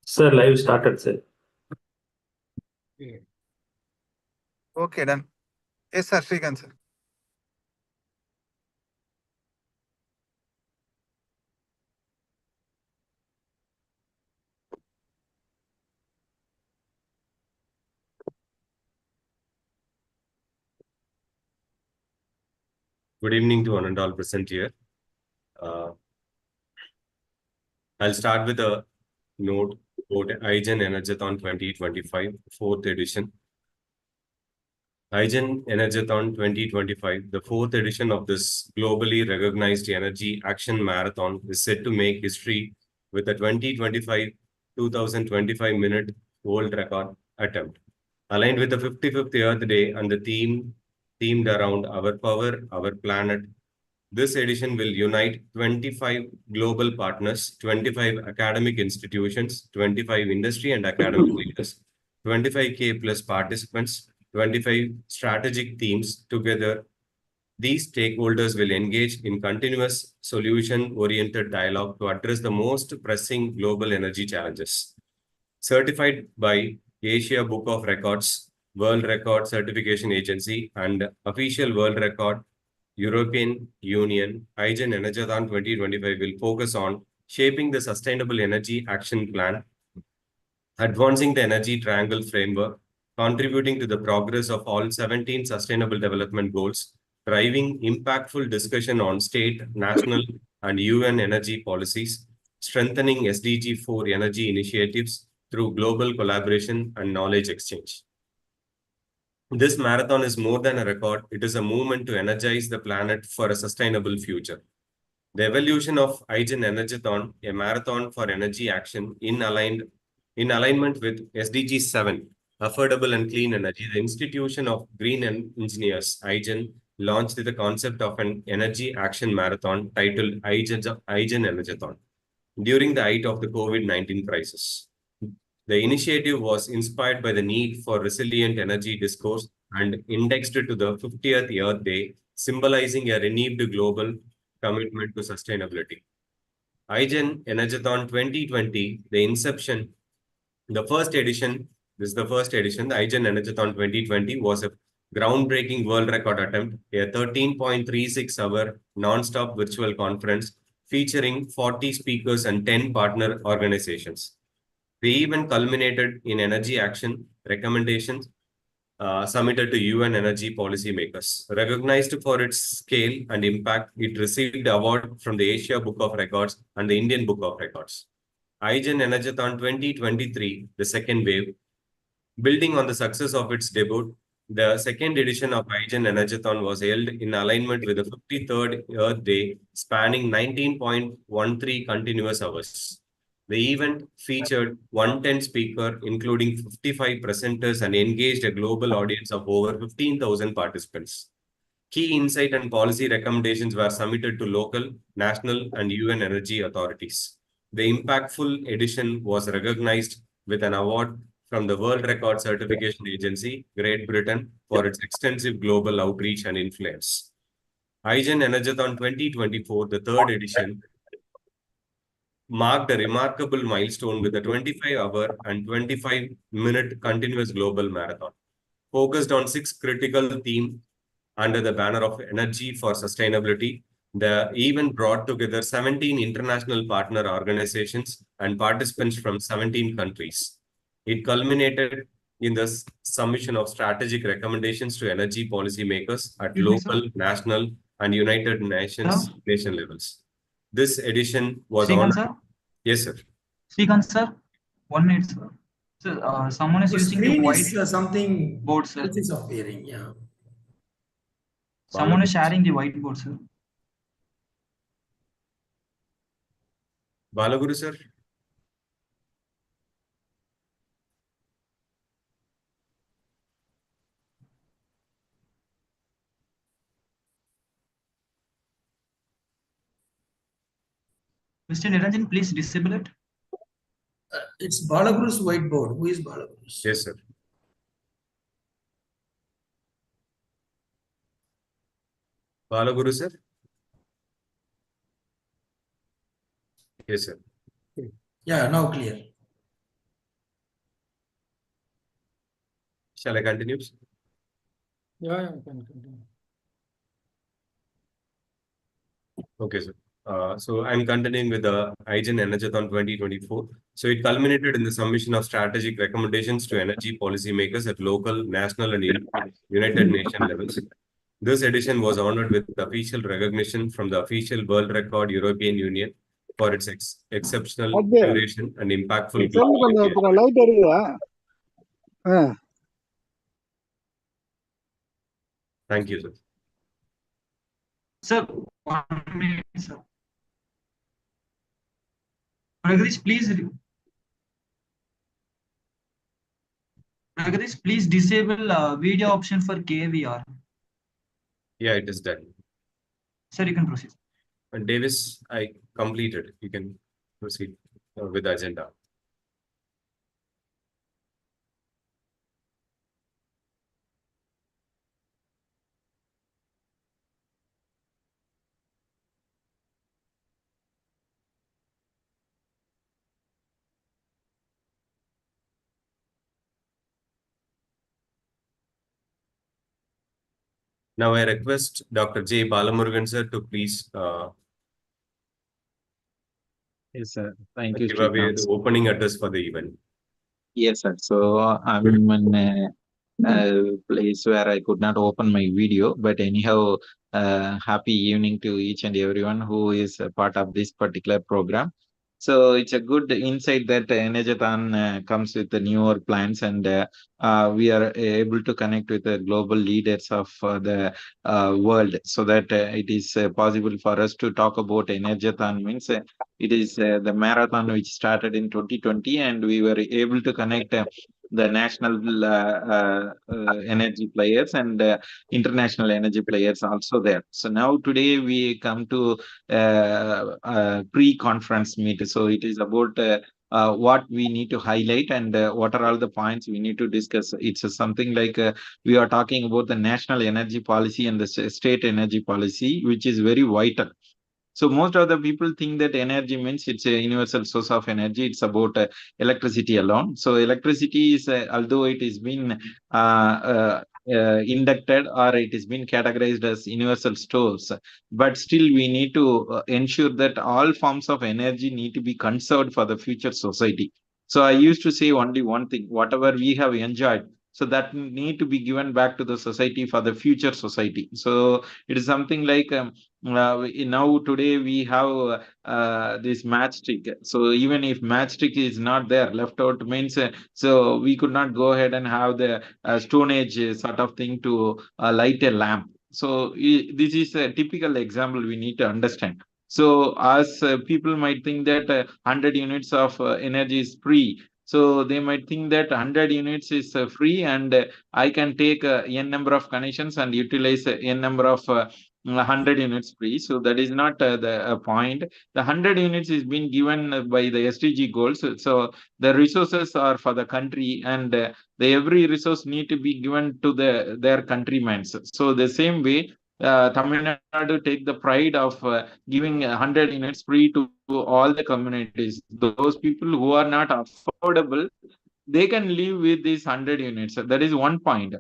Sir, live started, sir. Okay, done. Yes, sir, Srikanth, sir. Good evening to one and all present here. I'll start with a note about Igen Energathon 2025, 4th edition. Igen Energathon 2025, the 4th edition of this globally recognized energy action marathon, is set to make history with a 2025 minute world record attempt. Aligned with the 55th Earth Day and the themed around our power, our planet, this edition will unite 25 global partners, 25 academic institutions, 25 industry and academic leaders, 25K plus participants, 25 strategic teams together. These stakeholders will engage in continuous solution-oriented dialogue to address the most pressing global energy challenges. Certified by Asia Book of Records, World Record Certification Agency, and Official World Record European Union, Igen Energathon 2025 will focus on shaping the Sustainable Energy Action Plan, advancing the Energy Triangle Framework, contributing to the progress of all 17 Sustainable Development Goals, driving impactful discussion on state, national, and UN energy policies, strengthening SDG 4 energy initiatives through global collaboration and knowledge exchange. This marathon is more than a record. It is a movement to energize the planet for a sustainable future. The evolution of Igen Energathon, a marathon for energy action in alignment with SDG 7, affordable and clean energy. The Institution of Green Engineers, Igen, launched the concept of an energy action marathon titled Igen Energathon during the height of the COVID-19 crisis. The initiative was inspired by the need for resilient energy discourse and indexed to the 50th Earth Day, symbolizing a renewed global commitment to sustainability. Igen Energathon 2020, the inception, the first edition, this is the first edition, the Igen Energathon 2020 was a groundbreaking world record attempt, a 13.36-hour non-stop virtual conference featuring 40 speakers and 10 partner organizations. The event culminated in energy action recommendations submitted to UN energy policymakers. Recognized for its scale and impact, it received the award from the Asia Book of Records and the Indian Book of Records. Igen Energathon 2023, the second wave, building on the success of its debut, the second edition of Igen Energathon was held in alignment with the 53rd Earth Day, spanning 19.13 continuous hours. The event featured 110 speakers, including 55 presenters, and engaged a global audience of over 15,000 participants. Key insight and policy recommendations were submitted to local, national, and UN energy authorities. The impactful edition was recognized with an award from the World Record Certification Agency, Great Britain, for its extensive global outreach and influence. Igen Energathon 2024, the third edition, marked a remarkable milestone with a 25-hour and 25-minute continuous global marathon, focused on 6 critical themes under the banner of Energy for Sustainability. The event brought together 17 international partner organizations and participants from 17 countries. It culminated in the submission of strategic recommendations to energy policymakers at local, national, and United Nations nation levels. This edition was on. Yes, sir. Srikanth, sir. 1 minute, sir. So, someone is using the white something board, sir. It is appearing, yeah. Someone is sharing the whiteboard, sir. Balaguru, sir. Mr. Niranjan, please disable it. It's Balaguru's whiteboard. Who is Balagurus? Yes, sir. Balaguru, sir? Yes, sir. Yeah, now clear. Shall I continue? Yeah, can continue. Okay, sir. So I'm continuing with the Igen Energathon 2024. So it culminated in the submission of strategic recommendations to energy policymakers at local, national, and United Nations levels. This edition was honored with official recognition from the official World Record European Union for its exceptional அது duration and impactful cell global கொஞ்சம் engagement. அப்புறம் light எரியுதா Thank you, sir. Sir, 1 minute, sir. Pragadish, please disable video option for KVR. Yeah, it is done. Sir, you can proceed. And Davis, I completed. You can proceed with the agenda. Now I request Dr. J. Balamurugan sir to please Yes, sir. Thank you, give away Srikanth. the opening address for the event. Yes, sir. So I'm in a place where I could not open my video, but anyhow, happy evening to each and everyone who is a part of this particular program. So it's a good insight that Energathon comes with the newer plans, and we are able to connect with the global leaders of the world, so that it is possible for us to talk about Energathon. Means it is the marathon which started in 2020, and we were able to connect the national energy players and international energy players also there. So now today we come to pre-conference meet. So it is about what we need to highlight and what are all the points we need to discuss. It's something like we are talking about the national energy policy and the state energy policy, which is very vital. So most of the people think that energy means it's a universal source of energy. It's about electricity alone. So electricity is, although it is been inducted or it has been categorized as universal stores, but still we need to ensure that all forms of energy need to be conserved for the future society. So I used to say only one thing: whatever we have enjoyed, so that need to be given back to the society for the future society. So it is something like. Now today we have this matchstick. So even if matchstick is not there, left out means so we could not go ahead and have the Stone Age sort of thing to light a lamp. So this is a typical example we need to understand. So as people might think that 100 units of energy is free. So they might think that 100 units is free, and I can take n number of connections and utilize n number of 100 units free. So that is not the point. The 100 units is being given by the SDG goals. So the resources are for the country, and the every resource need to be given to their countrymen. So the same way, Tamil Nadu take the pride of giving 100 units free to all the communities. Those people who are not affordable, they can live with these 100 units. That is one point.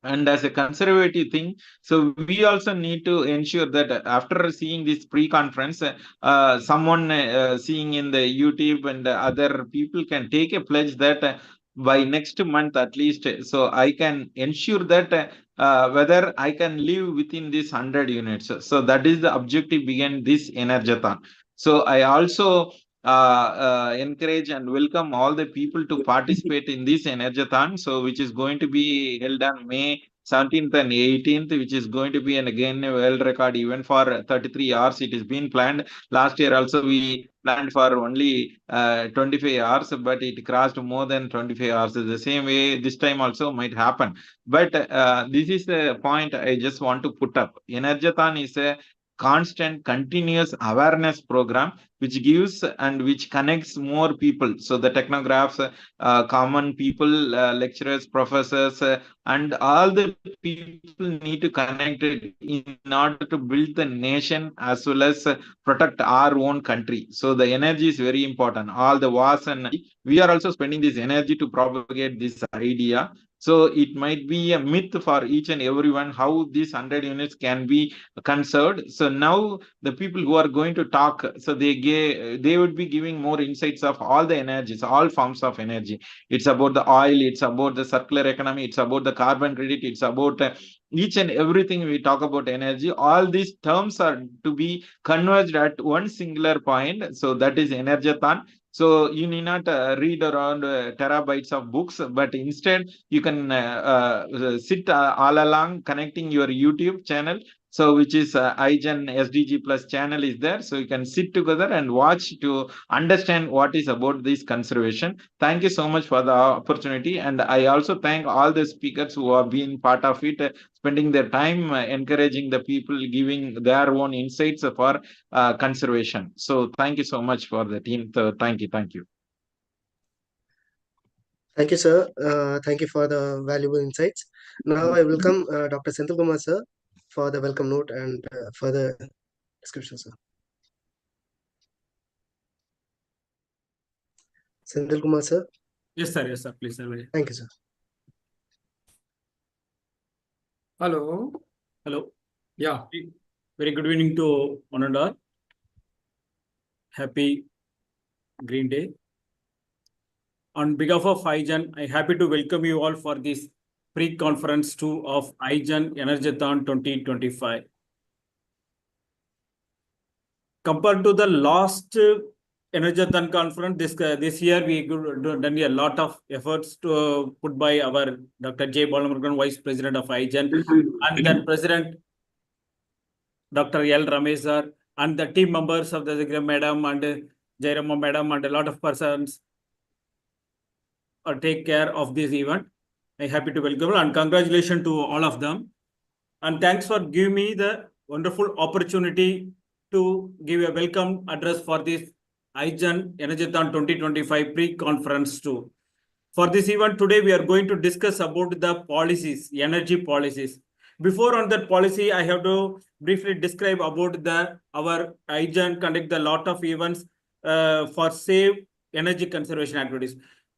And as a conservative thing, so we also need to ensure that after seeing this pre-conference, someone seeing in the YouTube and other people can take a pledge that by next month at least, so I can ensure that whether I can live within this 100 units. So that is the objective behind this Energathon. So I also encourage and welcome all the people to participate in this Energathon, so which is going to be held on May 17th and 18th, which is going to be an again a world record event for 33 hours. It has been planned. Last year also we planned for only 25 hours, but it crossed more than 25 hours. The same way this time also might happen. But this is the point I just want to put up. Energathon is a constant, continuous awareness program which gives and which connects more people. So the technographs, common people, lecturers, professors, and all the people need to connect it in order to build the nation as well as protect our own country. So the energy is very important. All the wars, and we are also spending this energy to propagate this idea. So it might be a myth for each and everyone how these 100 units can be conserved. So now the people who are going to talk, so they would be giving more insights of all the energies, all forms of energy. It's about the oil, it's about the circular economy, it's about the carbon credit, it's about each and everything we talk about energy. All these terms are to be converged at one singular point. So that is Energathon. So you need not read around terabytes of books, but instead you can sit all along connecting your YouTube channel. So which is Igen SDG plus channel is there. So you can sit together and watch to understand what is about this conservation. Thank you so much for the opportunity. And I also thank all the speakers who have been part of it, spending their time encouraging the people, giving their own insights for conservation. So thank you so much for the team. So thank you. Thank you, sir. Thank you for the valuable insights. Now I welcome Dr. Senthil Kumar, sir, for the welcome note and further description, sir. Senthil Kumar, sir. Yes, sir. Yes, sir. Please, sir. Thank you, sir. Hello. Hello. Yeah. Very good evening to one and all. Happy Green Day. On behalf of Igen, I'm happy to welcome you all for this pre-conference 2 of Igen Energathon 2025. Compared to the last Energathon conference, this year we done a lot of efforts to put by our Dr. J. Balamurugan, Vice President of Igen, and then President Dr. L. Ramesh sir, and the team members of the Madam and Jairama Madam and a lot of persons take care of this event. I'm happy to welcome and congratulations to all of them. And thanks for giving me the wonderful opportunity to give a welcome address for this Igen Energathon 2025 pre-conference too. For this event today, we are going to discuss about the policies, energy policies. Before on that policy, I have to briefly describe about our Igen conduct a lot of events for safe energy conservation activities.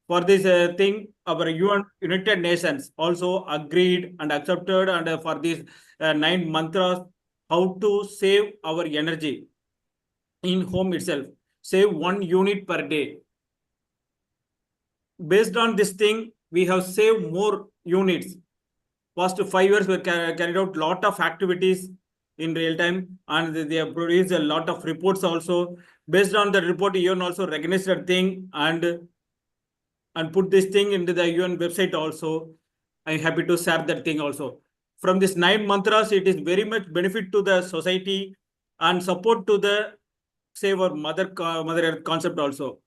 For this thing, our United Nations also agreed and accepted and for these 9 mantras, how to save our energy in home itself, save 1 unit per day. Based on this thing, we have saved more units. Past 5 years, we carried out lot of activities in real time, and they have produced a lot of reports also. Based on the report, UN also recognized that thing and put this thing into the UN website also. I'm happy to share that thing also. From this 9 mantras, it is very much benefit to the society and support to the save our mother earth concept also.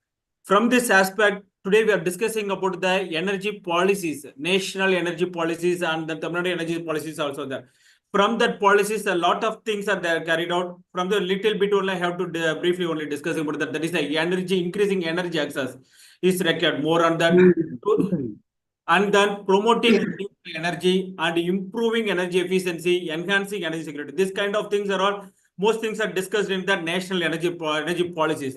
From this aspect, today we are discussing about the energy policies, national energy policies and the Tamil Nadu energy policies also there. From that policies, a lot of things are there carried out. From the little bit only I have to briefly only discuss about that. That is the energy, increasing energy access is required more on that. And then promoting energy and improving energy efficiency, enhancing energy security. This kind of things are all, most things are discussed in the national energy policies.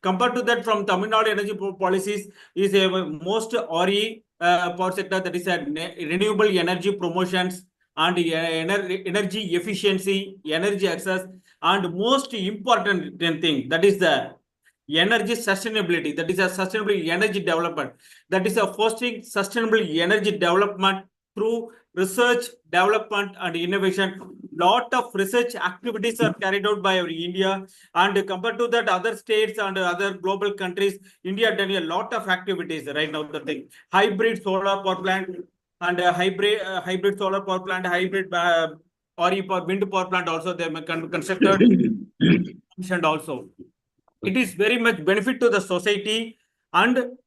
Compared to that, from Tamil Nadu energy policies is a most RE power sector, that is a renewable energy promotions and energy efficiency, energy access, and most important thing, that is the energy sustainability, that is a sustainable energy development, that is a fostering sustainable energy development through research, development and innovation. Lot of research activities are carried out by our India, and compared to that other states and other global countries, India done a lot of activities right now. The thing, hybrid solar power plant and hybrid solar power plant, hybrid RE power, wind power plant also they constructed and also. It is very much benefit to the society and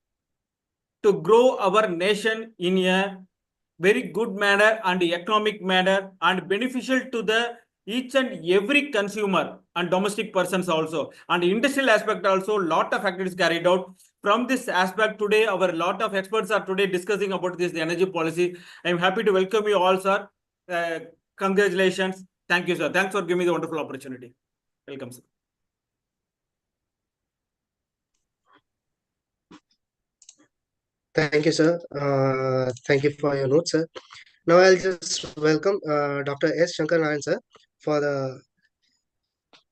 to grow our nation in a very good manner and economic manner and beneficial to the each and every consumer and domestic persons also, and industrial aspect also, lot of activities carried out. From this aspect today, our lot of experts are today discussing about this, the energy policy. I am happy to welcome you all, sir. Congratulations. Thank you, sir. Thanks for giving me the wonderful opportunity. Welcome, sir. Thank you, sir. Thank you for your notes, sir. Now I'll just welcome Dr. S. Shankar Narayan, sir, for the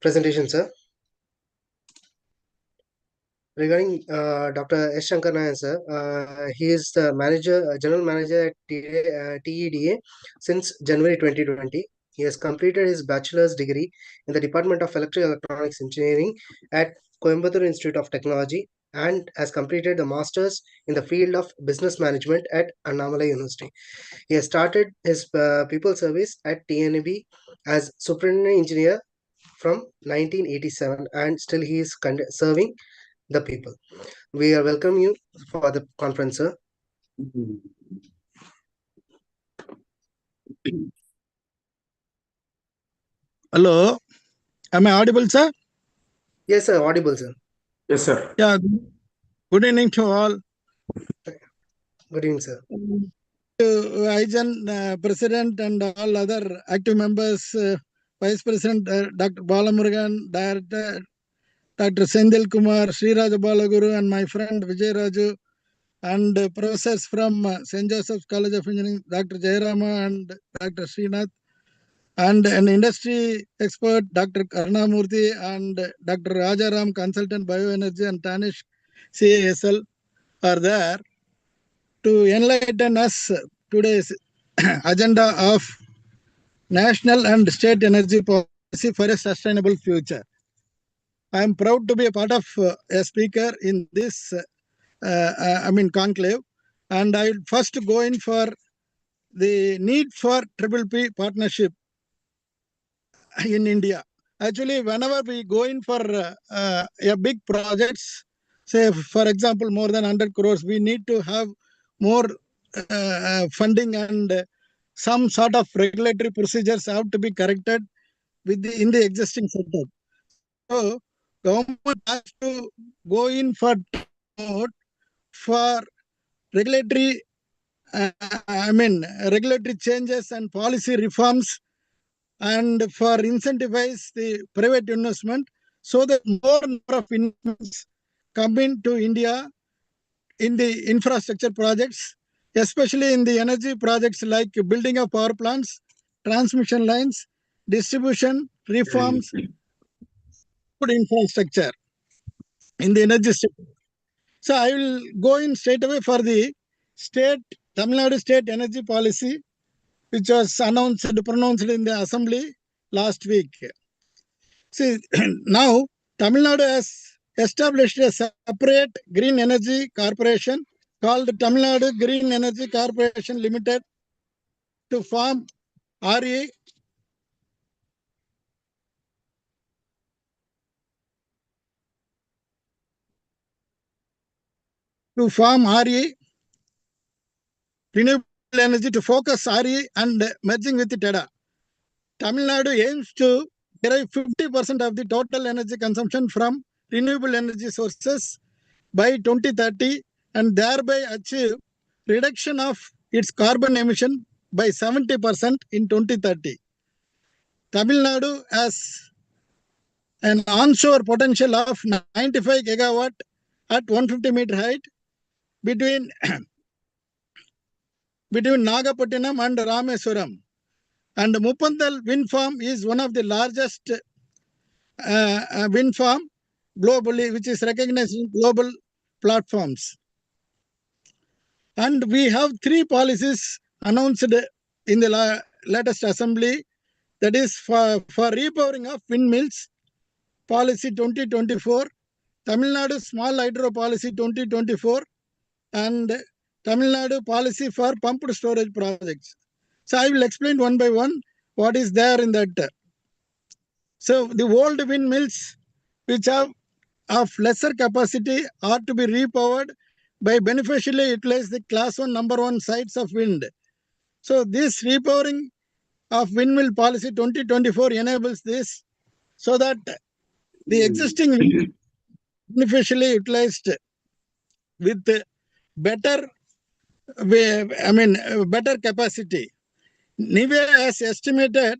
presentation, sir. Regarding Dr. S. Shankar Narayan, sir, he is the general manager at TEDA since January 2020. He has completed his bachelor's degree in the Department of Electronics Engineering at Coimbatore Institute of Technology and has completed the master's in the field of business management at Annamalai University. He has started his people service at TNB as superintendent engineer from 1987 and still he is serving the people. We are welcome you for the conference, sir. Hello, am I audible, sir? Yes, sir, audible, sir. Yes, sir. Yeah, good evening to all. Good evening, sir. Igen, President and all other active members, Vice President Dr. Balamurugan, Director Dr. Sendil Kumar, Sriraj Balaguru, and my friend Vijay Raju, and professors from St. Joseph's College of Engineering, Dr. Jayarama and Dr. Srinath, and an industry expert, Dr. Karnamurthy, and Dr. Rajaram, consultant Bioenergy, and Tanish CASL are there to enlighten us today's agenda of national and state energy policy for a sustainable future. I am proud to be a part of a speaker in this, conclave, and I will first go in for the need for Triple P partnership in India. Actually, whenever we go in for a big projects, say for example, more than 100 crores, we need to have more funding and some sort of regulatory procedures have to be corrected in the existing setup. So government has to go in for regulatory, regulatory changes and policy reforms, and for incentivize the private investment so that more number of investments come into India in the infrastructure projects, especially in the energy projects like building of power plants, transmission lines, distribution, reforms, good infrastructure in the energy sector. So I will go in straight away for the Tamil Nadu state energy policy, which was pronounced in the assembly last week. See, now Tamil Nadu has established a separate green energy corporation called Tamil Nadu Green Energy Corporation Limited to form RE renewable energy to focus RE and merging with TEDA. Tamil Nadu aims to derive 50% of the total energy consumption from renewable energy sources by 2030 and thereby achieve reduction of its carbon emission by 70% in 2030. Tamil Nadu has an onshore potential of 95 gigawatt at 150-meter height between Nagapattinam and Rameswaram. And Muppandal wind farm is one of the largest wind farm globally, which is recognized in global platforms. And we have three policies announced in the latest assembly, that is for repowering of windmills, policy 2024, Tamil Nadu small hydro policy 2024, and Tamil Nadu policy for pumped storage projects. So I will explain one by one what is there in that. So the old windmills which have of lesser capacity are to be repowered by beneficially utilize the class 1 number 1 sites of wind. So this repowering of windmill policy 2024 enables this, so that the existing wind beneficially utilized with better better capacity. NIVE has estimated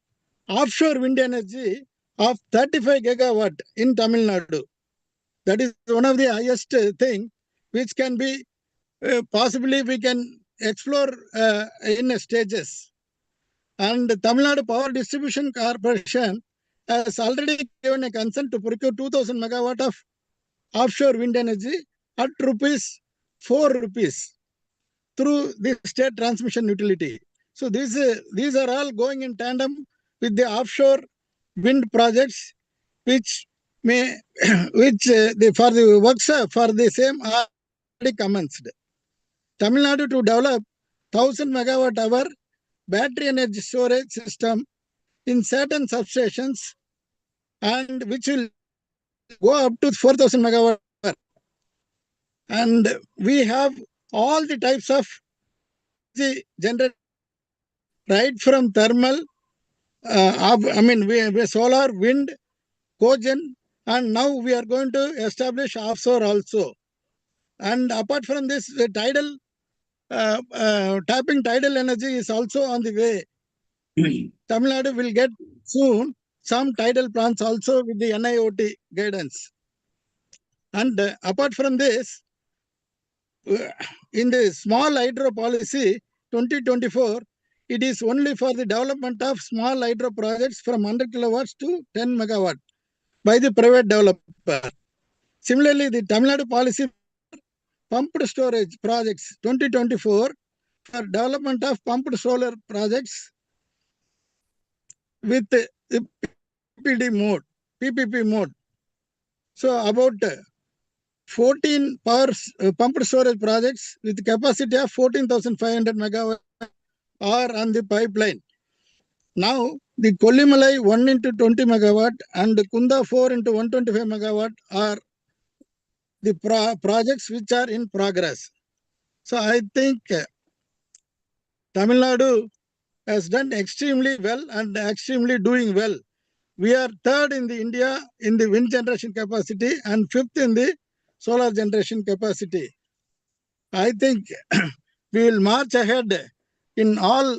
offshore wind energy of 35 gigawatt in Tamil Nadu. That is one of the highest thing which can be possibly we can explore in stages. And Tamil Nadu Power Distribution Corporation has already given a consent to procure 2000 megawatt of offshore wind energy at ₹4 through the state transmission utility. So these are all going in tandem with the offshore wind projects, which may for the works for the same are already commenced. Tamil Nadu to develop 1000 megawatt hour battery energy storage system in certain substations, and which will go up to 4000 megawatt hour. And we have all the types of generate right from thermal, we solar, wind, cogen, and now we are going to establish offshore also. And apart from this, the tidal tapping tidal energy is also on the way. Tamil Nadu will get soon some tidal plants also with the NIOT guidance. And apart from this, in the small hydro policy 2024, it is only for the development of small hydro projects from 100 kilowatts to 10 megawatt by the private developer. Similarly, the Tamil Nadu policy pumped storage projects 2024 for development of pumped solar projects with the PPP mode. So about 14 pumped storage projects with capacity of 14,500 megawatt are on the pipeline. Now, the Kollimalai 1 into 20 megawatt and Kunda 4 into 125 megawatt are the projects which are in progress. So I think Tamil Nadu has done extremely well and extremely doing well. We are third in the India in the wind generation capacity and fifth in the solar generation capacity. I think we will march ahead in all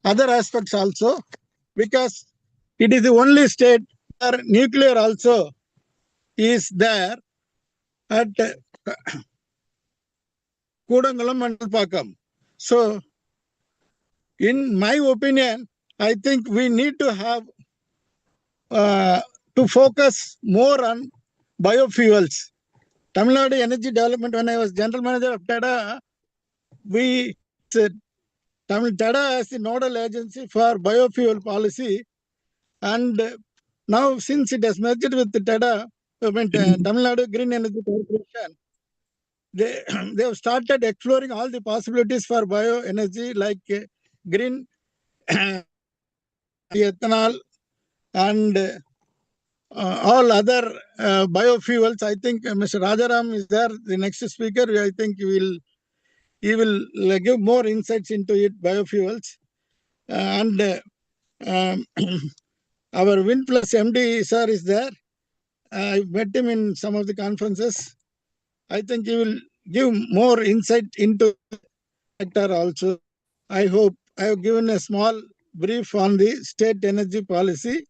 other aspects also, because it is the only state where nuclear also is there at Kudangalam and Pakam. So, in my opinion, I think we need to have to focus more on biofuels. Tamil Nadu Energy Development, when I was general manager of TEDA, we said TEDA as the nodal agency for biofuel policy. And now, since it has merged with the TEDA, Tamil Nadu Green Energy Corporation, they have started exploring all the possibilities for bioenergy like green ethanol and all other biofuels. I think Mr. Rajaram is there, the next speaker. I think he will give more insights into it, biofuels. And our Wind Plus MD, sir, is there. I met him in some of the conferences. I think he will give more insight into the sector also. I hope I have given a small brief on the state energy policy,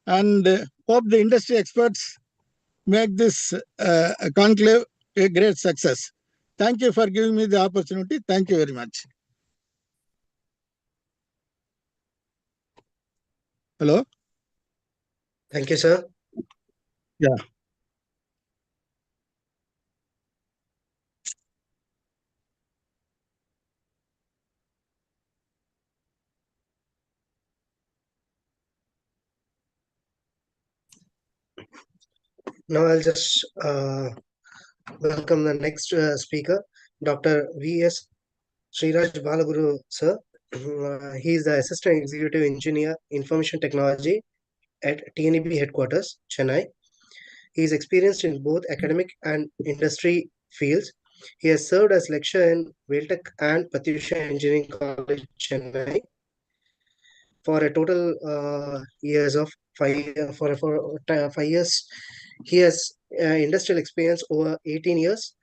and hope the industry experts make this conclave a great success. Thank you for giving me the opportunity. Thank you very much. Hello? Thank you, sir. Yeah. Now I'll just welcome the next speaker, Dr. V.S. Sriraj Balaguru, sir. He is the Assistant Executive Engineer, Information Technology at TNEB Headquarters, Chennai. He is experienced in both academic and industry fields. He has served as lecturer in Valtech and Patyusha Engineering College, Chennai. for a total years of 5 years. He has industrial experience over 18 years,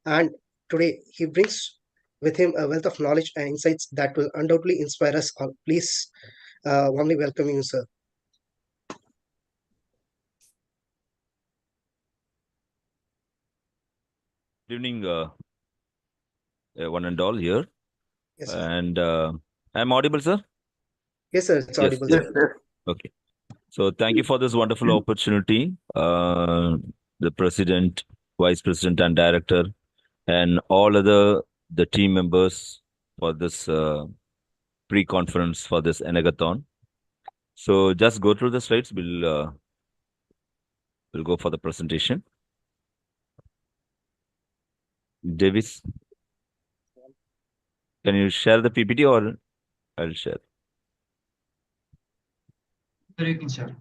and today he brings with him a wealth of knowledge and insights that will undoubtedly inspire us all. Please warmly welcome you, sir. Good evening, one and all here. Yes, sir. And I'm audible, sir? Yes, sir. It's Yes, audible, yes. sir. Okay. So thank you for this wonderful opportunity, the president, vice president, and director, and all other the team members for this pre-conference for this Energathon. So just go through the slides. We'll go for the presentation. Davis, can you share the PPT or I'll share? Sir, you can share.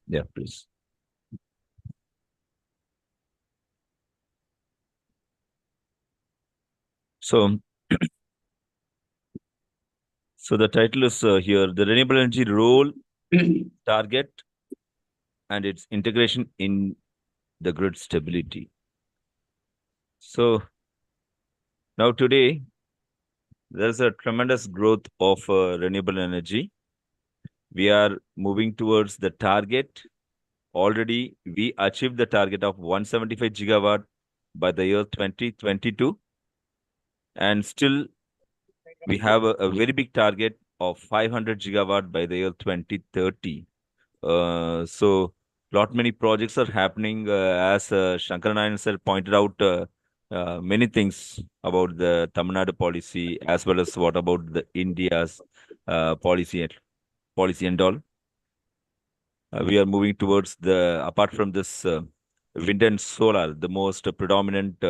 Yeah, please. So, so the title is here, the renewable energy role, target, and its integration in the grid stability. So now today, there's a tremendous growth of renewable energy. We are moving towards the target. Already, we achieved the target of 175 gigawatt by the year 2022. And still, we have a very big target of 500 gigawatt by the year 2030. So, lot many projects are happening. As Shankar Nayan sir pointed out, many things about the Tamil Nadu policy, as well as what about the India's policy and all. We are moving towards the, apart from this wind and solar, the most predominant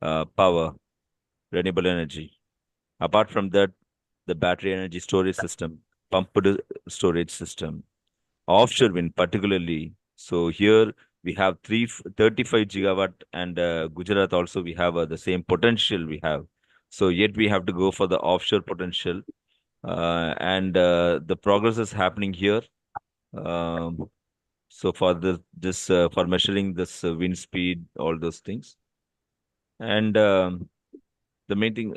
power, renewable energy. Apart from that, the battery energy storage system, pumped storage system, offshore wind particularly. So here we have 35 gigawatt, and Gujarat also we have the same potential we have. So yet we have to go for the offshore potential, and the progress is happening here. So for this for measuring this wind speed, all those things, and the main thing.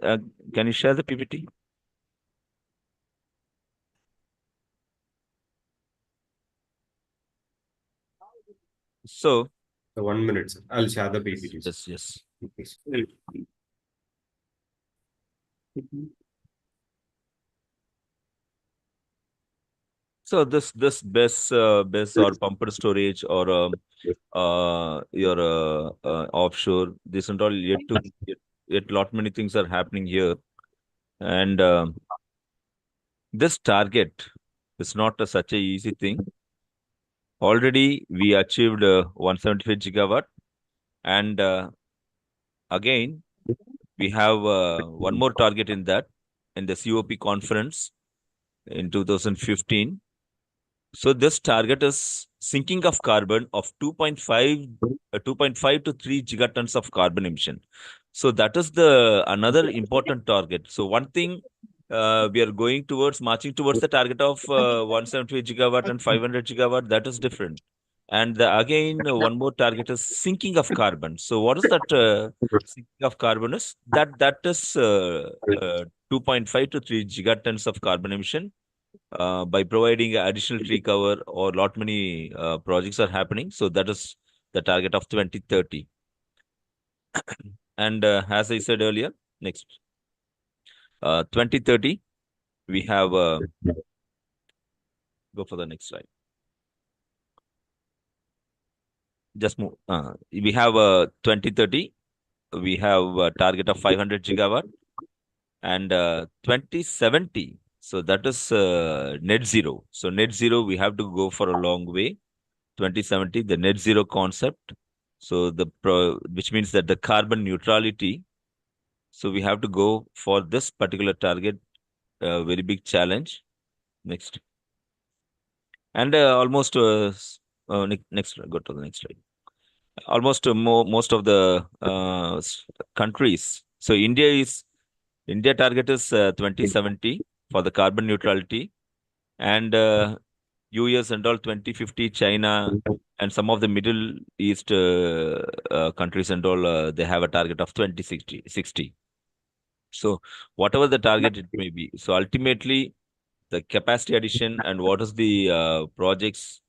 Can you share the PPT? So, 1 minute, sir. I'll share the PPT. yes. So this BESS or pumped storage or your offshore, this and all, yet lot many things are happening here, and this target is not such a easy thing. Already we achieved 175 gigawatt, and again we have one more target in that, in the COP conference in 2015. So this target is sinking of carbon of 2.5 to 3 gigatons of carbon emission. So that is the another important target. So one thing we are going towards, marching towards the target of 175 gigawatt and 500 gigawatt. That is different. And again, one more target is sinking of carbon. So what is that sinking of carbon is? That is 2.5 to 3 gigatons of carbon emission. By providing additional tree cover, or lot many projects are happening. So that is the target of 2030. And as I said earlier, next 2030, we have go for the next slide. Just move. We have 2030. We have a target of 500 gigawatt, and 2070. So that is net zero. So net zero, we have to go for a long way. 2070, the net zero concept. So which means that the carbon neutrality. So we have to go for this particular target, very big challenge. Next. And almost next, go to the next slide. Almost most of the countries. So India target is 2070 for the carbon neutrality, And US and all 2050, China and some of the Middle East countries and all, they have a target of 2060. So whatever the target it may be. So ultimately, the capacity addition and what is the projects,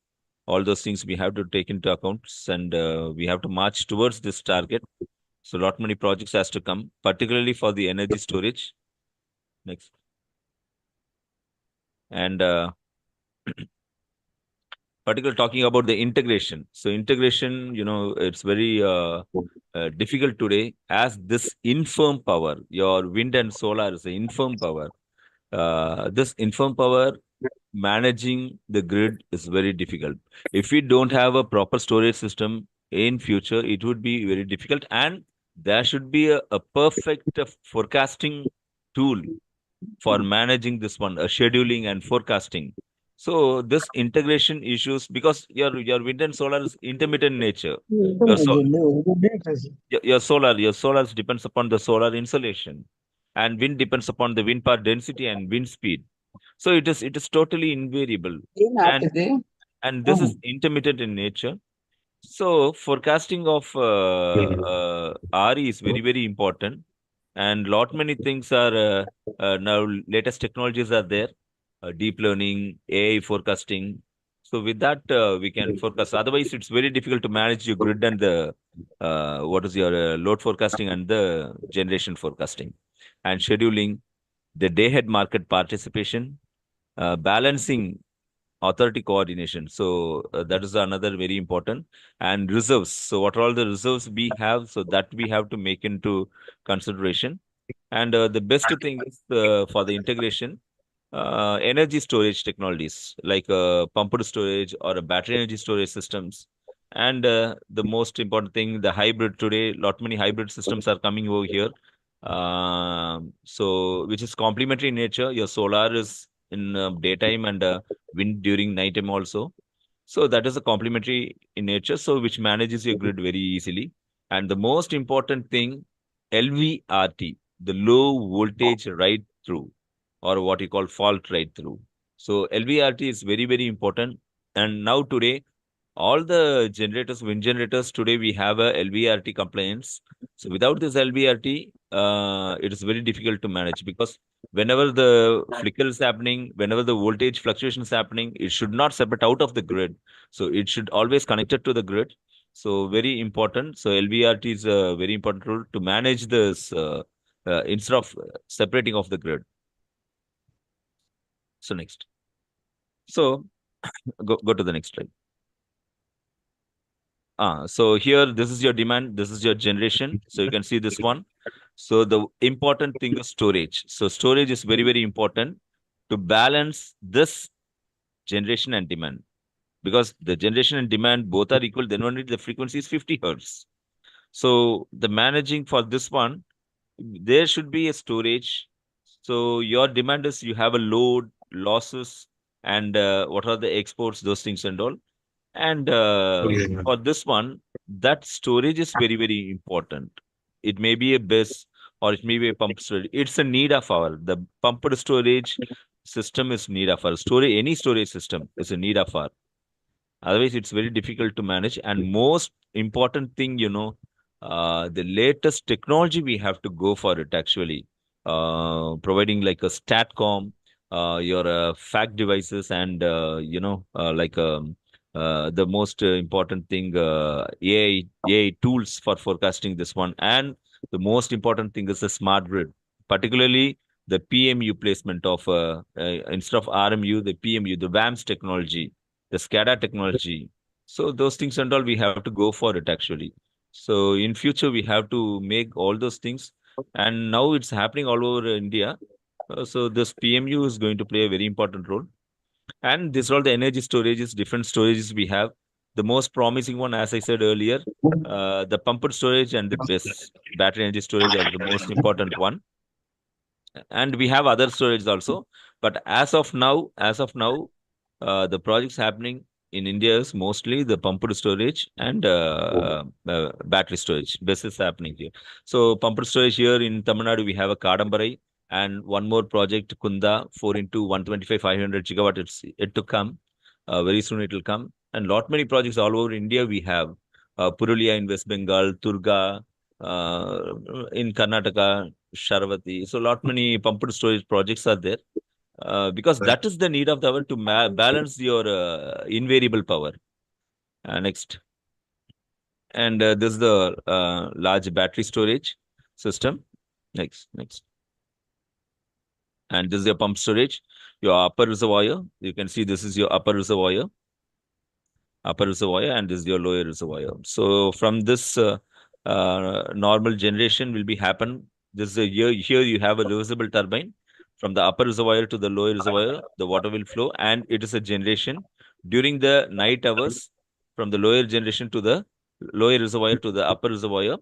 all those things we have to take into accounts, and we have to march towards this target. So lot many projects has to come, particularly for the energy storage. Next. And particularly talking about the integration. So integration, it's very difficult today, as this infirm power, your wind and solar is the infirm power. This infirm power, managing the grid is very difficult. If we don't have a proper storage system in future, it would be very difficult. And there should be a perfect forecasting tool for managing this one, scheduling and forecasting. So this integration issues, because your wind and solar is intermittent nature. Your solar depends upon the solar insolation, and wind depends upon the wind power density and wind speed. So it is totally invariable, and this is intermittent in nature. So forecasting of RE is very, very important, and lot many things are now latest technologies are there, deep learning, AI forecasting. So with that we can forecast. Otherwise, it's very difficult to manage your grid and the what is your load forecasting and the generation forecasting, and scheduling, the day-ahead market participation, balancing authority coordination. So that is another very important. And reserves. So what are all the reserves we have? So that we have to make into consideration. And the best thing is for the integration, energy storage technologies like pumped storage or a battery energy storage systems. And the most important thing, the hybrid today, lot many hybrid systems are coming over here. So which is complementary in nature. Your solar is in daytime and wind during nighttime also. So that is a complementary in nature, so which manages your grid very easily. And the most important thing, LVRT, the low voltage ride through, or what you call fault ride through. So LVRT is very, very important. And now today, all the generators, wind generators, today we have a LVRT compliance. So without this LVRT, it is very difficult to manage, because whenever the flicker is happening, whenever the voltage fluctuation is happening, it should not separate out of the grid. So it should always connected to the grid. So very important. So LVRT is a very important role to manage this instead of separating off the grid. So next. So go to the next slide. So here, this is your demand, this is your generation. So you can see this one. So the important thing is storage. So storage is very, very important to balance this generation and demand. Because the generation and demand both are equal, then only the frequency is 50 hertz. So the managing for this one, there should be a storage. So your demand is you have a load, losses, and what are the exports, those things and all. And for this one, that storage is very, very important. It may be a BIS or it may be a pump storage. It's a need of our. The pumped storage system is need of our. Storage, any storage system is a need of our. Otherwise, it's very difficult to manage. And most important thing, the latest technology we have to go for it actually. Providing like a StatCom, your fact devices, and like the most important thing, AI tools for forecasting this one. And the most important thing is the smart grid, particularly the PMU placement of instead of RMU, the PMU, the VAMS technology, the SCADA technology. So those things and all, we have to go for it actually. So in future, we have to make all those things. And now it's happening all over India. So this PMU is going to play a very important role. And these are all the energy storages, different storages we have. The most promising one, as I said earlier, the pumped storage and the BESS, battery energy storage, are the most important one. And we have other storage also. But as of now, the projects happening in India is mostly the pumped storage and battery storage. BESS is happening here. So pumped storage here in Tamil Nadu, we have a Kadambarai, and one more project, Kunda, 4 into 125, 500 gigawatt. It's yet to come. Very soon it will come. And lot many projects all over India we have. Purulia in West Bengal, Turga, in Karnataka, Sharavati. So lot many pumped storage projects are there. Because that is the need of the hour to balance your invariable power. Next. And this is the large battery storage system. Next. And this is your pump storage, your upper reservoir. You can see this is your upper reservoir, and this is your lower reservoir. So from this normal generation will be happen. This is a here you have a reversible turbine. From the upper reservoir to the lower reservoir, the water will flow, and it is a generation during the night hours from the lower generation to the lower reservoir to the upper reservoir.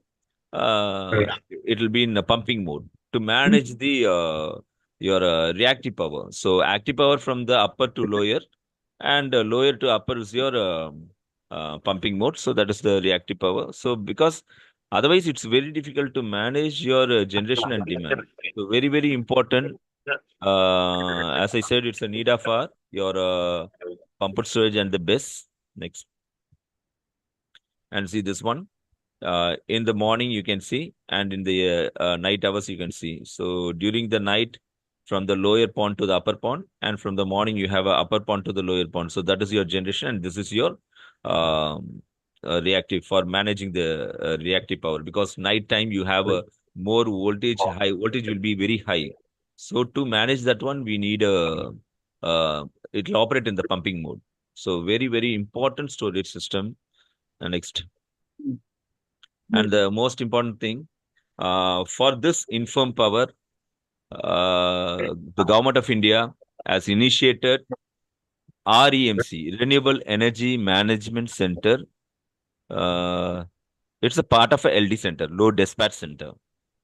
It will be in a pumping mode to manage the your reactive power. So active power from the upper to lower, and lower to upper is your pumping mode. So that is the reactive power. So because otherwise it's very difficult to manage your generation and demand. So very important. As I said, it's a need of your pumped storage and the BESS. Next. And see this one. In the morning you can see, and in the night hours you can see. So during the night, from the lower pond to the upper pond, and from the morning you have a upper pond to the lower pond. So that is your generation, and this is your reactive for managing the reactive power, because night time you have a more voltage, high voltage will be very high. So to manage that one, we need a it will operate in the pumping mode. So very important storage system. Next. And the most important thing, for this inform power, the government of India has initiated REMC, Renewable Energy Management Center. It's a part of a LD center, load dispatch center.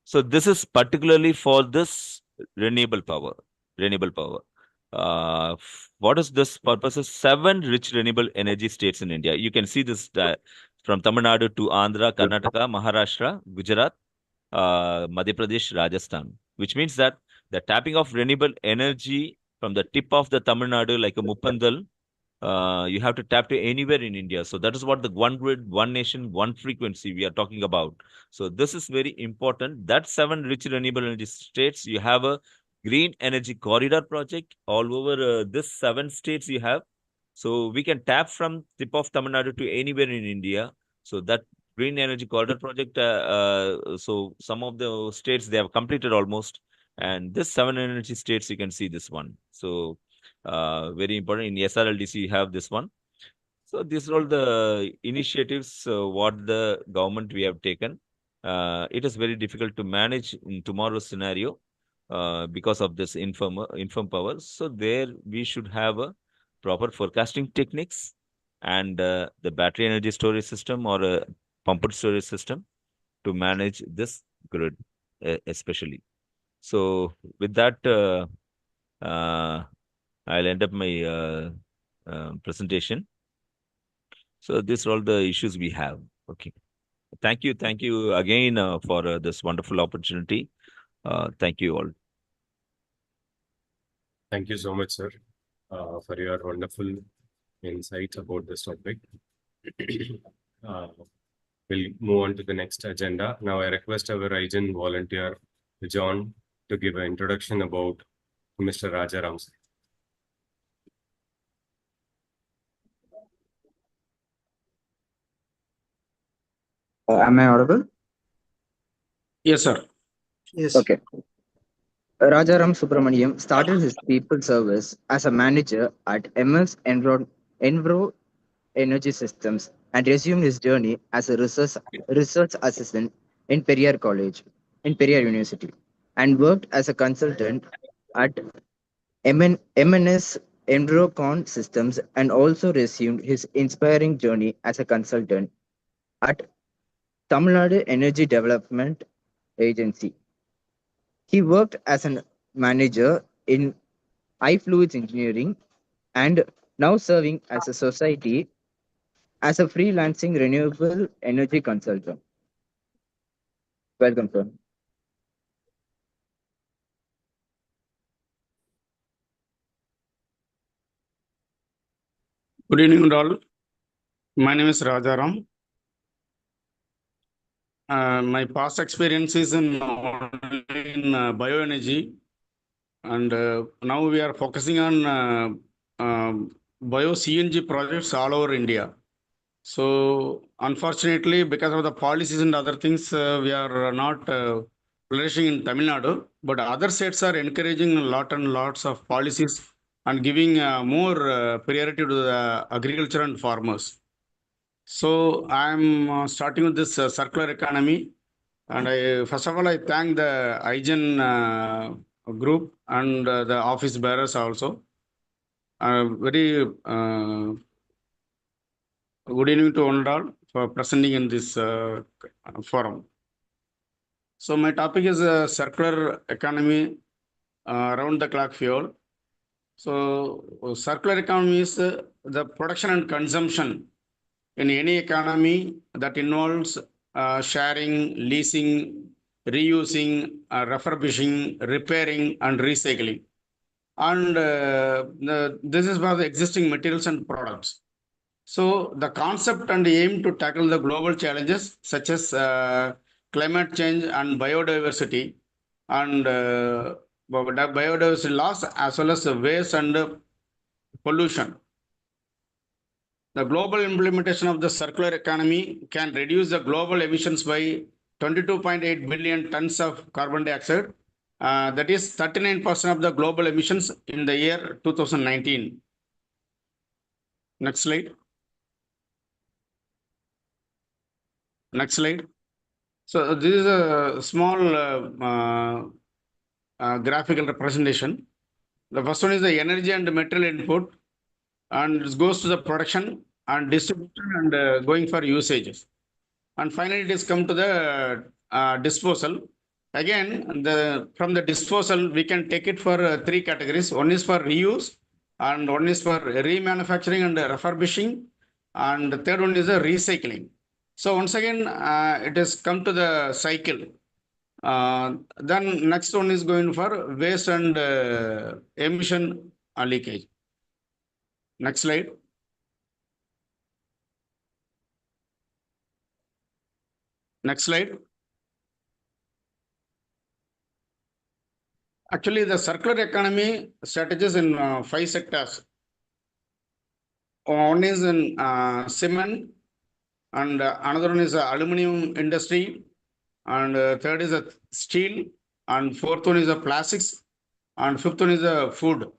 So this is particularly for this renewable power. What is this purpose? 7 rich renewable energy states in India. You can see this from Tamil Nadu to Andhra, Karnataka, Maharashtra, Gujarat, Madhya Pradesh, Rajasthan, which means that the tapping of renewable energy from the tip of the Tamil Nadu, like a Muppandal, you have to tap to anywhere in India. So that is what the one grid, one nation, one frequency we are talking about. So this is very important. That 7 rich renewable energy states, you have a green energy corridor project all over this 7 states you have. So we can tap from tip of Tamil Nadu to anywhere in India. So that green energy corridor project, so some of the states, they have completed almost. And this 7 energy states, you can see this one. So very important. In SRLDC, you have this one. So these are all the initiatives, what the government we have taken. It is very difficult to manage in tomorrow's scenario because of this inform power. So there we should have a proper forecasting techniques, and the battery energy storage system or a pumped storage system to manage this grid, especially. So with that, I'll end up my presentation. So these are all the issues we have. Okay. Thank you again for this wonderful opportunity. Thank you all. Thank you so much, sir, for your wonderful insights about this topic. We'll move on to the next agenda. Now I request our Igen volunteer, John, to give an introduction about Mr. Rajaram. Am I audible? Yes, sir. Yes. Okay. Rajaram Subramaniam started his people service as a manager at MS Enviro Energy Systems and resumed his journey as a research assistant in Periyar University, and worked as a consultant at MNS Energathon Systems, and also resumed his inspiring journey as a consultant at Tamil Nadu Energy Development Agency. He worked as a manager in high fluids engineering, and now serving as a society as a freelancing renewable energy consultant. Welcome, sir. Good evening, all. My name is Rajaram. My past experience is in bioenergy, and now we are focusing on bio CNG projects all over India. So, unfortunately, because of the policies and other things, we are not flourishing in Tamil Nadu, but other states are encouraging lot and lots of policies and giving more priority to the agriculture and farmers. So I'm starting with this circular economy, and I first of all I thank the Igen group and the office bearers also. Very good evening to one and all for presenting in this forum. So my topic is circular economy, around the clock fuel. So circular economy is the production and consumption in any economy that involves sharing, leasing, reusing, refurbishing, repairing, and recycling. And this is for the existing materials and products. So the concept and aim to tackle the global challenges such as climate change and biodiversity and biodiversity loss as well as waste and pollution. The global implementation of the circular economy can reduce the global emissions by 22.8 billion tons of carbon dioxide. That is 39% of the global emissions in the year 2019. Next slide. Next slide. So this is a small graphical representation. The first one is the energy and material input, and it goes to the production and distribution and going for usages. And finally, it is come to the disposal. Again, from the disposal, we can take it for three categories. One is for reuse, and one is for remanufacturing and refurbishing, and the third one is the recycling. So once again, it has come to the cycle. Then next one is going for waste and emission leakage. Next slide. Next slide. Actually, the circular economy strategies in 5 sectors. One is in cement, and another one is aluminum industry, and third is steel, and fourth one is plastics, and fifth one is food.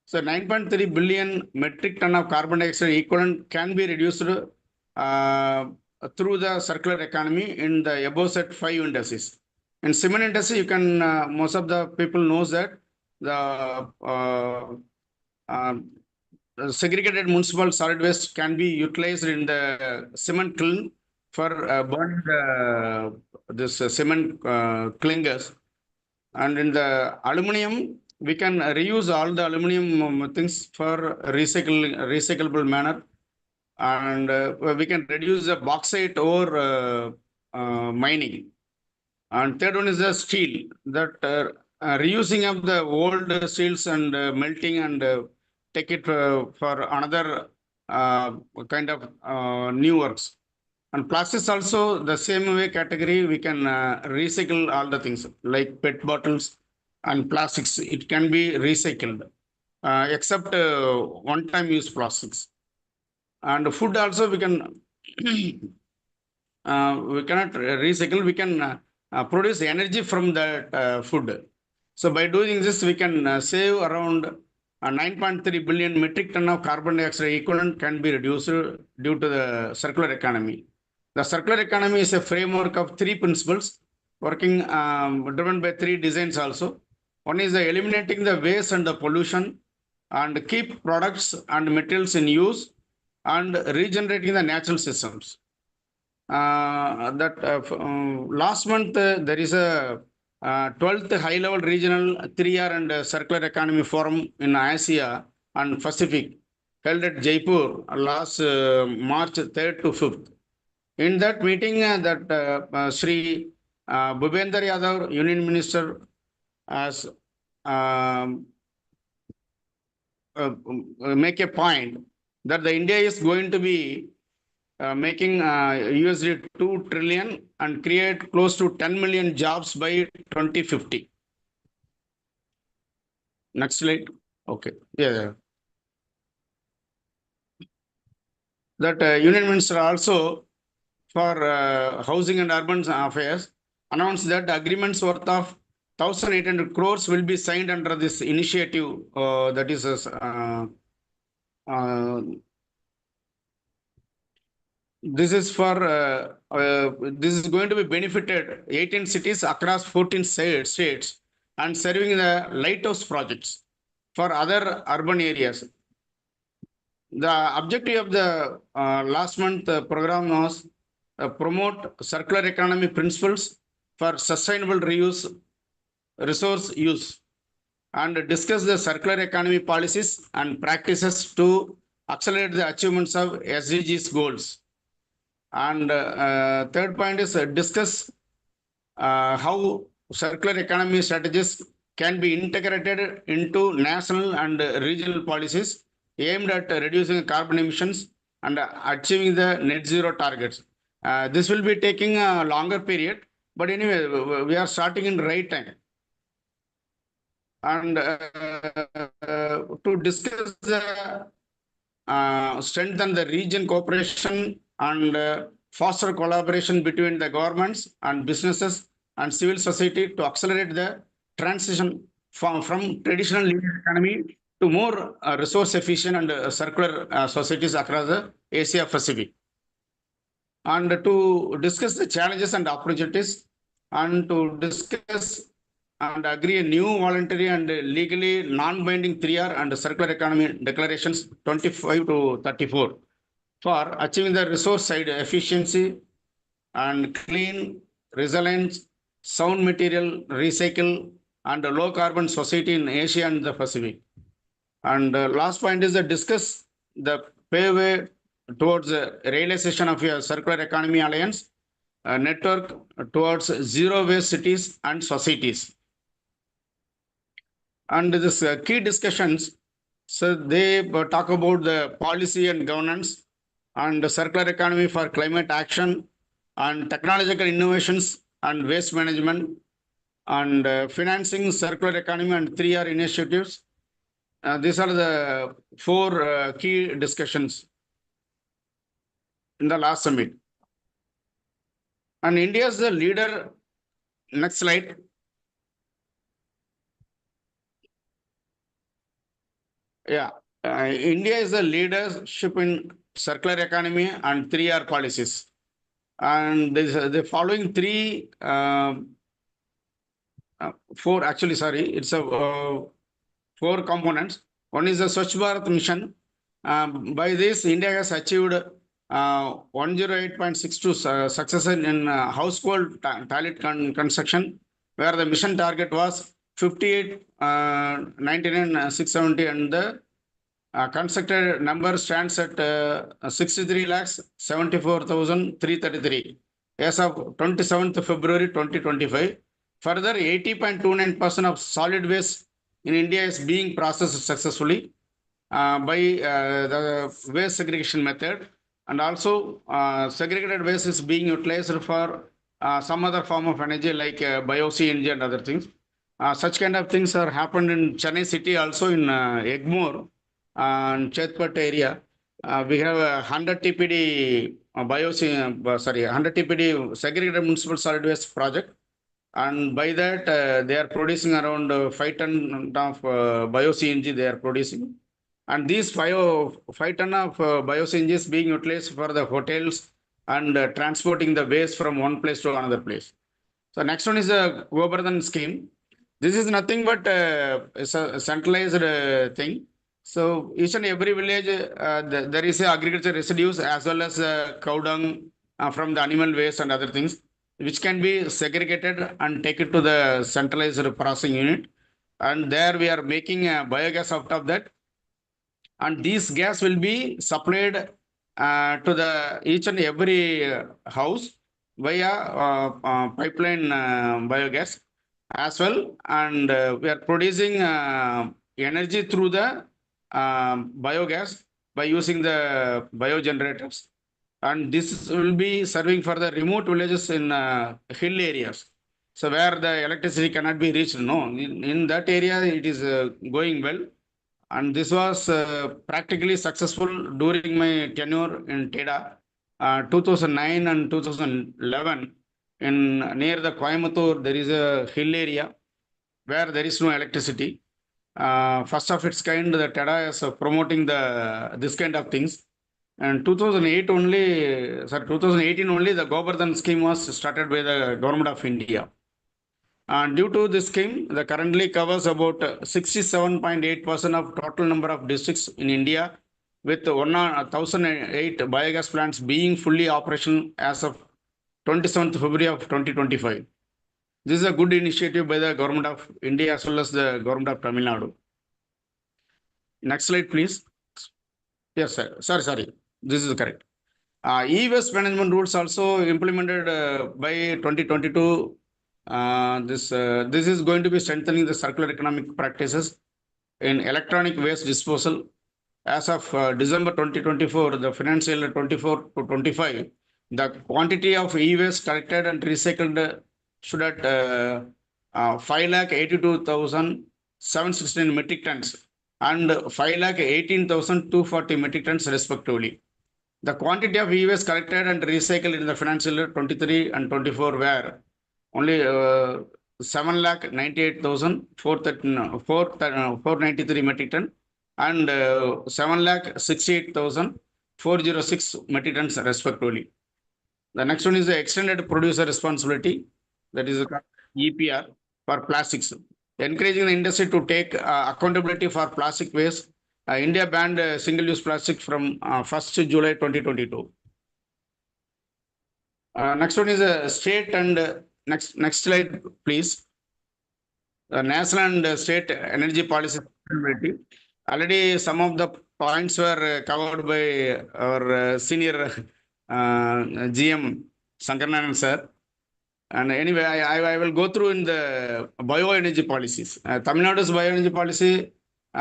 So 9.3 billion metric ton of carbon dioxide equivalent can be reduced through the circular economy in the above set 5 indices. In cement industry, you can most of the people knows that the segregated municipal solid waste can be utilized in the cement kiln for burning this cement clingers. And in the aluminum, we can reuse all the aluminum things for recyclable manner, and we can reduce the bauxite or mining. And third one is the steel, that reusing of the old steels and melting and take it for another kind of new works. And plastics also the same way category, we can recycle all the things like PET bottles and plastics. It can be recycled except one-time use plastics. And food also we can we cannot recycle. We can produce energy from that food. So by doing this, we can save around 9.3 billion metric ton of carbon dioxide equivalent can be reduced due to the circular economy. The circular economy is a framework of 3 principles working driven by 3 designs also. One is eliminating the waste and the pollution and keep products and materials in use and regenerating the natural systems. Last month there is a 12th high-level regional 3R and circular economy forum in Asia and Pacific held at Jaipur last March 3rd to 5th. In that meeting, Sri Bhupender Yadav, Union Minister, has make a point that the India is going to be making USD 2 trillion and create close to 10 million jobs by 2050. Next slide. Okay. Yeah. That Union Minister also for Housing and Urban Affairs announced that agreements worth of 1,800 crores will be signed under this initiative. That is this is for this is going to be benefited 18 cities across 14 states and serving the lighthouse projects for other urban areas. The objective of the last month program was promote circular economy principles for sustainable reuse, resource use, and discuss the circular economy policies and practices to accelerate the achievements of SDGs goals. And third point is discuss how circular economy strategies can be integrated into national and regional policies aimed at reducing carbon emissions and achieving the net zero targets. This will be taking a longer period, but anyway, we are starting in the right time. And to discuss the strengthen the region cooperation and foster collaboration between the governments and businesses and civil society to accelerate the transition from traditional linear economy to more resource efficient and circular societies across the Asia Pacific. And to discuss the challenges and opportunities and to discuss and agree a new voluntary and legally non-binding 3R and circular economy declarations 25 to 34 for achieving the resource side efficiency and clean, resilient, sound material, recycle, and a low carbon society in Asia and the Pacific. And last point is to discuss the pathway towards the realization of a circular economy alliance network towards zero waste cities and societies. And this key discussions, so they talk about the policy and governance and the circular economy for climate action and technological innovations and waste management and financing circular economy and 3R initiatives. These are the four key discussions in the last summit. And India is the leader. Next slide. Yeah, India is the leadership in circular economy and 3R policies. And the following four, actually, sorry, it's a four components. One is the Swachh Bharat mission. By this, India has achieved 108.62 success in household toilet construction, where the mission target was 58, 99, 670, and the constructed number stands at 63 lakhs 74,333 as of 27th February 2025. Further, 80.29% of solid waste in India is being processed successfully by the waste segregation method, and also segregated waste is being utilized for some other form of energy like bio-CNG and other things. Such kind of things are happened in Chennai city, also in Egmore and Chetpat area. We have a 100 TPD 100 TPD segregated municipal solid waste project. And by that, they are producing around 5 ton of bio-CNG they are producing. And these 5 ton of bio-CNG is being utilized for the hotels and transporting the waste from one place to another place. So next one is a Govardhan scheme. This is nothing but a centralized thing. So each and every village, there is agriculture residues as well as cow dung from the animal waste and other things, which can be segregated and taken to the centralized processing unit. And there we are making biogas out of that. And this gas will be supplied to the each and every house via pipeline biogas as well. And we are producing energy through the biogas by using the biogenerators. And this will be serving for the remote villages in hill areas. So where the electricity cannot be reached, no, in that area it is going well. And this was practically successful during my tenure in TEDA, 2009 and 2011. In near the Coimbatore, there is a hill area where there is no electricity. First of its kind, the TEDA is promoting this kind of things. And 2008 only, 2018 only, the Govardhan scheme was started by the government of India. Due to this scheme, the currently covers about 67.8% of total number of districts in India, with 1,008 biogas plants being fully operational as of 27th February of 2025. This is a good initiative by the government of India as well as the government of Tamil Nadu. Next slide, please. Yes, sir. Sorry. This is correct. E-waste management rules also implemented by 2022. This is going to be strengthening the circular economic practices in electronic waste disposal. As of December 2024, the financial year 24 to 25, the quantity of e-waste collected and recycled stood at 5,82,716 metric tons and 5,18,240 metric tons respectively. The quantity of e-waste collected and recycled in the financial year 23 and 24 were only 7,98,493 metric ton and 7,68,406 metric tons respectively. The next one is the extended producer responsibility, that is EPR for plastics. Encouraging the industry to take accountability for plastic waste. India banned single-use plastic from 1st July 2022. Next one is a state and next slide, please. National and state energy policy. Already some of the points were covered by our senior GM Sankarnanan sir. And anyway, I will go through in the bioenergy policies. Tamil Nadu's bioenergy policy,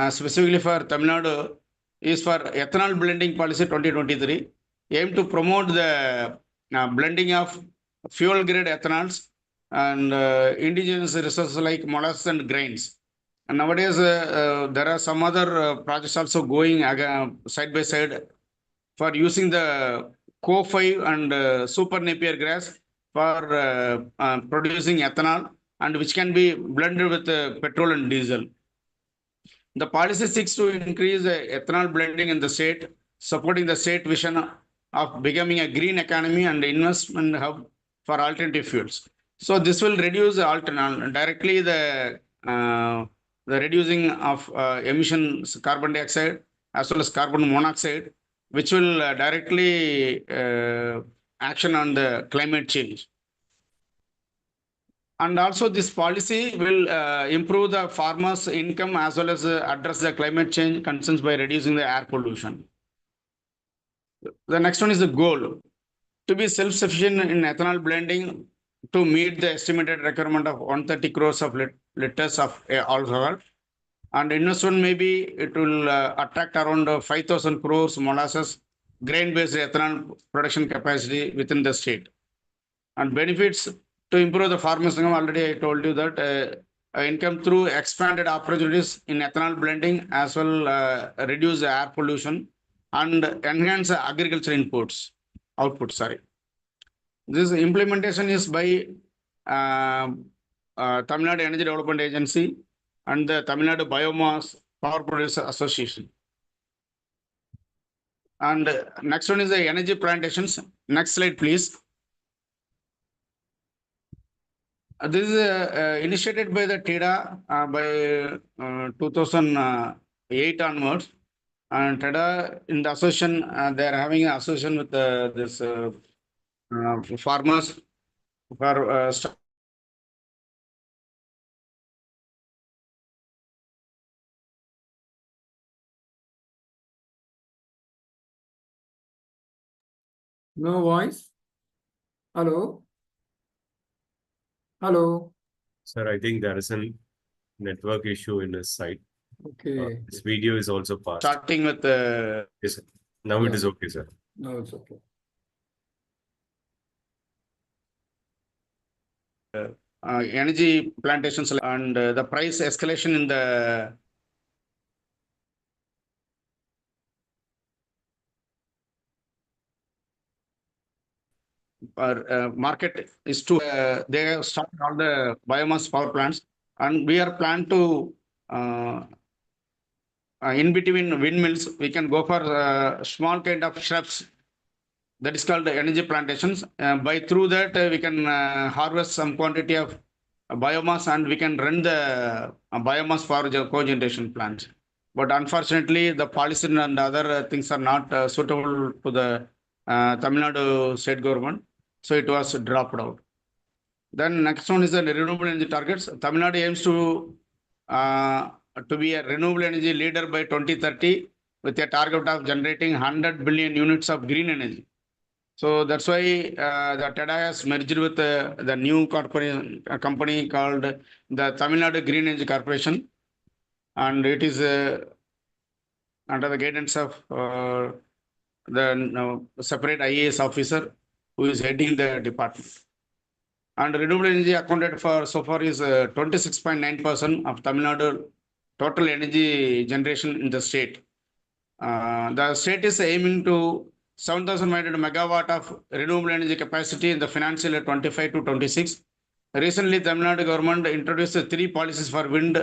specifically for Tamil Nadu, is for ethanol blending policy 2023, aim to promote the blending of fuel grade ethanols and indigenous resources like molasses and grains. And nowadays, there are some other projects also going side by side for using the Co5 and super Napier grass for producing ethanol, and which can be blended with petrol and diesel. The policy seeks to increase ethanol blending in the state, supporting the state vision of becoming a green economy and investment hub for alternative fuels. So this will reduce directly the reducing of emissions, carbon dioxide as well as carbon monoxide, which will directly action on the climate change. And also this policy will improve the farmers' income as well as address the climate change concerns by reducing the air pollution. The next one is the goal to be self-sufficient in ethanol blending to meet the estimated requirement of 130 crores of liters of alcohol. And investment maybe it will attract around 5,000 crores molasses grain-based ethanol production capacity within the state. And benefits to improve the farmers' income, already I told you that income through expanded opportunities in ethanol blending as well reduce air pollution and enhance agriculture output. This implementation is by Tamil Nadu Energy Development Agency and the Tamil Nadu Biomass Power Producer Association. And next one is the energy plantations. Next slide, please. This is initiated by the TEDA by 2008 onwards. And TEDA in the association, they are having an association with this farmers for No voice. Hello. Hello. Sir, I think there is a network issue in his side. Okay. This video is also passed. Starting with Yes, sir. Now it is okay, sir. No, it's okay. energy plantations and the price escalation in the market is to they have started all the biomass power plants, and we are planned to in between windmills we can go for small kind of shrubs, that is called energy plantations. By through that we can harvest some quantity of biomass, and we can run the biomass for cogeneration plants. But unfortunately, the policy and other things are not suitable to the Tamil Nadu state government, so it was dropped out. Then next one is the renewable energy targets. Tamil Nadu aims to be a renewable energy leader by 2030 with a target of generating 100 billion units of green energy. So that's why the TEDA has merged with the new corporation company called the Tamil Nadu Green Energy Corporation, and it is under the guidance of the separate IAS officer who is heading the department. And renewable energy accounted for so far is 26.9% of Tamil Nadu total energy generation in the state. The state is aiming to 7,500 megawatt of renewable energy capacity in the financial year 25 to 26. Recently, Tamil Nadu government introduced 3 policies for wind,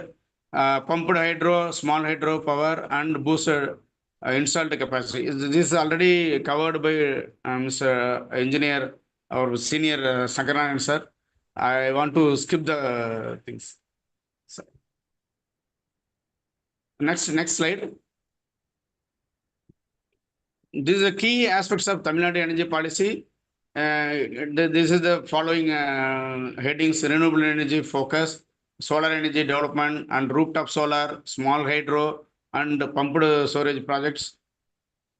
pumped hydro, small hydro power, and boosted installed capacity. This is already covered by Mr. Engineer or Senior Sankaran sir. I want to skip the things. So, next slide. These are key aspects of Tamil Nadu energy policy. This is the following headings: renewable energy focus, solar energy development, and rooftop solar, small hydro, and pumped storage projects,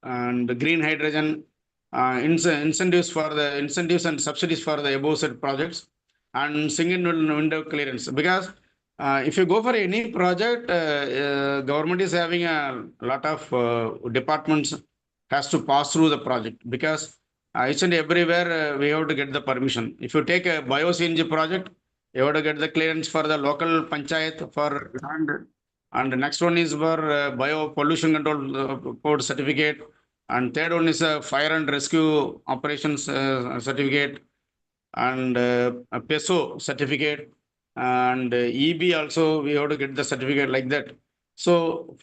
and green hydrogen, incentives and subsidies for the above said projects, and single window clearance. Because if you go for any project, government is having a lot of departments has to pass through the project, because each and everywhere we have to get the permission. If you take a bio-CNG project, you have to get the clearance for the local panchayat for land, and the next one is for bio pollution control code certificate, and third one is a fire and rescue operations certificate, and a PESO certificate, and EB also we have to get the certificate like that. So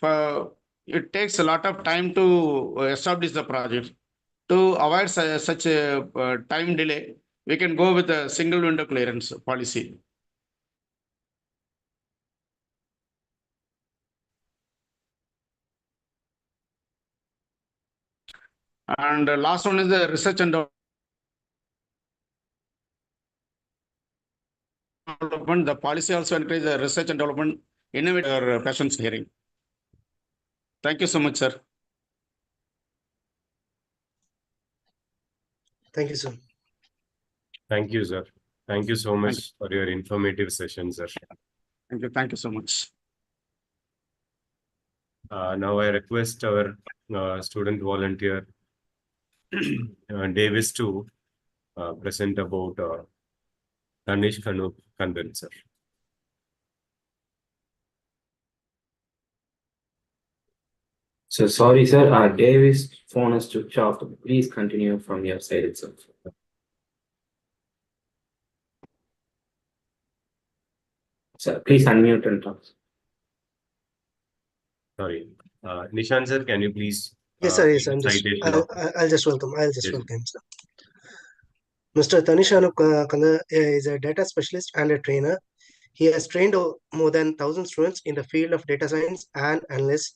it takes a lot of time to establish the project. To avoid such a time delay, we can go with a single window clearance policy. And last one is the research and development. The policy also encourages the research and development, innovator passions hearing. Thank you so much, sir. Thank you, sir. Thank you, sir. Thank you so much for your informative session, sir. Thank you so much. Now I request our student volunteer Davis to present about Tanish Kandan, sir. So sorry, sir. Davis' phone is switched off. Please continue from your side itself. Sir, please unmute and talk. Sorry. Nishan, sir, can you please? Yes, sir. Yes, I'll just welcome. Sir. Mr. Tanish Kanda is a data specialist and a trainer. He has trained more than 1,000 students in the field of data science and analysis.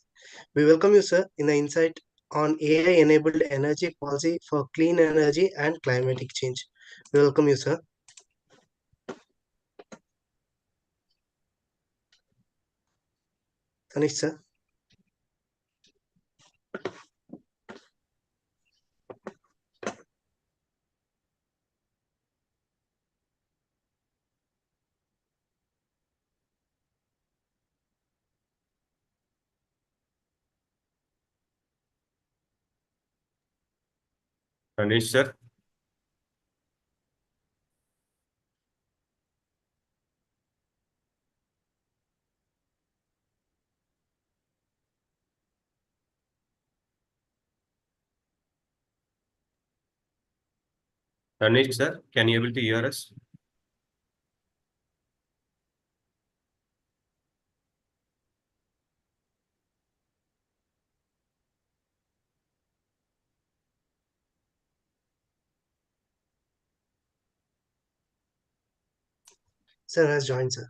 We welcome you, sir, in the insight on AI-enabled energy policy for clean energy and climatic change. We welcome you, sir. Tanish, sir. Anish, sir. Anish, sir, can you able to hear us? Sir has joined, sir.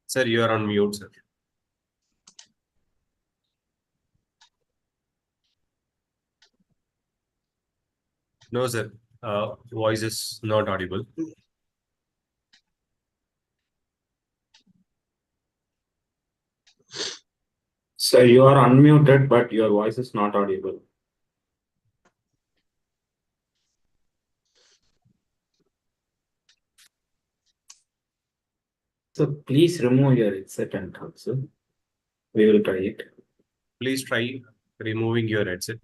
Sir, you are on mute, sir. No, sir. Voice is not audible. Sir, you are unmuted, but your voice is not audible. So please remove your headset and talk, sir. We will try it. Please try removing your headset.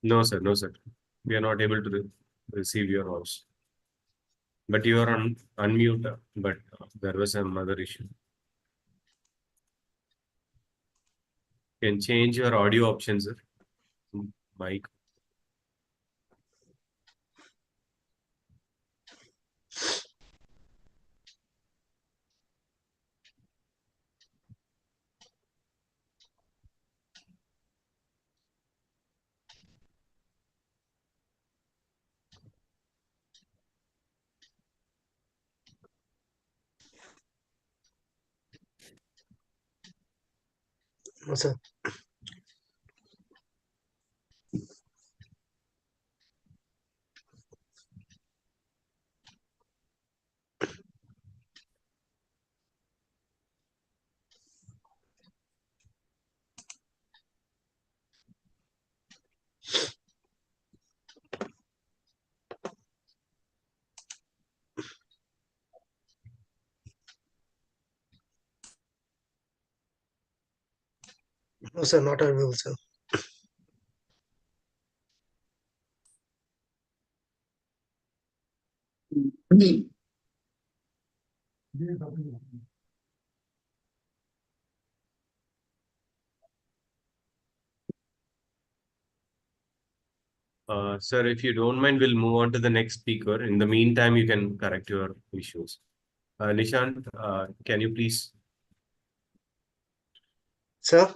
No, sir. No, sir. We are not able to receive your voice. But you are on unmute, but there was some other issue. Can change your audio options, sir. Mic. No, sir. No, sir, not audible, sir. Sir, if you don't mind, we'll move on to the next speaker. In the meantime, you can correct your issues. Nishant, can you please? Sir,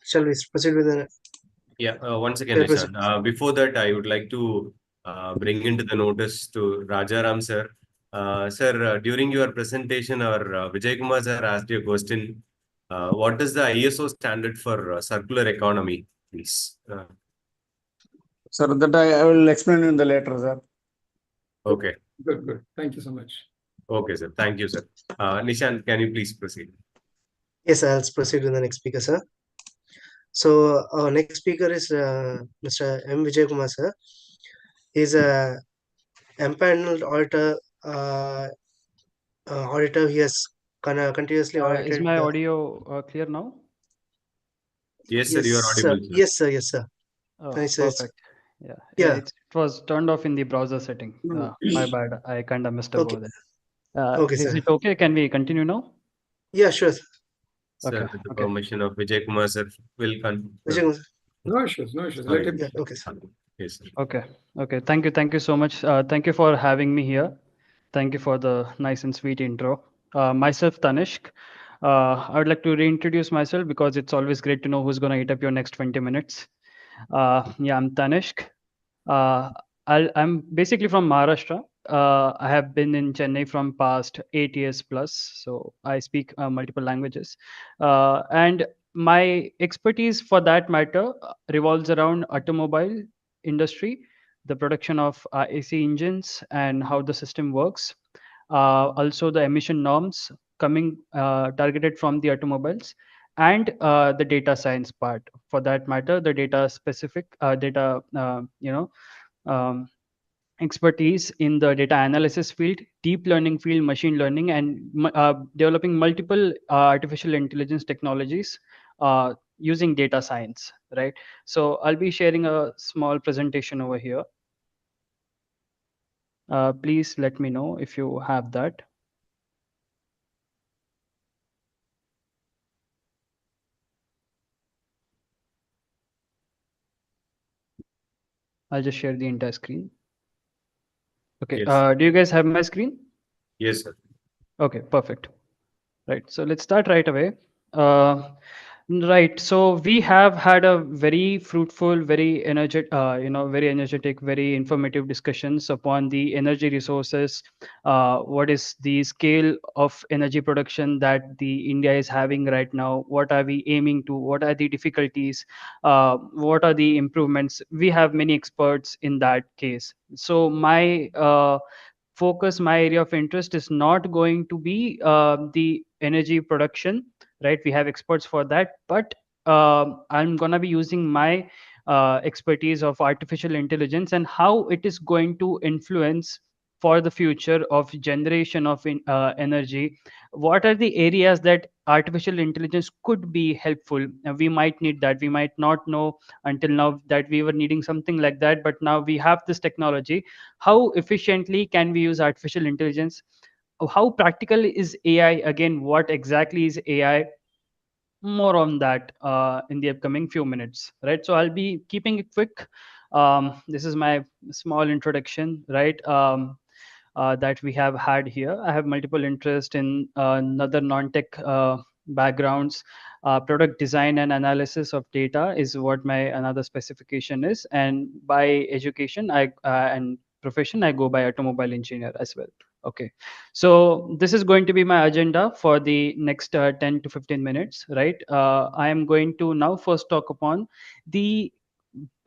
shall we proceed with the? Yeah, once again, proceed. Nishant. Before that, I would like to bring into the notice to Rajaram, sir. Sir, during your presentation, our Vijay Kumar sir asked you a question. What is the ISO standard for circular economy, please? Sir, that I will explain in the later, sir. Okay. Good. Thank you so much. Okay, sir. Thank you, sir. Nishant, can you please proceed? Yes, I'll proceed with the next speaker, sir. So our next speaker is Mr. M. Vijay Kumar, sir. He's a empaneled auditor. Auditor. He has continuously audited. Is my audio clear now? Yes, sir. Yes, You are sir. audible, sir. Yes, sir. Yes, sir. Oh, Nice, perfect. Yeah. Yeah. It was turned off in the browser setting. My bad. I kind of messed up Okay. over there. Okay, Is sir. it okay? Can we continue now? Yeah, sure. Sir, Okay, with the okay. permission of Vijay Kumar, sir, will continue. Vijay Kumar, sir. No issues, no issues. Sorry. Let him. Yeah, okay, sir. Yes, sir. Okay. Okay. Thank you so much. Thank you for having me here. Thank you for the nice and sweet intro. Myself, Tanishk. I would like to reintroduce myself because it's always great to know who's going to eat up your next 20 minutes. Yeah, I'm Tanishk. I'm basically from Maharashtra. I have been in Chennai from past 8 years plus, so I speak multiple languages. And my expertise for that matter revolves around automobile industry, the production of AC engines and how the system works. Also the emission norms coming targeted from the automobiles, and the data science part for that matter, the data specific data um, expertise in the data analysis field, deep learning field, machine learning, and developing multiple artificial intelligence technologies using data science, right? So I'll be sharing a small presentation over here. Please let me know if you have that. I'll just share the entire screen. Okay. Yes. Do you guys have my screen? Yes, sir. Okay, perfect. Right. So let's start right away. Right. So we have had a very fruitful, very energetic, very energetic, very informative discussions upon the energy resources. What is the scale of energy production that the India is having right now? What are we aiming to? What are the difficulties? What are the improvements? We have many experts in that case. So my focus, my area of interest is not going to be the energy production, right? We have experts for that, but I'm going to be using my expertise of artificial intelligence and how it is going to influence for the future of generation of energy. What are the areas that artificial intelligence could be helpful? We might need that, we might not know until now that we were needing something like that, but now we have this technology. How efficiently can we use artificial intelligence? How practical is AI? Again, what exactly is AI? More on that in the upcoming few minutes, right? So I'll be keeping it quick. This is my small introduction, right? That we have had here. I have multiple interest in another non-tech backgrounds. Product design and analysis of data is what my another specification is, and by education I and profession I go by automobile engineer as well. Okay, so this is going to be my agenda for the next 10 to 15 minutes, right? I am going to now first talk upon the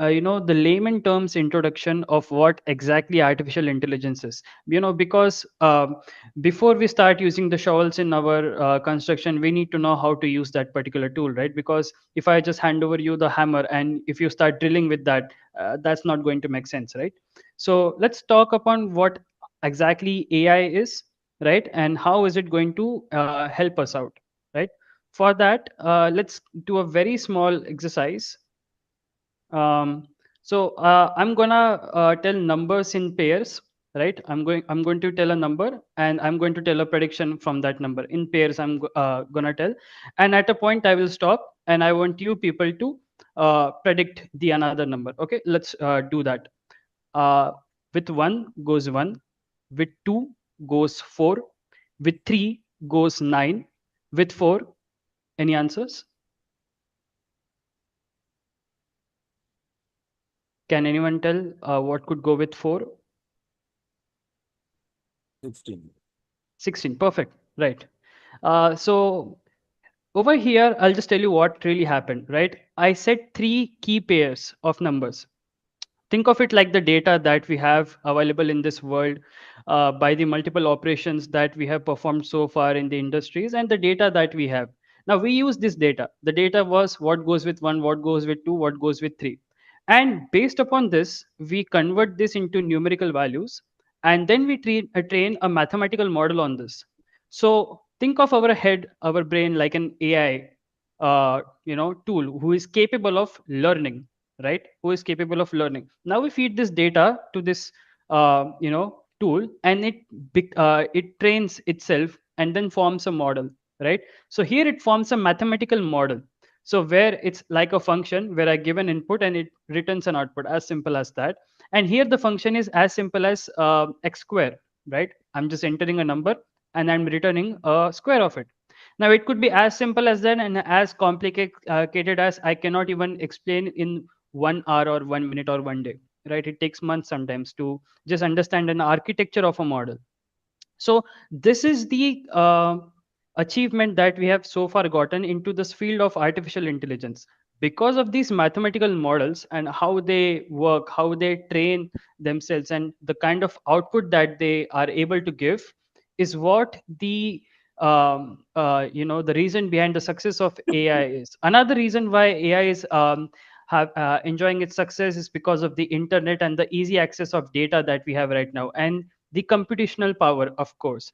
the layman terms introduction of what exactly artificial intelligence is. Because before we start using the shovels in our construction, we need to know how to use that particular tool, right? Because if I just hand over you the hammer and if you start drilling with that, that's not going to make sense, right? So let's talk upon what exactly AI is, right? And how is it going to help us out, right? For that, let's do a very small exercise. I'm gonna tell numbers in pairs, right? I'm going to tell a number and I'm going to tell a prediction from that number in pairs. Gonna tell, and at a point I will stop and I want you people to predict the another number. Okay, let's do that. uh, with 1 goes 1, with 2 goes 4, with 3 goes 9, with 4, any answers? Can anyone tell what could go with 4? 16. 16, perfect, right. So over here, I'll just tell you what really happened, right? I set 3 key pairs of numbers. Think of it like the data that we have available in this world by the multiple operations that we have performed so far in the industries and the data that we have. Now we use this data. The data was what goes with 1, what goes with 2, what goes with 3. And based upon this, we convert this into numerical values and then we train a mathematical model on this. So think of our head, our brain like an AI tool who is capable of learning, right? Who is capable of learning. Now we feed this data to this tool and it trains itself and then forms a model, right? So here it forms a mathematical model. So where it's like a function where I give an input and it returns an output, as simple as that. And here the function is as simple as x square, right? I'm just entering a number and I'm returning a square of it. Now it could be as simple as that and as complicated as I cannot even explain in 1 hour or 1 minute or 1 day, right? It takes months sometimes to just understand an architecture of a model. So this is the achievement that we have so far gotten into this field of artificial intelligence. Because of these mathematical models and how they work, how they train themselves, and the kind of output that they are able to give, is what the reason behind the success of AI is. Another reason why AI is have enjoying its success is because of the internet and the easy access of data that we have right now, and the computational power, of course.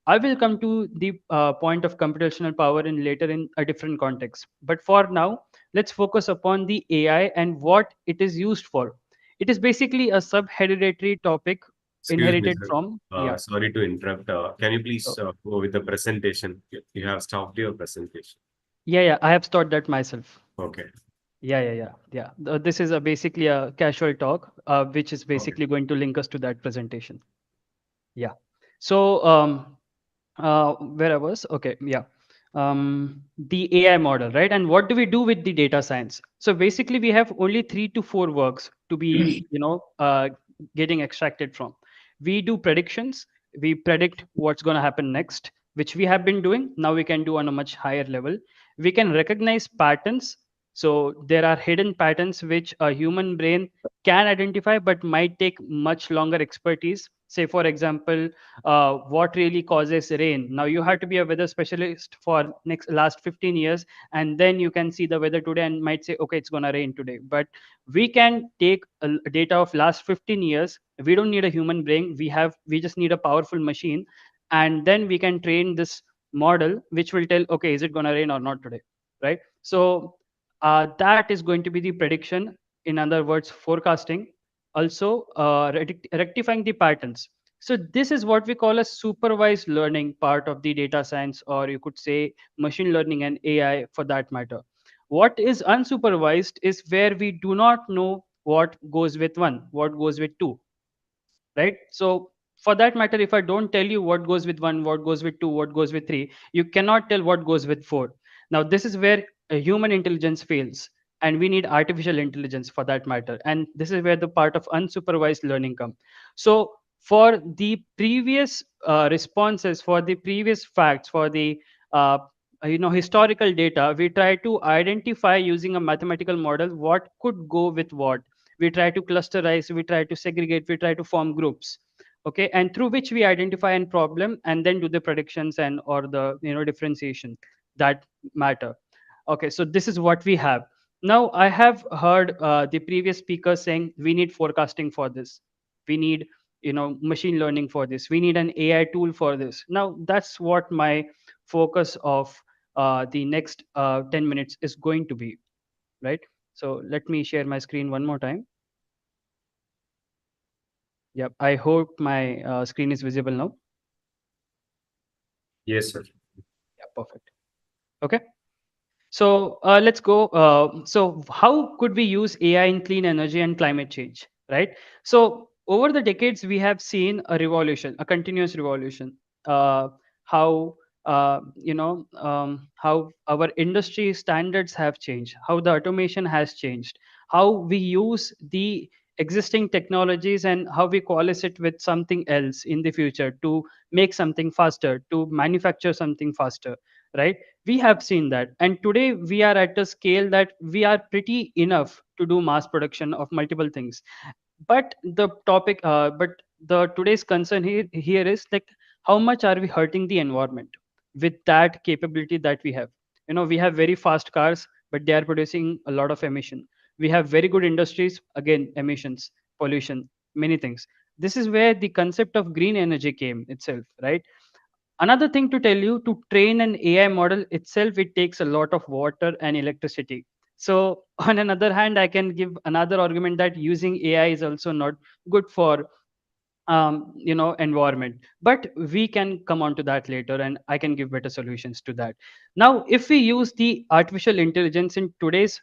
I will come to the point of computational power in later in a different context. But for now, let's focus upon the AI and what it is used for. It is basically a sub-hereditary topic Excuse me, inherited sir. from, yeah. Sorry to interrupt. Can you please So, go with the presentation? You have stopped your presentation. yeah, I have started that myself. Okay. Yeah. This is basically a casual talk, which is Okay. basically going to link us to that presentation. Yeah. So, where I was, okay, yeah. The AI model, right? And what do we do with the data science? So basically, we have only 3 to 4 works to be, getting extracted from. We do predictions. We predict what's going to happen next, which we have been doing. Now we can do on a much higher level. We can recognize patterns. So there are hidden patterns which a human brain can identify, but might take much longer expertise. Say, for example, what really causes rain. Now you have to be a weather specialist for last 15 years, and then you can see the weather today and might say, okay, it's going to rain today. But we can take data of last 15 years. We don't need a human brain. We just need a powerful machine, and then we can train this model which will tell, okay, is it going to rain or not today, right? So that is going to be the prediction, in other words, forecasting. Also rectifying the patterns. So this is what we call a supervised learning part of the data science, or you could say machine learning and AI for that matter. What is unsupervised is where we do not know what goes with one, what goes with two, right? So for that matter, if I don't tell you what goes with one, what goes with two, what goes with three, you cannot tell what goes with four. Now this is where human intelligence fails, and we need artificial intelligence for that matter, and this is where the part of unsupervised learning come. So for the previous responses, for the previous facts, for the uh, historical data, we try to identify using a mathematical model what could go with what. We try to clusterize, we try to segregate, we try to form groups, okay, and through which we identify a problem and then do the predictions and or the differentiation that matter. Okay, so this is what we have. Now I have heard the previous speaker saying we need forecasting for this, we need machine learning for this, we need an AI tool for this. Now that's what my focus of the next 10 minutes is going to be, right? So let me share my screen one more time. Yep, I hope my screen is visible now. Yes, sir. Yeah, perfect. Okay. So let's go. So how could we use AI in clean energy and climate change, right? So over the decades, we have seen a revolution, a continuous revolution. How how our industry standards have changed, how the automation has changed, how we use the existing technologies and how we coalesce it with something else in the future to make something faster, to manufacture something faster, right? We have seen that, and today we are at a scale that we are pretty enough to do mass production of multiple things. But the today's concern here is like, how much are we hurting the environment with that capability that we have? We have very fast cars, but they are producing a lot of emission. We have very good industries, again, emissions, pollution, many things. This is where the concept of green energy came itself, right? Another thing to tell you, to train an AI model itself, it takes a lot of water and electricity. So on another hand, I can give another argument that using AI is also not good for environment, but we can come on to that later, and I can give better solutions to that. Now if we use the artificial intelligence in today's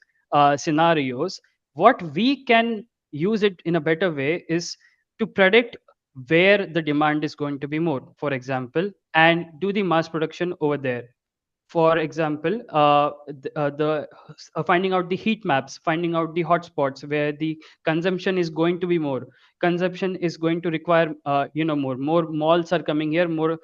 scenarios, what we can use it in a better way is to predict where the demand is going to be more, for example, and do the mass production over there. For example, finding out the heat maps, finding out the hotspots where the consumption is going to be more, consumption is going to require more malls are coming here, more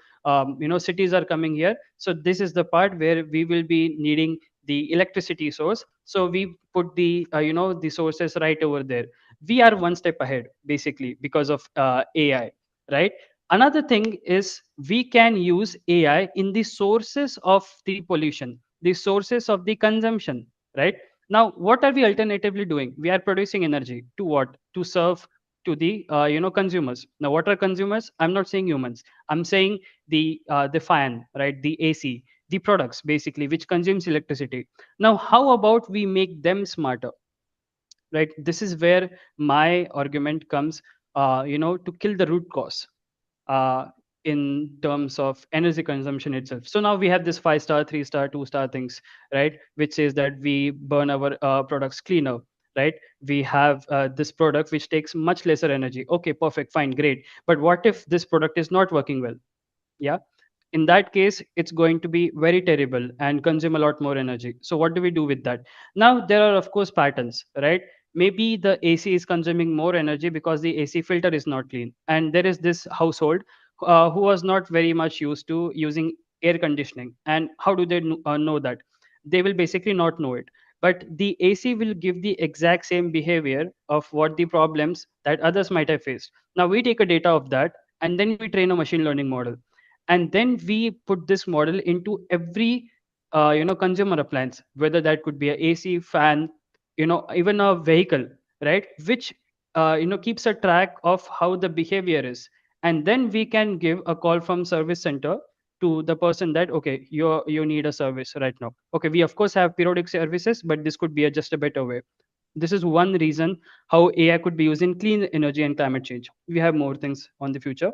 cities are coming here. So this is the part where we will be needing the electricity source, so we put the the sources right over there. We are one step ahead basically because of AI, right? Another thing is we can use AI in the sources of the pollution, the sources of the consumption, right? Now, what are we alternatively doing? We are producing energy to what? To serve to the consumers. Now, what are consumers? I'm not saying humans. I'm saying the fan, right? The AC, the products basically which consumes electricity. Now, how about we make them smarter? Right, this is where my argument comes, to kill the root cause uh, in terms of energy consumption itself. So now we have this 5-star, 3-star, 2-star things, right, which says that we burn our products cleaner, right? We have this product which takes much lesser energy. Okay, perfect, fine, great. But what if this product is not working well? Yeah, in that case it's going to be very terrible and consume a lot more energy. So what do we do with that? Now there are of course patterns, right? Maybe the AC is consuming more energy because the AC filter is not clean, and there is this household who was not very much used to using air conditioning. And how do they know that? They will basically not know it, but the AC will give the exact same behavior of what the problems that others might have faced. Now we take a data of that, and then we train a machine learning model, and then we put this model into every consumer appliance, whether that could be a AC, fan, even a vehicle, right? Which keeps a track of how the behavior is. And then we can give a call from service center to the person that, okay, you need a service right now. Okay, we of course have periodic services, but this could be just a better way. This is one reason how AI could be used in clean energy and climate change. We have more things on the future.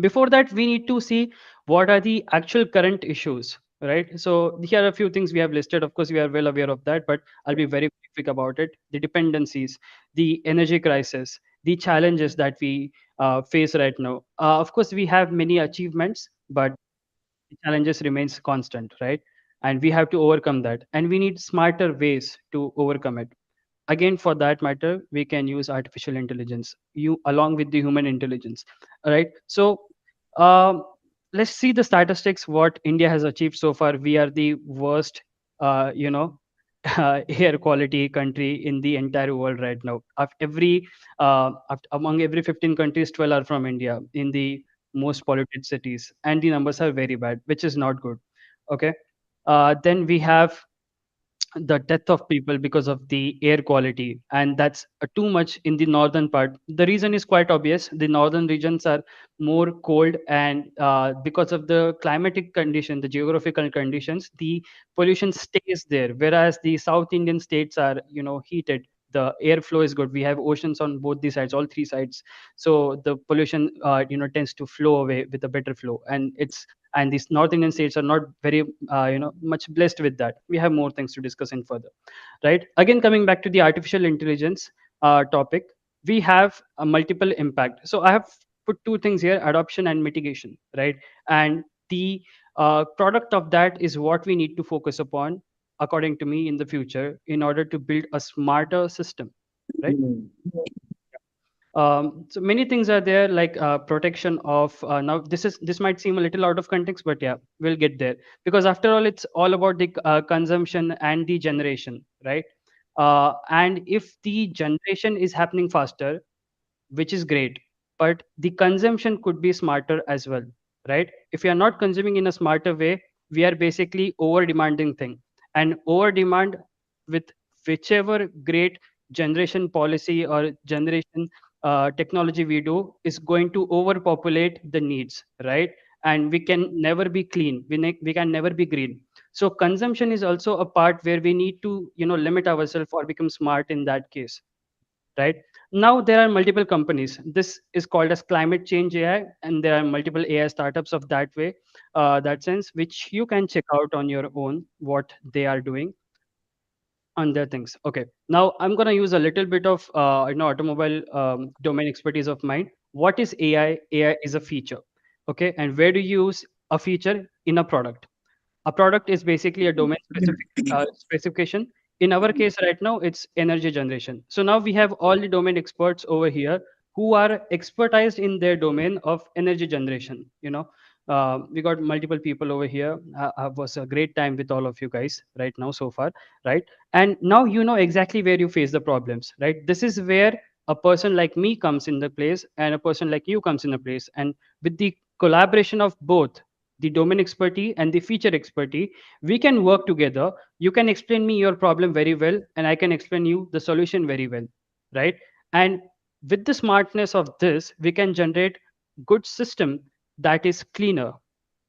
Before that, we need to see what are the actual current issues, right? So here are a few things we have listed. Of course, we are well aware of that, but I'll be very quick about it. The dependencies, the energy crisis, the challenges that we face right now. Of course, we have many achievements, but the challenges remains constant, right? And we have to overcome that, and we need smarter ways to overcome it. Again, for that matter, we can use artificial intelligence, you along with the human intelligence. All right, so um, let's see the statistics what India has achieved so far. We are the worst air quality country in the entire world right now. Among every 15 countries, 12 are from India in the most polluted cities, and the numbers are very bad, which is not good. Okay, then we have the death of people because of the air quality, and that's too much in the northern part. The reason is quite obvious. The northern regions are more cold, and because of the climatic condition, the geographical conditions, the pollution stays there, whereas the south Indian states are heated. The airflow is good. We have oceans on both the sides, all three sides, so the pollution tends to flow away with a better flow. And these north Indian states are not very much blessed with that. We have more things to discuss in further, right? Again, coming back to the artificial intelligence topic, we have a multiple impact. So I have put two things here: adoption and mitigation, right? And the product of that is what we need to focus upon, according to me, in the future, in order to build a smarter system, right? So many things are there, like protection of now this might seem a little out of context, but yeah, we'll get there, because after all it's all about the consumption and the generation, right? And if the generation is happening faster, which is great, but the consumption could be smarter as well, right? If we are not consuming in a smarter way, we are basically over demanding thing. And over demand, with whichever great generation policy or generation technology we do, is going to overpopulate the needs, right? And we can never be clean, we can never be green. So consumption is also a part where we need to limit ourselves or become smart in that case, right? Now there are multiple companies. This is called as climate change AI, and there are multiple AI startups of that way, that sense, which you can check out on your own what they are doing on their things. Okay, now I'm going to use a little bit of automobile domain expertise of mine. What is AI? AI is a feature. Okay, and where do you use a feature in a product? A product is basically a domain specific specification. In our case right now, it's energy generation. So now we have all the domain experts over here who are expertised in their domain of energy generation. We got multiple people over here. Was a great time with all of you guys right now so far, right? And now you know exactly where you face the problems, right? This is where a person like me comes in the place, and a person like you comes in the place, and with the collaboration of both, the domain expertise and the feature expertise. We can work together. You can explain me your problem very well, and I can explain you the solution very well, right? And with the smartness of this, we can generate good system that is cleaner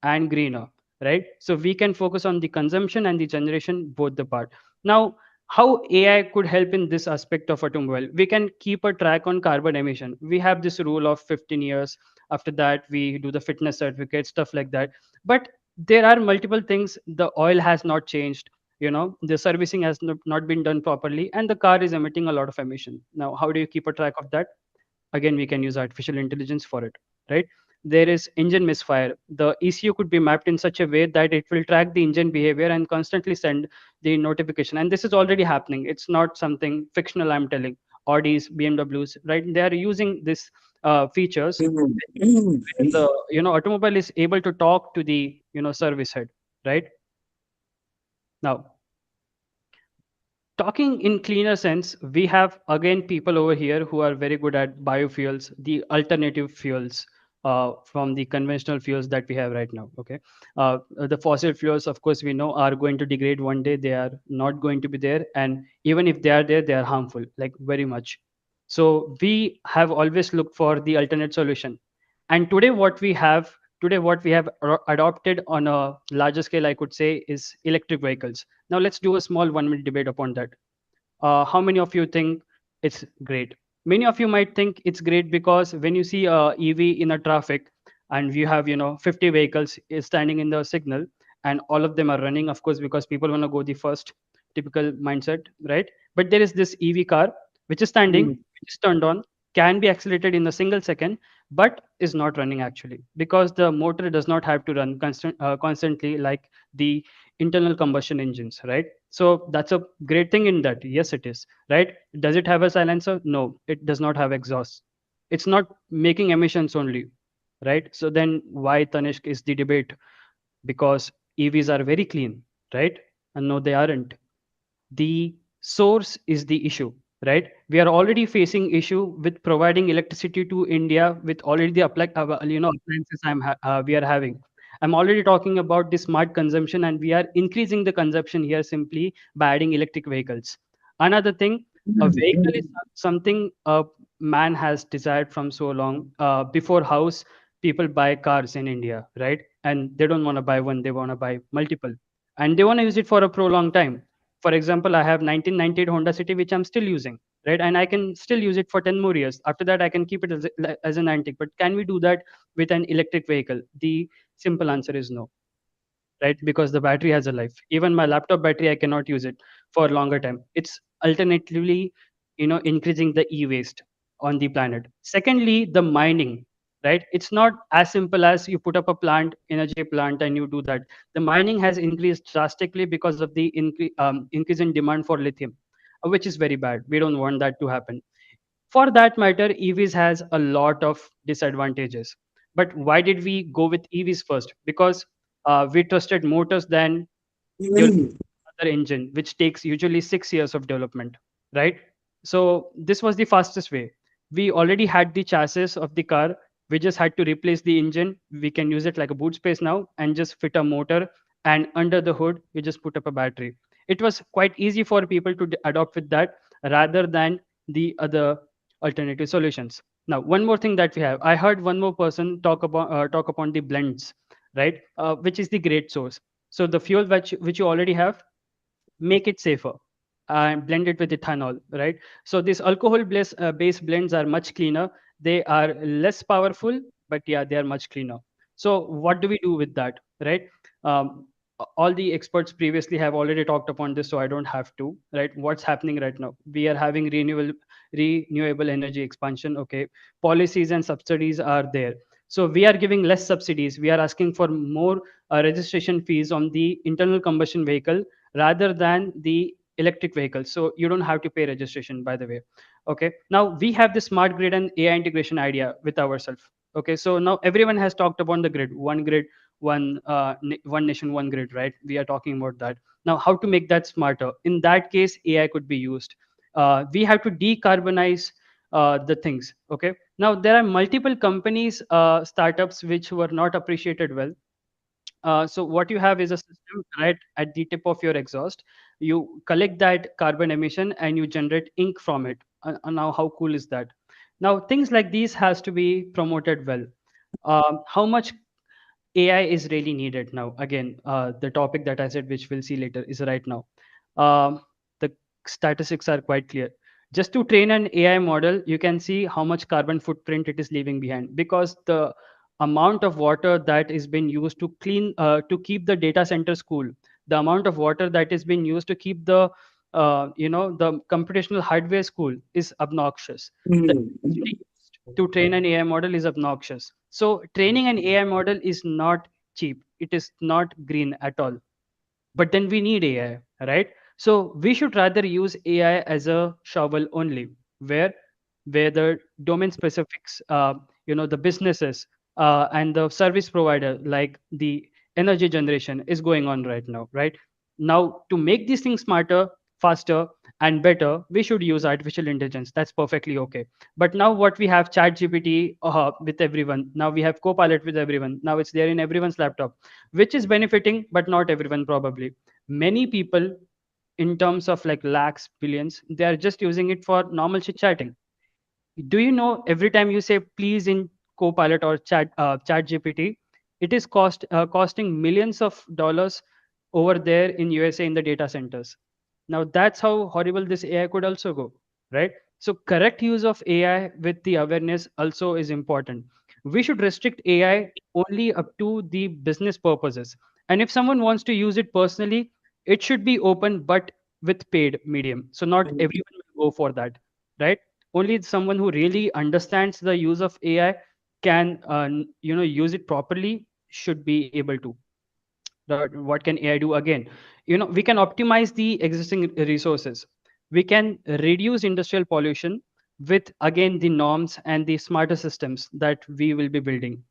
and greener, right? So we can focus on the consumption and the generation, both the part. Now, how AI could help in this aspect of automobile? We can keep a track on carbon emission. We have this rule of 15 years. After that, we do the fitness certificate, stuff like that. But there are multiple things. The oil has not changed. The servicing has not been done properly, and the car is emitting a lot of emission. Now, how do you keep a track of that? Again, we can use artificial intelligence for it, right? There is engine misfire. The ECU could be mapped in such a way that it will track the engine behavior and constantly send the notification, and this is already happening. It's not something fictional, I'm telling. Audis, BMWs, right, they are using this features. The automobile is able to talk to the service head, right? Now, talking in cleaner sense, we have again people over here who are very good at biofuels, the alternative fuels from the conventional fuels that we have right now. Okay, the fossil fuels, of course, we know are going to degrade one day. They are not going to be there, and even if they are there, they are harmful, like very much. So we have always looked for the alternate solution, and today what we have adopted on a larger scale, I could say, is electric vehicles. Now let's do a small 1 minute debate upon that. How many of you think it's great? Many of you might think it's great because when you see a EV in a traffic and you have 50 vehicles is standing in the signal and all of them are running, of course, because people want to go the first, typical mindset, right? But there is this EV car which is standing, which is turned on, can be accelerated in a single second, but is not running actually because the motor does not have to run constantly like the internal combustion engines, right? So that's a great thing in that. Yes, it is, right? Does it have a silencer? No, it does not have exhaust. It's not making emissions only, right? So then why, Tanishk, is the debate? Because EVs are very clean, right? And no, they aren't. The source is the issue, right? We are already facing issue with providing electricity to India with already the appliances we are having. I'm already talking about the smart consumption, and we are increasing the consumption here simply by adding electric vehicles. Another thing, a vehicle is something a man has desired from so long. Before house, people buy cars in India, right? And they don't want to buy one, they want to buy multiple, and they want to use it for a prolonged time. For example, I have 1998 Honda City, which I'm still using, right? And I can still use it for 10 more years. After that, I can keep it as an antique. But can we do that with an electric vehicle? The simple answer is no, right? Because the battery has a life. Even my laptop battery, I cannot use it for a longer time. It's alternatively, increasing the e-waste on the planet. Secondly, the mining, right? It's not as simple as you put up a plant, energy plant, and you do that. The mining has increased drastically because of the increase in demand for lithium, which is very bad. We don't want that to happen. For that matter, EVs has a lot of disadvantages. But why did we go with EVs first? Because we trusted motors than your other engine, which takes usually 6 years of development, right? So this was the fastest way. We already had the chassis of the car. We just had to replace the engine. We can use it like a boot space now and just fit a motor. And under the hood, we just put up a battery. It was quite easy for people to adopt with that rather than the other alternative solutions. Now, one more thing that we have, I heard one more person talk upon the blends, right? Which is the great source. So the fuel which you already have, make it safer and blend it with ethanol, right? So these alcohol based blends are much cleaner. They are less powerful, but yeah, they are much cleaner. So what do we do with that, right? All the experts previously have already talked upon this, so I don't have to, right? What's happening right now? We are having renewable energy expansion. Okay, policies and subsidies are there. So we are giving less subsidies. We are asking for more registration fees on the internal combustion vehicle rather than the electric vehicles. So you don't have to pay registration, by the way. Okay, now we have the smart grid and AI integration idea with ourselves. Okay, so now everyone has talked about the grid, one nation, one grid, right? We are talking about that. Now, how to make that smarter? In that case, AI could be used. We have to decarbonize the things. Okay, now there are multiple companies, startups which were not appreciated well. So what you have is a system right at the tip of your exhaust. You collect that carbon emission and you generate ink from it. Now, how cool is that? Now, things like these has to be promoted well. How much AI is really needed now? Again, the topic that I said, which we'll see later, is right now. The statistics are quite clear. Just to train an AI model, you can see how much carbon footprint it is leaving behind, because the amount of water that is being used to to keep the data centers cool, the amount of water that is being used to keep the the computational hardware cool is obnoxious. The electricity used to train an AI model is obnoxious. So training an AI model is not cheap. It is not green at all. But then we need AI, right? So we should rather use AI as a shovel only, where the domain specifics, the businesses and the service provider, like the energy generation, is going on right now, right? Now, to make these things smarter, faster, and better, we should use artificial intelligence. That's perfectly okay. But now what we have, chat GPT with everyone. Now we have Copilot with everyone. Now it's there in everyone's laptop, which is benefiting, but not everyone probably. Many people, in terms of like lakhs, billions, they are just using it for normal chit chatting. Do you know, every time you say please in Copilot or chat GPT, it is costing millions of dollars over there in USA in the data centers. Now that's how horrible this AI could also go, right? So correct use of AI with the awareness also is important. We should restrict AI only up to the business purposes. And if someone wants to use it personally, it should be open but with paid medium. So not everyone will go for that, right? Only someone who really understands the use of AI can use it properly, should be able to. What can AI do? Again, we can optimize the existing resources. We can reduce industrial pollution with, again, the norms and the smarter systems that we will be building.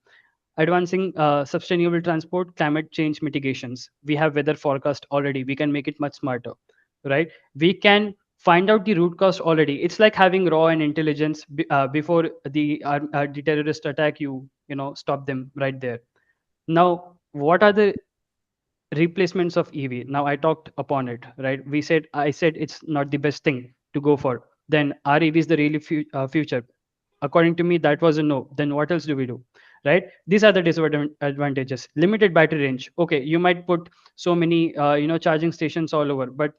Advancing sustainable transport, climate change mitigations. We have weather forecast already. We can make it much smarter, right? We can find out the root cause already. It's like having raw and intelligence before the terrorist attack. Stop them right there. Now, what are the replacements of EV? Now I talked upon it, right? I said it's not the best thing to go for. Then are EVs the really future? According to me, that was a no. Then what else do we do, right? These are the disadvantages. Limited battery range. Okay, you might put so many charging stations all over, but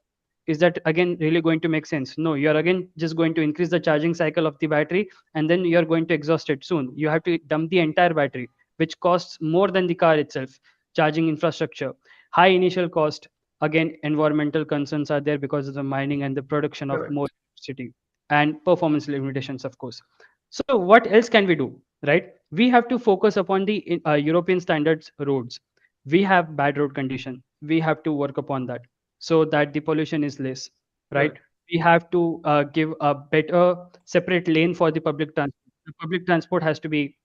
is that again really going to make sense? No, you're again just going to increase the charging cycle of the battery, and then you're going to exhaust it soon. You have to dump the entire battery, which costs more than the car itself. Charging infrastructure, high initial cost. Again, environmental concerns are there because of the mining and the production of more electricity, and performance limitations, of course. So what else can we do, right? We have to focus upon the European standards roads. We have bad road condition. We have to work upon that so that the pollution is less, right? We have to give a better separate lane for the public transport. The public transport has to be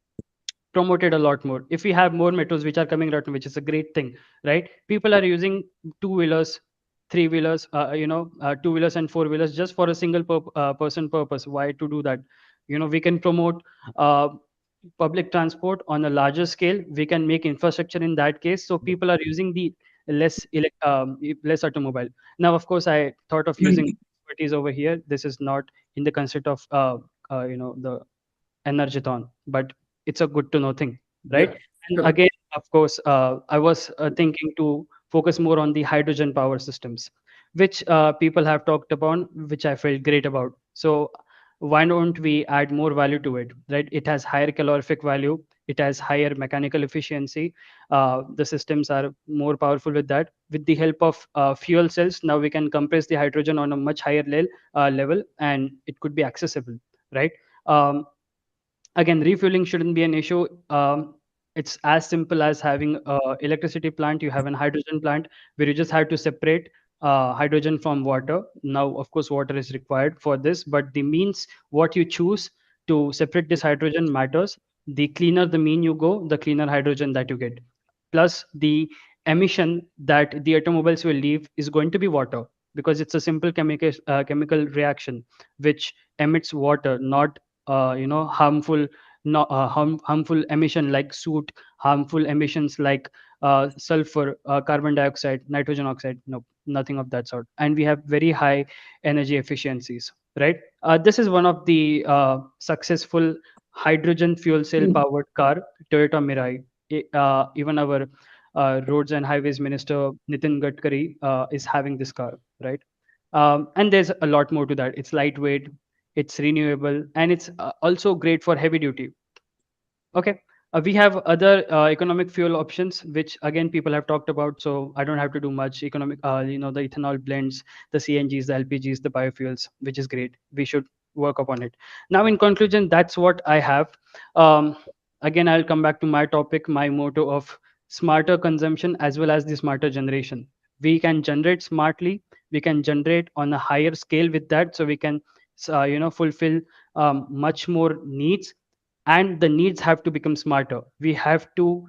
promoted a lot more. If we have more metros which are coming out, which is a great thing, right? People are using two-wheelers, three-wheelers, two-wheelers and four-wheelers just for a single person purpose. Why to do that? We can promote uh, public transport on a larger scale. We can make infrastructure in that case, so people are using the less automobile. Now, of course, I thought of using expertise over here. This is not in the concept of the Energathon, but it's a good to know thing, right? And again, of course, I was thinking to focus more on the hydrogen power systems, which people have talked upon, which I felt great about. So why don't we add more value to it, right? It has higher calorific value, it has higher mechanical efficiency. The systems are more powerful with that. With the help of fuel cells, now we can compress the hydrogen on a much higher level, and it could be accessible, right? Um, Again, refueling shouldn't be an issue. It's as simple as having a electricity plant. You have an hydrogen plant where you just have to separate hydrogen from water. Now, of course, water is required for this, but the means what you choose to separate this hydrogen matters. The cleaner the mean you go, the cleaner hydrogen that you get. Plus, the emission that the automobiles will leave is going to be water, because it's a simple chemical reaction which emits water, not harmful, harmful emission like soot, harmful emissions like sulfur, carbon dioxide, nitrogen oxide. No, nothing of that sort. And we have very high energy efficiencies, right? This is one of the successful hydrogen fuel cell powered car, Toyota Mirai. Even our roads and highways minister Nitin Gadkari is having this car, right? And there's a lot more to that. It's lightweight, it's renewable, and it's also great for heavy duty. Okay. We have other economic fuel options, which again people have talked about. So I don't have to do much economic. The ethanol blends, the CNGs, the LPGs, the biofuels, which is great. We should work upon it. Now, in conclusion, that's what I have. Again, I'll come back to my topic, my motto of smarter consumption as well as the smarter generation. We can generate smartly. We can generate on a higher scale with that, so we can, fulfill much more needs, and the needs have to become smarter. We have to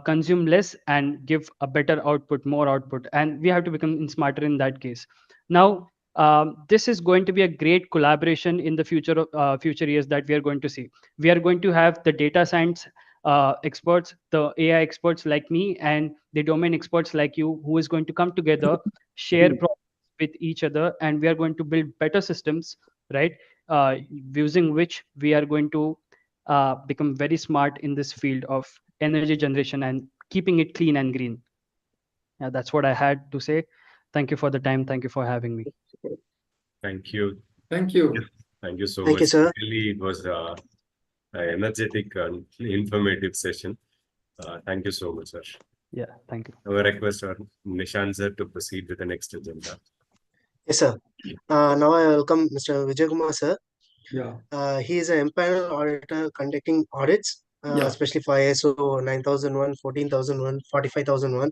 consume less and give a better output, more output, and we have to become smarter in that case. Now, this is going to be a great collaboration in the future years that we are going to see. We are going to have the data science experts, the AI experts like me, and the domain experts like you, who is going to come together, share problems with each other, and we are going to build better systems, right? Using which we are going to become very smart in this field of energy generation and keeping it clean and green. Yeah, that's what I had to say. Thank you for the time. Thank you for having me. Thank you. Thank you. Thank you so Thank much. you, sir. Really, it was an energetic and informative session. Thank you so much, sir. Yeah, thank you. Our request for Nishant sir to proceed with the next agenda. Yes, sir. Now I welcome Mr. Vijay Kumar, sir. Yeah. He is an empanel auditor conducting audits, Yeah. especially for ISO 9001, 14,001, 45,001,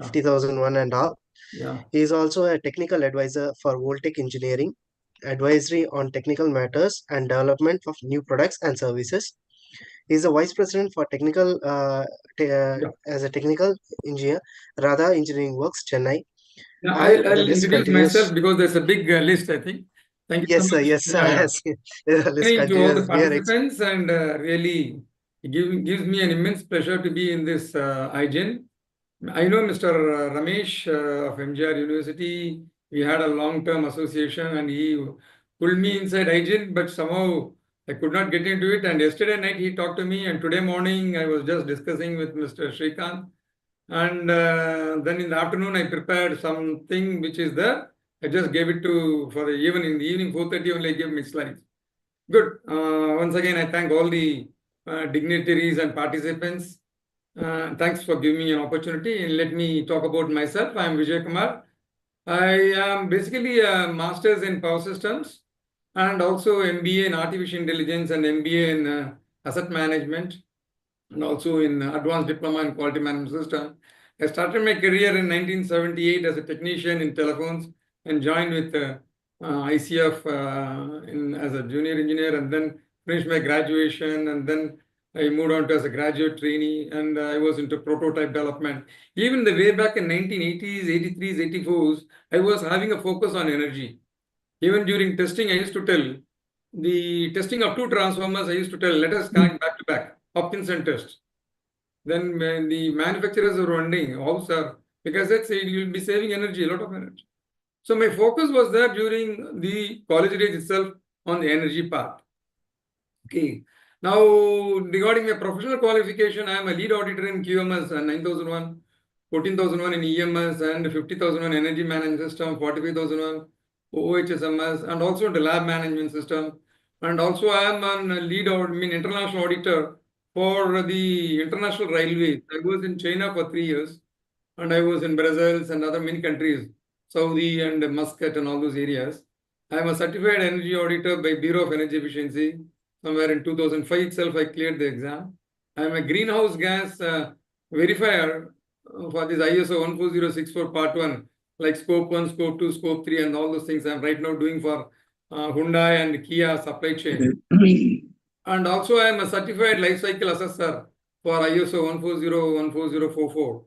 50,001, and all. Yeah. He is also a technical advisor for Voltec Engineering, advisory on technical matters and development of new products and services. He is a vice president for technical as a technical engineer, Radha Engineering Works, Chennai. Now, And I'll the list introduce continues. myself because there's a big list, I think. Thank you Yes, so sir. much. Yes, sir. Yeah, yeah. Yes. The list To all the continues. We are participants, and really gives me an immense pleasure to be in this Igen. I know Mr. Ramesh of MGR University. We had a long-term association, and he pulled me inside Igen, but somehow I could not get into it. And yesterday night he talked to me, and today morning I was just discussing with Mr. Srikanth. And then in the afternoon, I prepared something which is there. I just gave it for even in the evening, 4:30 only I gave my slides. Good. Once again, I thank all the dignitaries and participants. Thanks for giving me an opportunity. And let me talk about myself. I am Vijay Kumar. I am basically a master's in power systems and also MBA in artificial intelligence and MBA in asset management, and also in advanced diploma in quality management system. I started my career in 1978 as a technician in telephones and joined with ICF as a junior engineer, and then finished my graduation, and then I moved on to as a graduate trainee, and I was into prototype development. Even the way back in 1980s, 83s, 84s, I was having a focus on energy. Even during testing, I used to tell the testing of two transformers, I used to tell, let us connect back to back, Hopkins and test. Then when the manufacturers are wondering, how sir, because that's you'll be saving energy, a lot of energy. So my focus was there during the college days itself on the energy part. Okay. Now, regarding my professional qualification, I am a lead auditor in QMS 9001, 14,001 in EMS, and 50,001 energy management system, 45,001 OHSMS, and also the lab management system. And also, I am a international auditor for the international railways. I was in China for 3 years, and I was in Brazil and other many countries, Saudi and Muscat and all those areas. I am a certified energy auditor by Bureau of Energy Efficiency. Somewhere in 2005 itself, I cleared the exam. I am a greenhouse gas verifier for this ISO 14064 Part 1, like Scope 1, Scope 2, Scope 3, and all those things I'm right now doing for Hyundai and Kia supply chain. And also, I am a certified life cycle assessor for ISO 14044.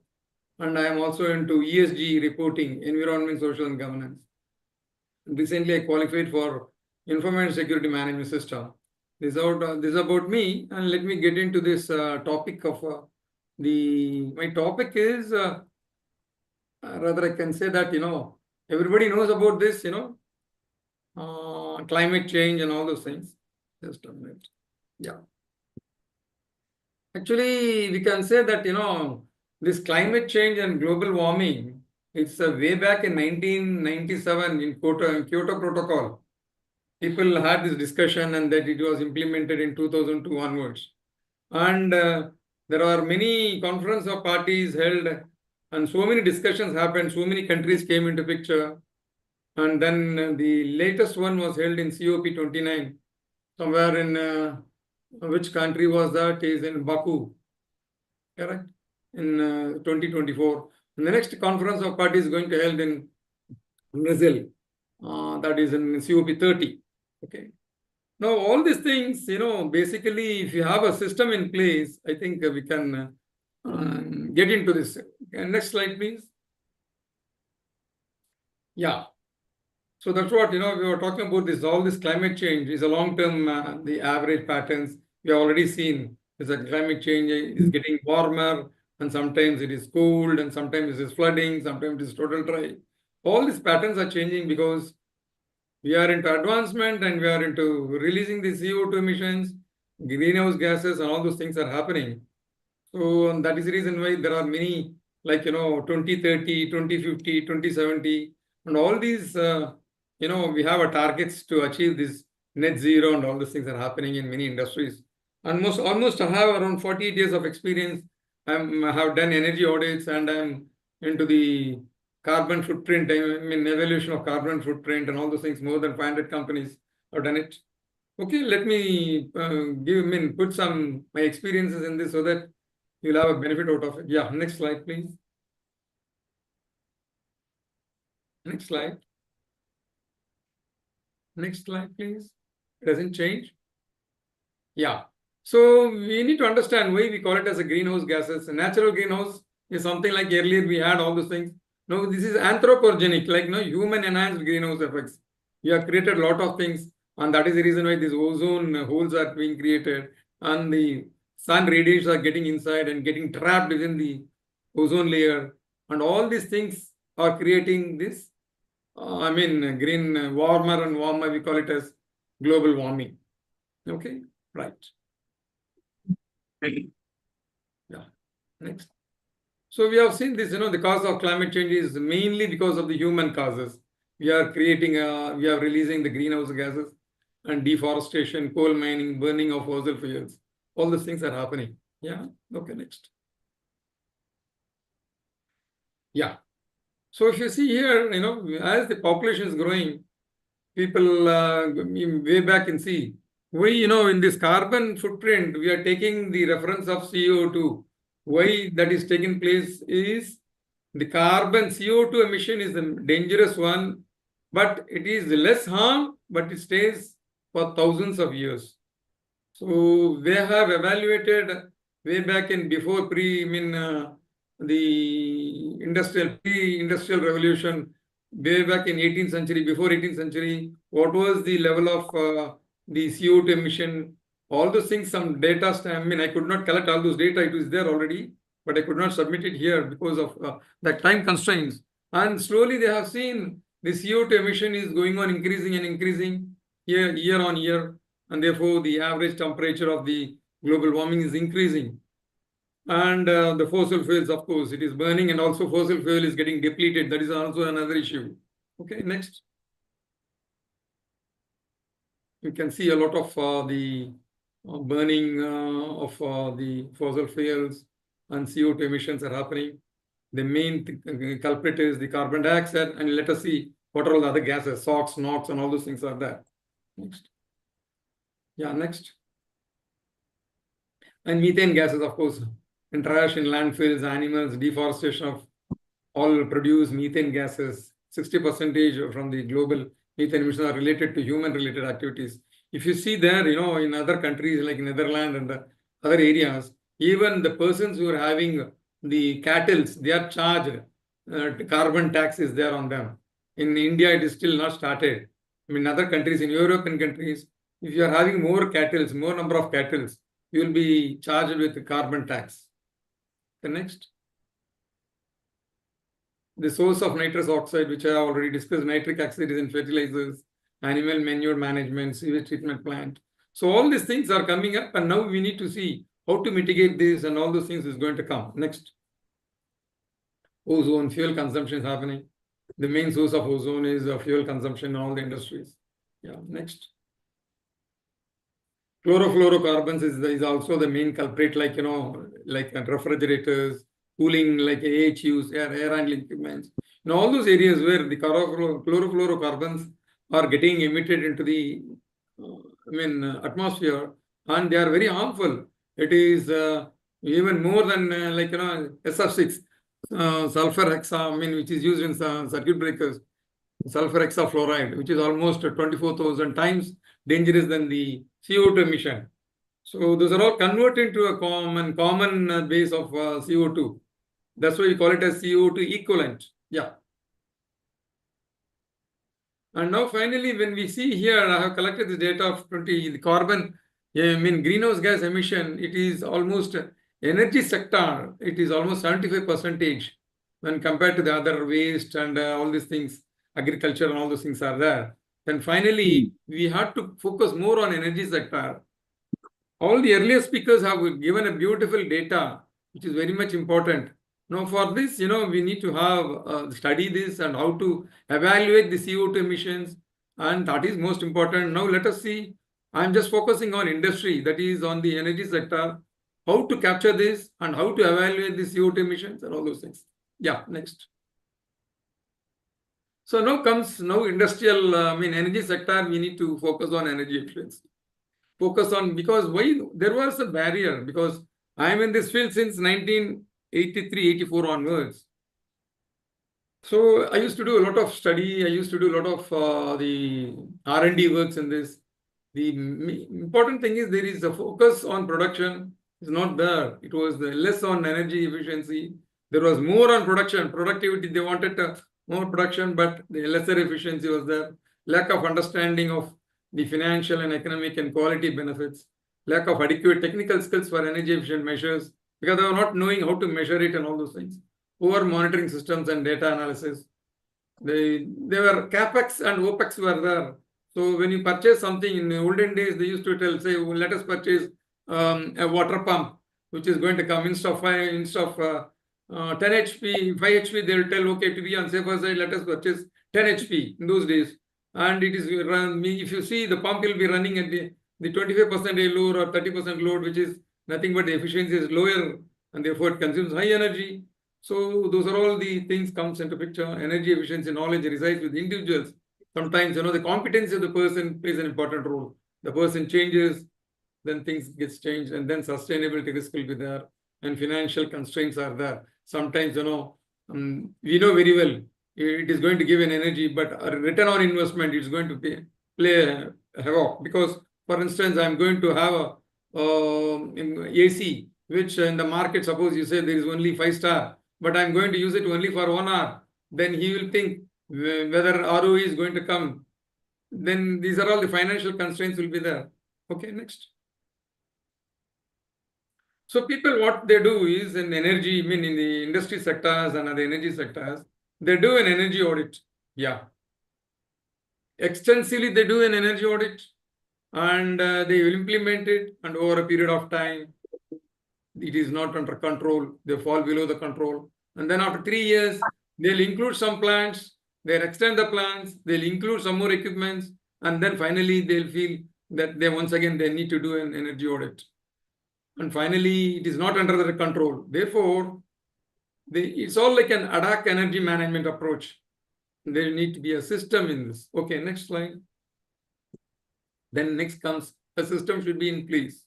And I am also into ESG reporting, environment, social, and governance. Recently, I qualified for Information Security Management System. This is about me, and let me get into this topic of my topic is, rather I can say that, everybody knows about this, climate change and all those things. Just a minute. Yeah. Actually, we can say that, this climate change and global warming, it's way back in 1997 in Kyoto Protocol. People had this discussion and that it was implemented in 2002 onwards. And there are many conference of parties held and so many discussions happened, so many countries came into picture. And then the latest one was held in COP29, somewhere in which country was that? Is in Baku, correct? In 2024. And the next conference of parties is going to held in Brazil, that is in COP30. Okay. Now, all these things, basically, if you have a system in place, I think we can get into this. Okay, next slide, please. Yeah. So that's what, we were talking about this, all this climate change is a long-term, the average patterns we have already seen is that climate change is getting warmer and sometimes it is cold and sometimes it is flooding, sometimes it is total dry. All these patterns are changing because we are into advancement and we are into releasing the CO2 emissions, greenhouse gases, and all those things are happening. So that is the reason why there are many, like, 2030, 2050, 2070, and all these, we have a targets to achieve this net zero, and all those things are happening in many industries. Almost I have around 48 years of experience. I have done energy audits and I'm into the carbon footprint, evaluation of carbon footprint and all those things. More than 500 companies have done it. Okay, let me put some my experiences in this so that you'll have a benefit out of it. Yeah, next slide, please. Next slide. Next slide, please. It doesn't change. Yeah. So we need to understand why we call it as a greenhouse gases. A natural greenhouse is something like earlier we had all those things. No, this is anthropogenic, like human enhanced greenhouse effects. We have created a lot of things, and that is the reason why these ozone holes are being created, and the sun radiations are getting inside and getting trapped within the ozone layer, and all these things are creating this. Green warmer and warmer. We call it as global warming. Okay, right. Yeah. Next. So we have seen this, the cause of climate change is mainly because of the human causes. We are releasing the greenhouse gases and deforestation, coal mining, burning of fossil fuels. All these things are happening. Yeah. Okay, next. Yeah. So if you see here, as the population is growing, people way back and see, we, in this carbon footprint, we are taking the reference of CO2. Why that is taking place is the carbon CO2 emission is the dangerous one, but it is less harm, but it stays for thousands of years. So they have evaluated way back in before the pre-industrial revolution, way back in 18th century, before 18th century, what was the level of the CO2 emission, all those things, some data, I could not collect all those data, it was there already, but I could not submit it here because of the time constraints. And slowly they have seen the CO2 emission is going on increasing and increasing year on year, and therefore the average temperature of the global warming is increasing. And the fossil fuels, of course, it is burning, and also fossil fuel is getting depleted. That is also another issue. Okay, next. You can see a lot of the burning of the fossil fuels and CO2 emissions are happening. The main culprit is the carbon dioxide, and let us see what are all the other gases, SOx, NOx, and all those things are there. Next. Yeah, next. And methane gases, of course, and trash in landfills, animals, deforestation of all produce methane gases. 60% from the global methane emissions are related to human-related activities. If you see there, in other countries like Netherlands and the other areas, even the persons who are having the cattle, they are charged. Carbon tax is there on them. In India, it is still not started. Other countries, in European countries, if you are having more cattle, more number of cattle, you will be charged with carbon tax. The next. The source of nitrous oxide, which I already discussed, nitric oxide is in fertilizers, animal manure management, sewage treatment plant. So all these things are coming up, and now we need to see how to mitigate this, and all those things is going to come. Next. Ozone, fuel consumption is happening. The main source of ozone is fuel consumption in all the industries. Yeah, next. Chlorofluorocarbons is also the main culprit, like, like refrigerators, cooling, like AHUs, air handling equipment. In all those areas where the chlorofluorocarbons are getting emitted into the atmosphere, and they are very harmful. It is even more than SF6, sulfur hexa, which is used in circuit breakers, sulfur hexafluoride, which is almost 24,000 times dangerous than the CO2 emission. So those are all converted to a common base of CO2. That's why we call it as CO2 equivalent. Yeah. And now finally, when we see here, I have collected the data of the carbon, greenhouse gas emission. It is almost energy sector. It is almost 75% when compared to the other waste and all these things, agriculture and all those things are there. Then finally, we had to focus more on energy sector. All the earlier speakers have given a beautiful data, which is very much important. Now for this, we need to have study this and how to evaluate the CO2 emissions, and that is most important. Now let us see. I'm just focusing on industry, that is on the energy sector, how to capture this and how to evaluate the CO2 emissions and all those things. Yeah, next. So now comes industrial, energy sector, we need to focus on energy efficiency. Focus on, because why there was a barrier, because I am in this field since 1983, 84 onwards. So I used to do a lot of study. I used to do a lot of the R&D works in this. The important thing is there is a focus on production is not there. It was less on energy efficiency. There was more on production, productivity. They wanted more production, but the lesser efficiency was there. Lack of understanding of the financial and economic and quality benefits. Lack of adequate technical skills for energy efficient measures, because they were not knowing how to measure it and all those things. Poor monitoring systems and data analysis. They were CapEx and OpEx were there. So when you purchase something in the olden days, they used to tell, say, well, let us purchase a water pump, which is going to come instead of 10 HP, 5 HP, they will tell, okay, to be on safer side, let us purchase 10 HP in those days. And it is run, if you see, the pump will be running at the 25% load or 30% load, which is nothing but the efficiency is lower, and therefore it consumes high energy. So those are all the things comes into picture. Energy efficiency knowledge resides with individuals. Sometimes, the competency of the person plays an important role. The person changes, then things gets changed, and then sustainability risk will be there, and financial constraints are there. Sometimes, we know very well it is going to give an energy, but a return on investment is going to play a havoc. Because, for instance, I'm going to have a AC, which in the market, suppose you say there is only 5-star, but I'm going to use it only for 1 hour. Then he will think whether ROE is going to come. Then these are all the financial constraints will be there. Okay, next. So people, what they do is in energy, in the industry sectors and other energy sectors, they do an energy audit. Yeah. Extensively, they do an energy audit, and they will implement it, and over a period of time, it is not under control. They fall below the control. And then after 3 years, they'll include some plants, they'll extend the plants, they'll include some more equipments, and then finally they'll feel that they need to do an energy audit. And finally, it is not under their control. Therefore, it's all like an ad hoc energy management approach. There need to be a system in this. Okay, next slide. Then next comes, a system should be in place.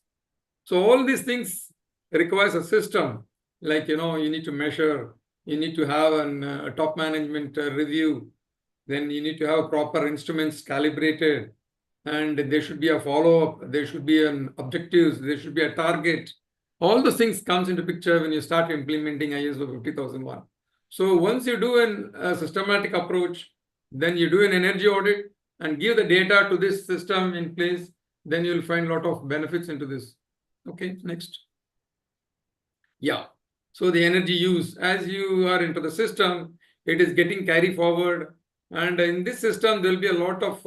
So all these things requires a system. Like, you need to measure, you need to have a top management review. Then you need to have proper instruments calibrated. And there should be a follow-up, there should be an objectives, there should be a target. All those things comes into picture when you start implementing ISO 50001. So once you do a systematic approach, then you do an energy audit and give the data to this system in place, then you'll find a lot of benefits into this. Okay, next. Yeah. So the energy use, as you are into the system, it is getting carry forward. And in this system, there will be a lot of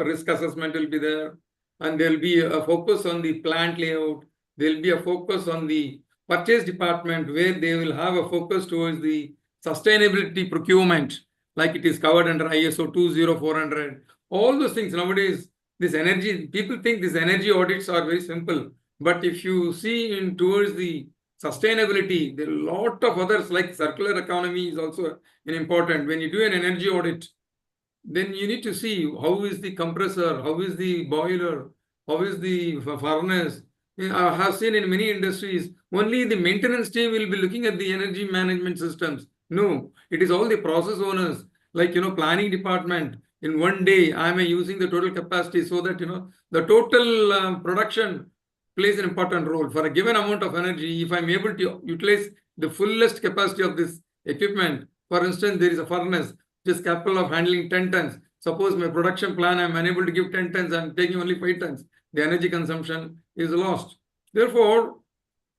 risk assessment will be there, and there will be a focus on the plant layout. There will be a focus on the purchase department, where they will have a focus towards the sustainability procurement, like it is covered under ISO 20400. All those things nowadays, this energy, people think these energy audits are very simple. But if you see in towards the sustainability, there are a lot of others, like circular economy is also an important. When you do an energy audit, then you need to see how is the compressor, how is the boiler, how is the furnace. I have seen in many industries, only the maintenance team will be looking at the energy management systems. No, it is all the process owners, like, planning department. In one day, I am using the total capacity, so that, the total production plays an important role. For a given amount of energy, if I'm able to utilize the fullest capacity of this equipment, for instance, there is a furnace which is capable of handling 10 tons. Suppose my production plan, I'm unable to give 10 tons, I'm taking only 5 tons. The energy consumption is lost. Therefore,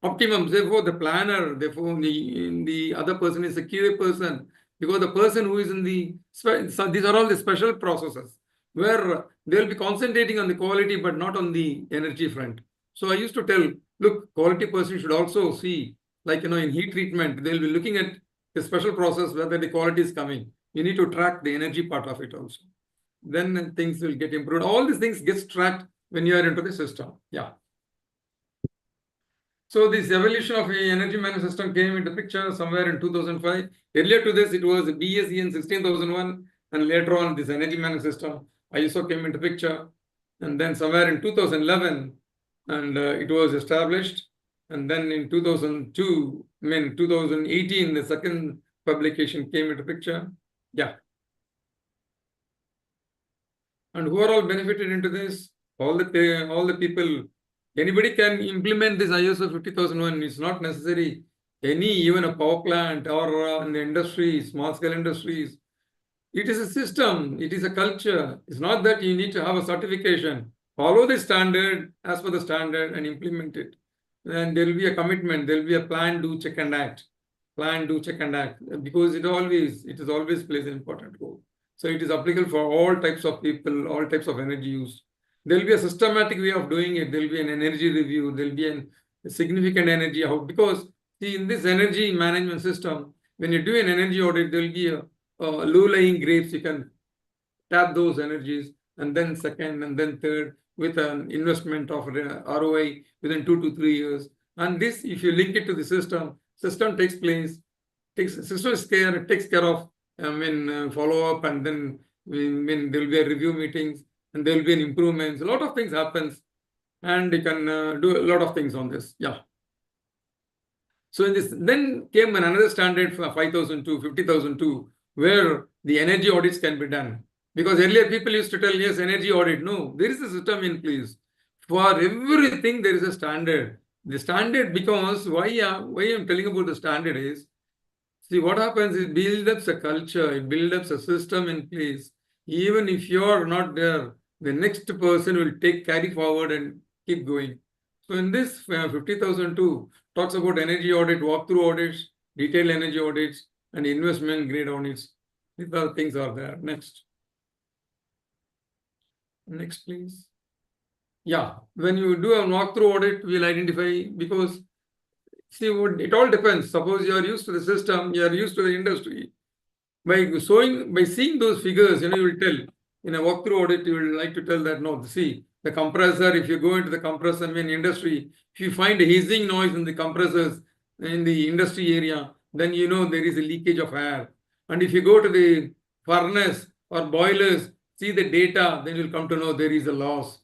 optimum, therefore the planner, therefore the other person is a QA person, because the person who is in the, so these are all the special processes where they'll be concentrating on the quality but not on the energy front. So I used to tell, look, quality person should also see, like, in heat treatment, they'll be looking at the special process whether the quality is coming. You need to track the energy part of it also. Then things will get improved. All these things gets tracked when you are into the system. Yeah. So this evolution of the energy management system came into picture somewhere in 2005. Earlier to this, it was BSEN 16001, and later on this energy management system ISO came into picture. And then somewhere in 2011, and it was established. And then in 2002, 2018, the second publication came into picture. Yeah. And who are all benefited into this? All the people. Anybody can implement this ISO 50001. It's not necessary even a power plant or in the industry, small scale industries. It is a system. It is a culture. It's not that you need to have a certification. Follow the standard as per the standard and implement it. And there will be a commitment. There will be a plan, do, check and act. Plan, do, check and act. Because it is always plays an important role. So it is applicable for all types of people, all types of energy use. There will be a systematic way of doing it. There will be an energy review. There will be a significant energy out. Because see, in this energy management system, when you do an energy audit, there will be a low-lying grapes. You can tap those energies, and then second, and then third, with an investment of ROI within 2 to 3 years. And this, if you link it to the system takes place, takes care of follow up, and then when there will be a review meetings, and there will be an improvements. A lot of things happens, and you can do a lot of things on this. Yeah. So in this, then came another standard for 5002, 50002, where the energy audits can be done. Because earlier people used to tell, yes, energy audit. No, there is a system in place. For everything, there is a standard. The standard, because why I'm telling about the standard is, see, what happens is build up a culture, it build up a system in place. Even if you're not there, the next person will carry forward and keep going. So in this 50002 talks about energy audit, walkthrough audits, detailed energy audits, and investment grade audits. These are things are there. Next. Next, please. Yeah, when you do a walkthrough audit, we'll identify, because see, it all depends. Suppose you are used to the system, you are used to the industry. By seeing those figures, you will tell. In a walkthrough audit, you will like to tell that, no, see, the compressor, if you go into the compressor in industry, if you find a hissing noise in the compressors in the industry area, then you know there is a leakage of air. And if you go to the furnace or boilers, see the data, then you'll come to know there is a loss.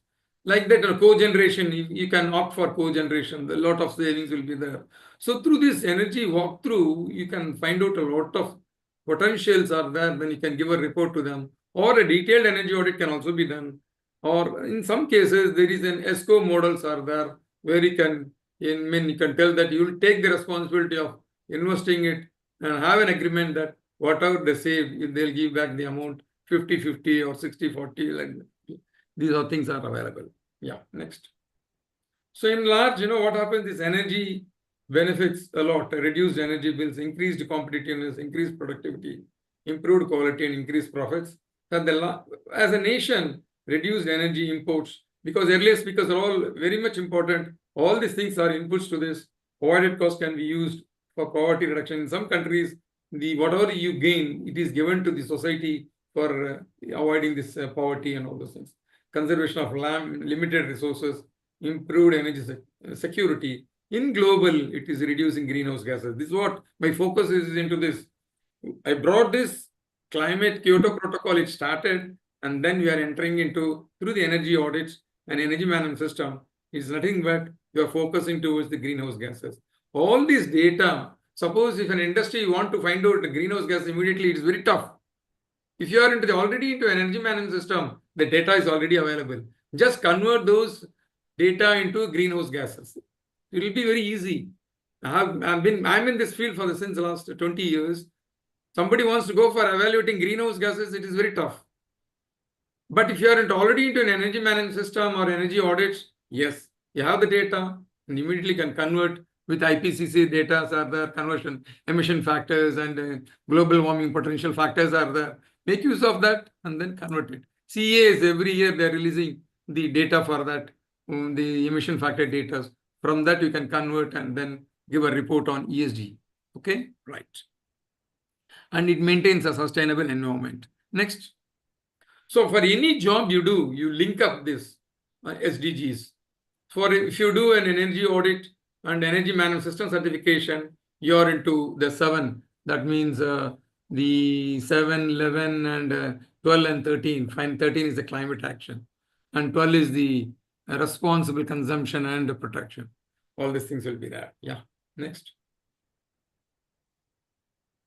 Like that, cogeneration, you can opt for cogeneration. A lot of savings will be there. So through this energy walkthrough, you can find out a lot of potentials are there. Then you can give a report to them. Or a detailed energy audit can also be done. Or in some cases, there is an ESCO models are there, where you can tell that you will take the responsibility of investing it and have an agreement that whatever they save, they'll give back the amount 50-50 or 60-40. Like these are things are available. Yeah, next. So in large, what happens is energy benefits a lot, reduced energy bills, increased competitiveness, increased productivity, improved quality, and increased profits. And as a nation, reduced energy imports, because earlier speakers are all very much important. All these things are inputs to this. Avoided cost can be used for poverty reduction. In some countries, the whatever you gain, it is given to the society for avoiding this poverty and all those things. Conservation of land, limited resources, improved energy security. In global, it is reducing greenhouse gases. This is what my focus is into this. I brought this climate Kyoto Protocol, it started, and then we are entering into, through the energy audits and energy management system, is nothing but you are focusing towards the greenhouse gases. All this data, suppose if an industry want to find out the greenhouse gas immediately, it is very tough. If you are already into energy management system, the data is already available. Just convert those data into greenhouse gases. It will be very easy. I'm in this field since the last 20 years. Somebody wants to go for evaluating greenhouse gases, it is very tough. But if you are already into an energy management system or energy audits, yes, you have the data and immediately can convert with IPCC data are there, conversion, emission factors and global warming potential factors are there. Make use of that and then convert it. CEA is every year they're releasing the data for that, the emission factor data. From that you can convert and then give a report on ESG. Okay, right. And it maintains a sustainable environment. Next. So for any job you do, you link up this SDGs. If you do an energy audit and energy management system certification, you're into the 7. That means the 7, 11, and 12 and 13. Fine, 13 is the climate action. And 12 is the responsible consumption and protection. All these things will be there. Yeah. Next.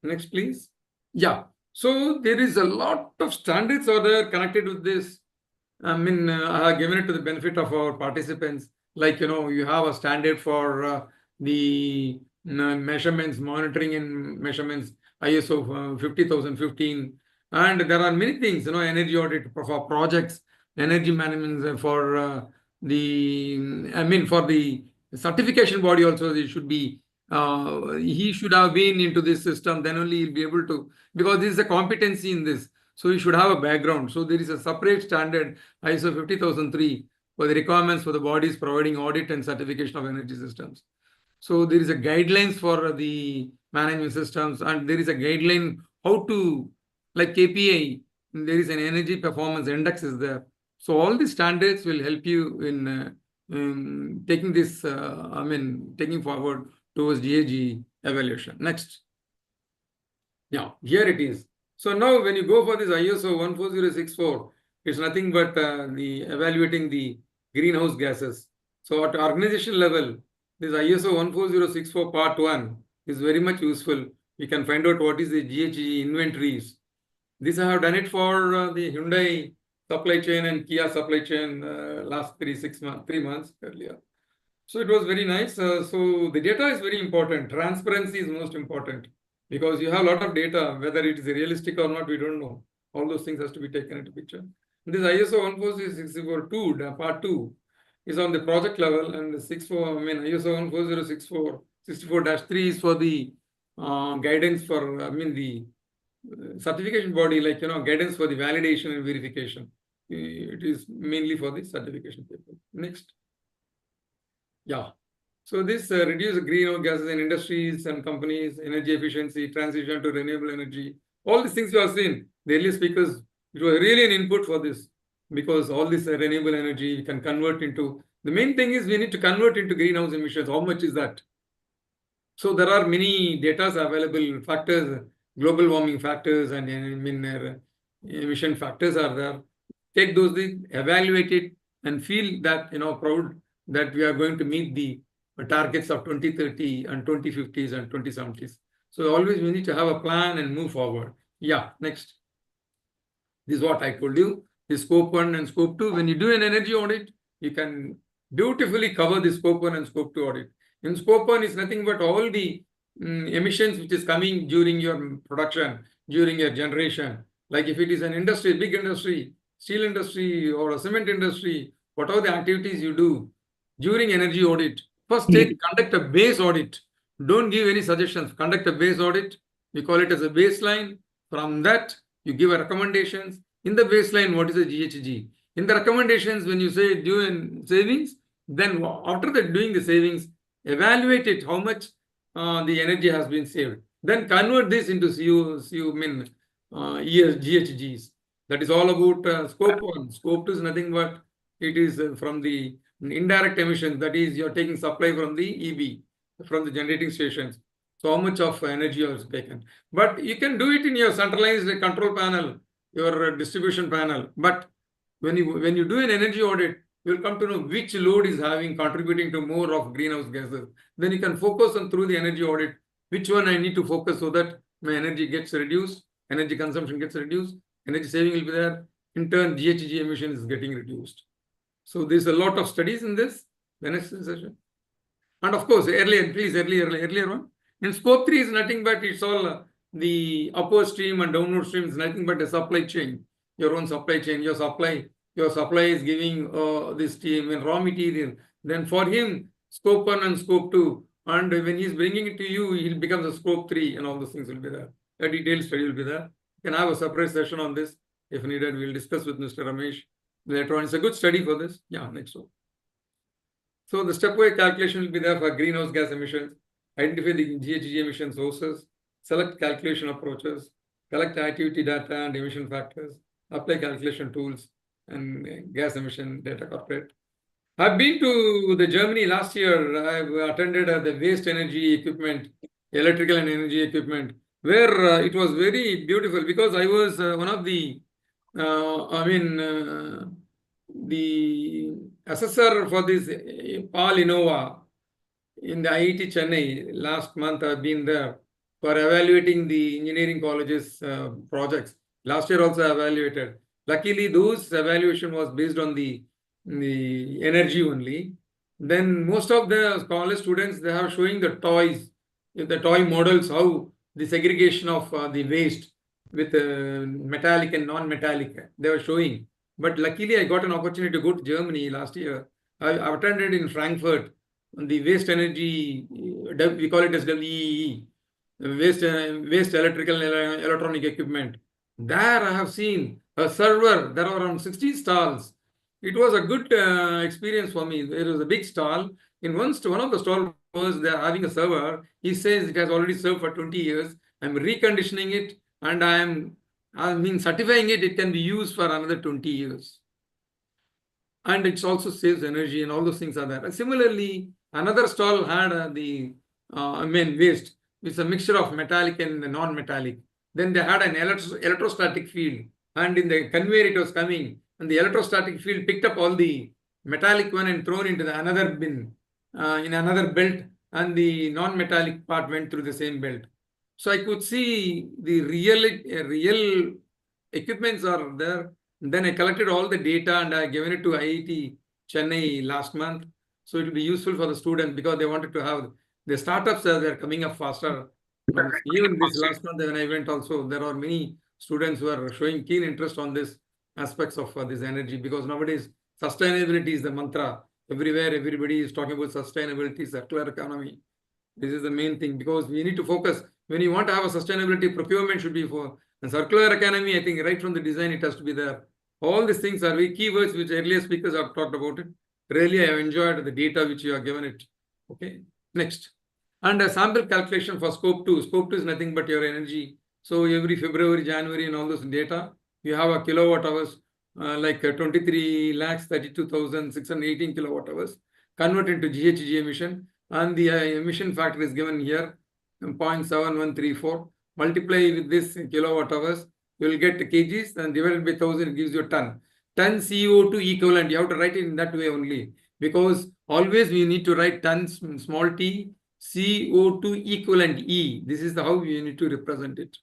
Next, please. Yeah. So there is a lot of standards are there connected with this. I mean, I have given it to the benefit of our participants. Like, you have a standard for the measurements, monitoring and measurements, ISO 50015. And there are many things, energy audit for projects, energy management for for the certification body also, it should be, he should have been into this system, then only he'll be able to, because this is a competency in this. So you should have a background. So there is a separate standard, ISO 50003, for the requirements for the bodies providing audit and certification of energy systems. So there is a guidelines for the management systems, and there is a guideline how to, like KPI, there is an energy performance index is there. So all these standards will help you in taking this, taking forward towards GAG evaluation. Next. Yeah, here it is. So now when you go for this ISO 14064, it's nothing but the evaluating the greenhouse gases. So at organization level, this ISO 14064 part 1 is very much useful. You can find out what is the GHG inventories. This I have done it for the Hyundai supply chain and Kia supply chain last 3 months earlier. So it was very nice. So the data is very important. Transparency is most important, because you have a lot of data, whether it is realistic or not, we don't know. All those things has to be taken into picture. This ISO 14064 part 2 is on the project level, and the ISO 14064 64-3 is for the guidance for the certification body, like guidance for the validation and verification. It is mainly for the certification people. Next. Yeah. So this reduce greenhouse gases in industries and companies, energy efficiency, transition to renewable energy. All these things you have seen. The earlier speakers, it was really an input for this, because all this renewable energy you can convert into. The main thing is we need to convert into greenhouse emissions. How much is that? So there are many data available, factors, global warming factors and emission factors are there. Take those things, evaluate it, and feel that proud that we are going to meet the targets of 2030 and 2050s and 2070s. So always we need to have a plan and move forward. Yeah, next. This is what I told you. The scope 1 and scope 2. When you do an energy audit, you can beautifully cover the scope 1 and scope 2 audit. In scope 1 is nothing but all the emissions which is coming during your production, during your generation. Like if it is an industry, big industry, steel industry or a cement industry, what are the activities you do during energy audit? First, conduct a base audit. Don't give any suggestions. Conduct a base audit. We call it as a baseline. From that, you give a recommendations. In the baseline, what is the GHG? In the recommendations, when you say do in savings, then after that doing the savings, evaluate it, how much the energy has been saved. Then convert this into GHGs. That is all about scope 1. Scope 2 is nothing but it is from the indirect emissions. That is, you're taking supply from the EB, from the generating stations. So how much of energy is taken. But you can do it in your centralized control panel, your distribution panel. But when you do an energy audit, you'll come to know which load is contributing to more of greenhouse gases. Then you can focus on through the energy audit, which one I need to focus so that my energy gets reduced, energy consumption gets reduced, energy saving will be there. In turn, GHG emission is getting reduced. So there's a lot of studies in this. The next session. And of course, earlier one. In scope 3 is nothing but it's all the upward stream and downward stream is nothing but a supply chain. Your own supply chain, your supply is giving this team and raw material. Then for him, scope 1 and scope 2. And when he's bringing it to you, he'll become the scope 3 and all those things will be there. A detailed study will be there. You can have a separate session on this. If needed, we'll discuss with Mr. Ramesh later on. It's a good study for this. Yeah, next one. So the stepwise calculation will be there for greenhouse gas emissions, identify the GHG emission sources, select calculation approaches, collect activity data and emission factors, apply calculation tools, and gas emission data corporate. I've been to the Germany last year. I've attended the waste energy equipment, electrical and energy equipment, where it was very beautiful because I was one of the, the assessor for this Paul Innova in the IIT Chennai. Last month I've been there for evaluating the engineering colleges projects. Last year also I evaluated. Luckily, those evaluation was based on the energy only. Then most of the college students, they are showing the toys, the toy models, how the segregation of the waste with metallic and non-metallic, they were showing. But luckily, I got an opportunity to go to Germany last year. I attended in Frankfurt on the waste energy, we call it as WEE, waste electrical and electronic equipment. There I have seen a server. There are around 60 stalls. It was a good experience for me. There was a big stall. In one of the stalls was they're having a server. He says it has already served for 20 years. I'm reconditioning it and certifying it. It can be used for another 20 years. And it also saves energy and all those things are there. And similarly, another stall had waste. It's a mixture of metallic and non-metallic. Then they had an electrostatic field. And in the conveyor it was coming. And the electrostatic field picked up all the metallic one and thrown into another bin, in another belt. And the non-metallic part went through the same belt. So I could see the real equipments are there. And then I collected all the data and I given it to IIT Chennai last month. So it will be useful for the students because they wanted to have the startups that are coming up faster. Even this last month when I went also, there are many students who are showing keen interest on this aspects of this energy because nowadays sustainability is the mantra. Everywhere, everybody is talking about sustainability, circular economy. This is the main thing because we need to focus. When you want to have a sustainability, procurement should be for and circular economy. I think right from the design, it has to be there. All these things are very keywords which earlier speakers have talked about it. Really, I have enjoyed the data which you have given it. Okay, next. And a sample calculation for scope 2. Scope 2 is nothing but your energy. So every February, January, and all those data, you have a kilowatt hours, like 23,32,618 kilowatt hours, convert into GHG emission. And the emission factor is given here, 0.7134. Multiply with this kilowatt hours, you will get kgs and divided by 1,000, it gives you a ton. Ton CO2 equivalent, you have to write it in that way only. Because always we need to write tons, small t, CO2 equivalent E. This is how we need to represent it.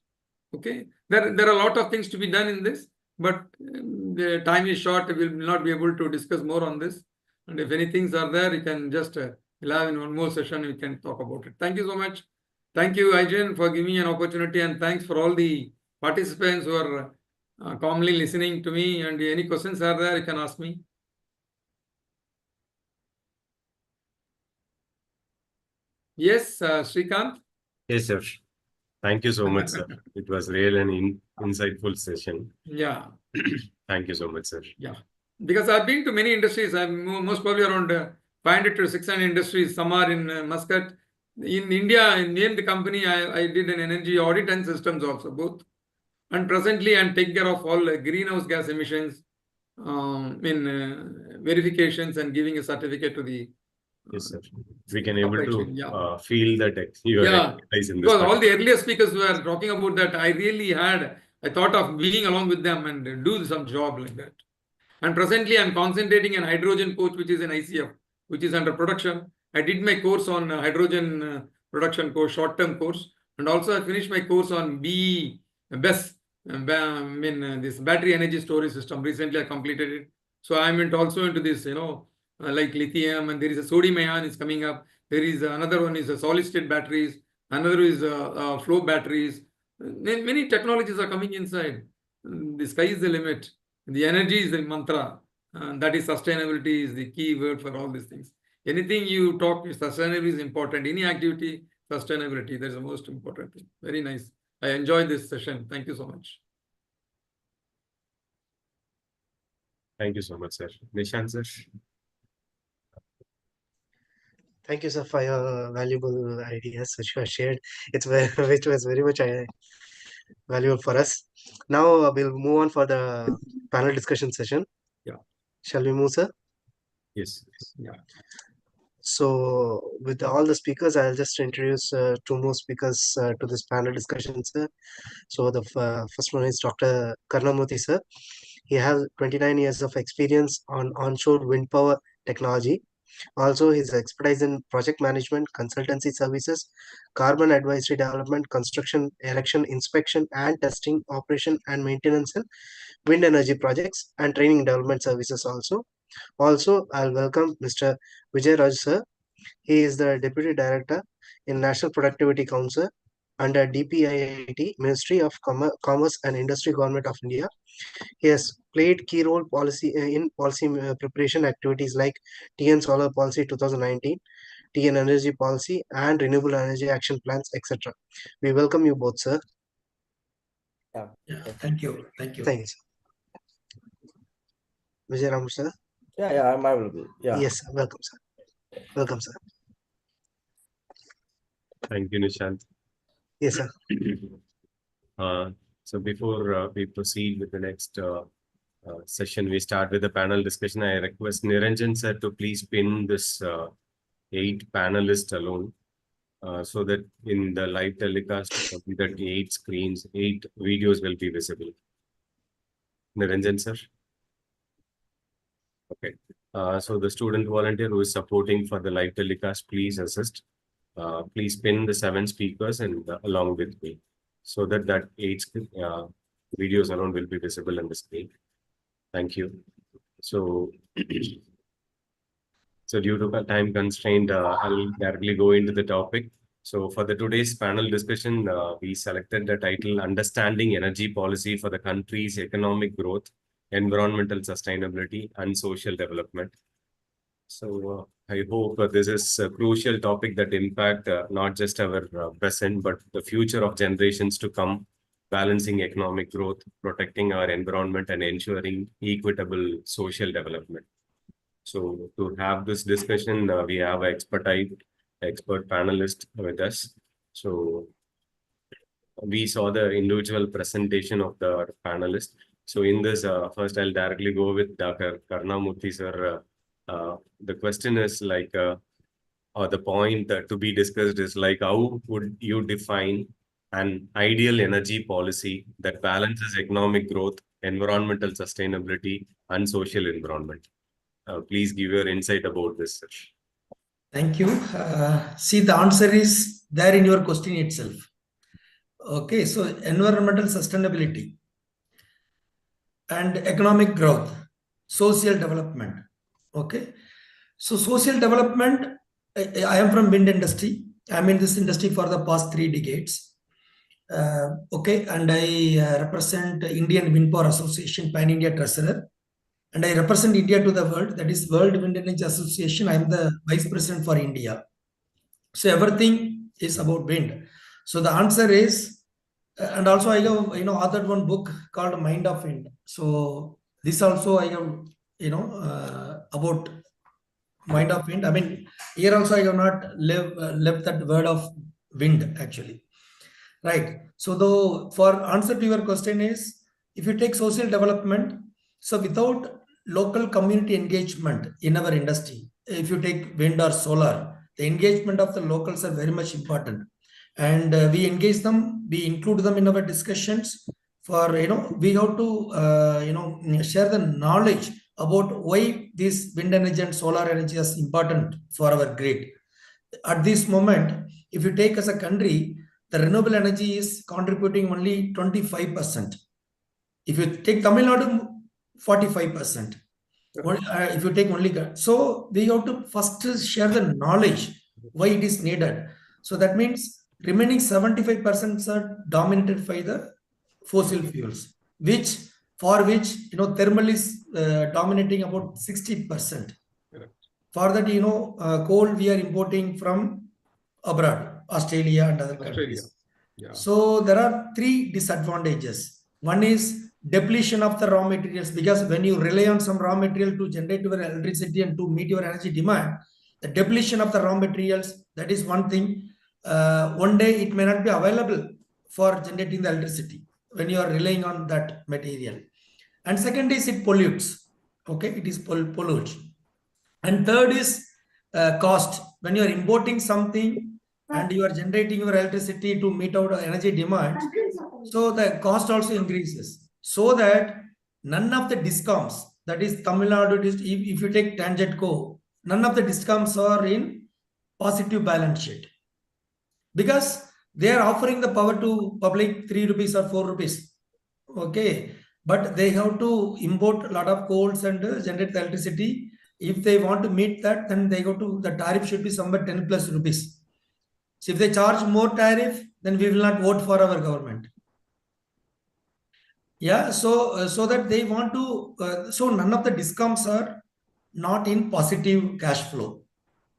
Okay. There are a lot of things to be done in this, but the time is short. We will not be able to discuss more on this. And if any things are there, you can just we'll have in one more session, we can talk about it. Thank you so much. Thank you, Igen, for giving me an opportunity, and thanks for all the participants who are calmly listening to me. And any questions are there, you can ask me. Yes, Srikanth. Yes, sir. Thank you so much, sir. It was really an insightful session. Yeah. Thank you so much, sir. Yeah. Because I've been to many industries. I'm most probably around 500 to 600 industries. Some are in Muscat. In India, I named the company. I did an energy audit and systems also, both. And presently, I'm taking care of all greenhouse gas emissions in verifications and giving a certificate to the Yes, sir. We can able supply to chain, yeah. feel that you are Yeah, expertise in this. because all the particular- earlier speakers were talking about that. I really had a thought of being along with them and do some job like that. And presently, I'm concentrating on hydrogen coach, which is an ICF, which is under production. I did my course on hydrogen production course, short-term course, and also I finished my course on BESS, this battery energy storage system. Recently, I completed it. So I'm also into this, like lithium, and there is a sodium ion is coming up. There is another one is a solid-state batteries. Another is flow batteries. Many technologies are coming inside. The sky is the limit. The energy is the mantra. That is sustainability is the key word for all these things. Anything you talk, sustainability is important. Any activity, sustainability, that's the most important thing. Very nice. I enjoyed this session. Thank you so much. Thank you so much, sir. Nishant, sir. Thank you, sir, for your valuable ideas which were shared. Which was very much valuable for us. Now we'll move on for the panel discussion session. Yeah. Shall we move, sir? Yes. Yeah. So with all the speakers, I'll just introduce two more speakers to this panel discussion, sir. So the first one is Dr. Karnamurthy, sir. He has 29 years of experience on onshore wind power technology. Also, his expertise in project management, consultancy services, carbon advisory development, construction, erection, inspection, and testing, operation and maintenance in wind energy projects, and training development services also. Also, I'll welcome Mr. Vijay Raj, sir. He is the Deputy Director in National Productivity Council under DPIIT, Ministry of Commerce and Industry, Government of India. He has played key role in policy preparation activities like TN Solar Policy 2019, TN Energy Policy, and Renewable Energy Action Plans, etc. We welcome you both, sir. Yeah, thank you. Thank you. Thank you, sir. Vijay Ram, sir. Yeah, I'm available. Yeah. Yes, sir. Welcome, sir. Welcome, sir. Thank you, Nishant. Yes, sir. So before we proceed with the next session, we start with the panel discussion. I request Niranjan sir to please pin this 8 panelists alone, so that in the live telecast, that 8 screens, 8 videos will be visible. Niranjan sir. Okay. So the student volunteer who is supporting for the live telecast, please assist. Please pin the 7 speakers and along with me, so that 8 videos alone will be visible on the screen. Thank you. So, so due to time constraint, I'll directly go into the topic. So for the today's panel discussion, we selected the title Understanding Energy Policy for the Country's Economic Growth, Environmental Sustainability and Social Development. So I hope this is a crucial topic that impact not just our present, but the future of generations to come, balancing economic growth, protecting our environment, and ensuring equitable social development. So to have this discussion, we have an expert panelist with us. So we saw the individual presentation of the panelist. So in this, first I'll directly go with Dr. Karnamurthy sir. The question is like, or the point to be discussed is like, how would you define an ideal energy policy that balances economic growth, environmental sustainability, and social environment? Please give your insight about this, sir. Thank you. See, the answer is there in your question itself. Okay, so environmental sustainability and economic growth, social development. Okay, so social development, I am from wind industry. I'm in this industry for the past 3 decades. Okay, and I represent Indian Wind Power Association, Pan India Treasurer, and I represent India to the world. That is World Wind Energy Association. I am the Vice President for India. So everything is about wind. So the answer is, and also I have authored one book called Mind of Wind. So this also I have about Mind of Wind. I mean, here also I have not left that word of wind actually. Right. So the for answer to your question is, if you take social development, so without local community engagement in our industry, if you take wind or solar, the engagement of the locals are very much important, and we engage them, we include them in our discussions. For we have to share the knowledge about why this wind energy and solar energy is important for our grid. At this moment, if you take as a country, the renewable energy is contributing only 25%. If you take Tamil Nadu, 45%. If you take only, so we have to first share the knowledge why it is needed. So that means remaining 75% are dominated by the fossil fuels, which thermal is dominating about 60%. For that, coal we are importing from abroad, Australia and other countries. Yeah. So there are three disadvantages. One is depletion of the raw materials, because when you rely on some raw material to generate your electricity and to meet your energy demand, the depletion of the raw materials, that is one thing. One day it may not be available for generating the electricity when you are relying on that material. And second is it pollutes. Okay, it is pollutes. And third is cost. When you are importing something and you are generating your electricity to meet out energy demand, so the cost also increases. So that none of the discoms, that is Tamil Nadu, if you take Tangentco, none of the discoms are in positive balance sheet, because they are offering the power to public 3 rupees or 4 rupees. Okay, but they have to import a lot of coals and generate the electricity. If they want to meet that, then they go to the tariff should be somewhere 10 plus rupees. So if they charge more tariff, then we will not vote for our government. Yeah, so that they want to, so none of the discoms are not in positive cash flow.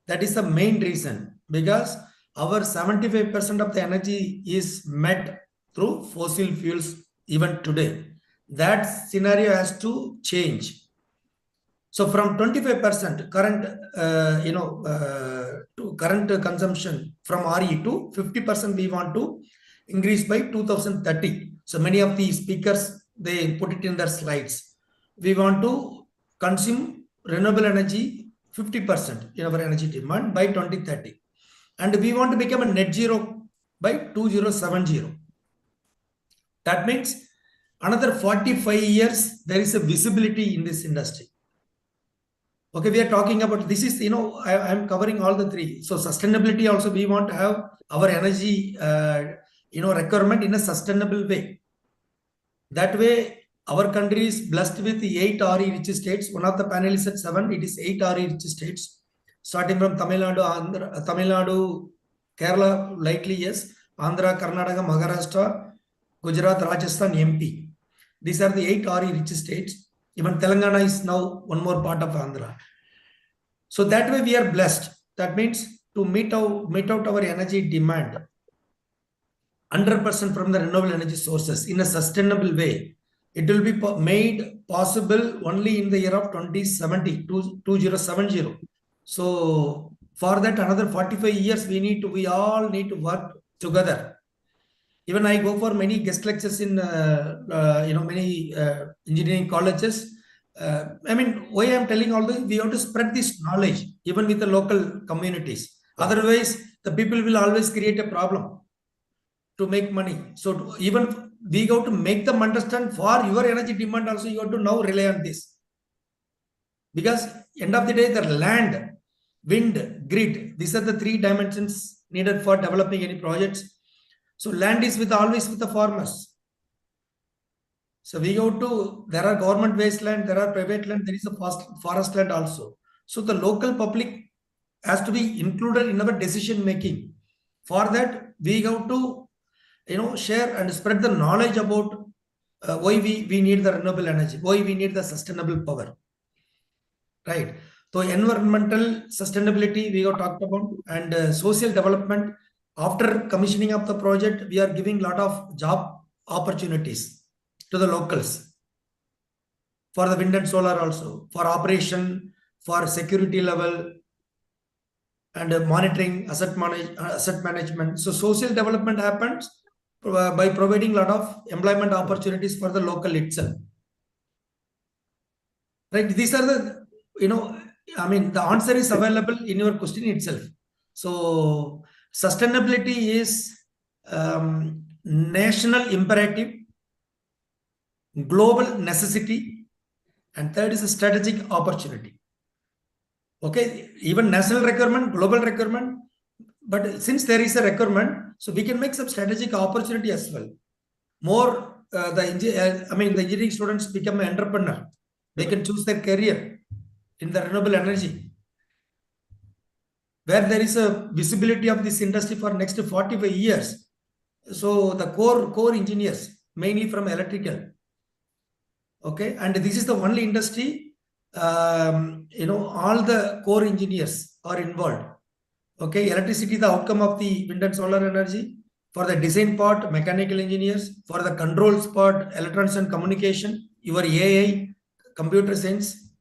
That is the main reason, because our 75% of the energy is met through fossil fuels even today. That scenario has to change. So from 25% current, to current consumption from RE to 50%, we want to increase by 2030. So many of the speakers, they put it in their slides. We want to consume renewable energy 50% in our energy demand by 2030. And we want to become a net zero by 2070. That means another 45 years, there is a visibility in this industry. Okay, we are talking about, this is, I am covering all the three. So sustainability also, we want to have our energy, requirement in a sustainable way. That way, our country is blessed with 8 RE rich states. One of the panelists said 7, it is 8 RE rich states. Starting from Tamil Nadu, Kerala, likely yes, Andhra, Karnataka, Maharashtra, Gujarat, Rajasthan, MP. These are the 8 RE rich states. Even Telangana is now one more part of Andhra. So that way we are blessed. That means to meet out our energy demand 100% from the renewable energy sources in a sustainable way. It will be made possible only in the year of 2070. So for that, another 45 years, we all need to work together. Even I go for many guest lectures in many engineering colleges. I mean, why I'm telling all this, we have to spread this knowledge even with the local communities. Otherwise, the people will always create a problem to make money. So even we have to make them understand, for your energy demand also, you have to now rely on this. Because end of the day, the land, wind, grid, these are the three dimensions needed for developing any projects. So land is always with the farmers. So we go to, there are government wasteland, there are private land, there is a forest land also. So the local public has to be included in our decision making. For that, we have to, share and spread the knowledge about why we need the renewable energy, why we need the sustainable power. Right. So environmental sustainability we have talked about, and social development. After commissioning of the project, we are giving lot of job opportunities to the locals for the wind and solar also, for operation, for security level, and monitoring, asset management. So social development happens by providing lot of employment opportunities for the local itself. Right? These are the, the answer is available in your question itself. So sustainability is national imperative, global necessity, and third is a strategic opportunity. Okay, even national requirement, global requirement, but since there is a requirement, so we can make some strategic opportunity as well. More the engineering students become an entrepreneur. They can choose their career in the renewable energy, where there is a visibility of this industry for next 45 years. So the core engineers, mainly from electrical. Okay, and this is the only industry, all the core engineers are involved. Okay, electricity, the outcome of the wind and solar energy. For the design part, mechanical engineers. For the controls part, electronics and communication, your AI, computer science.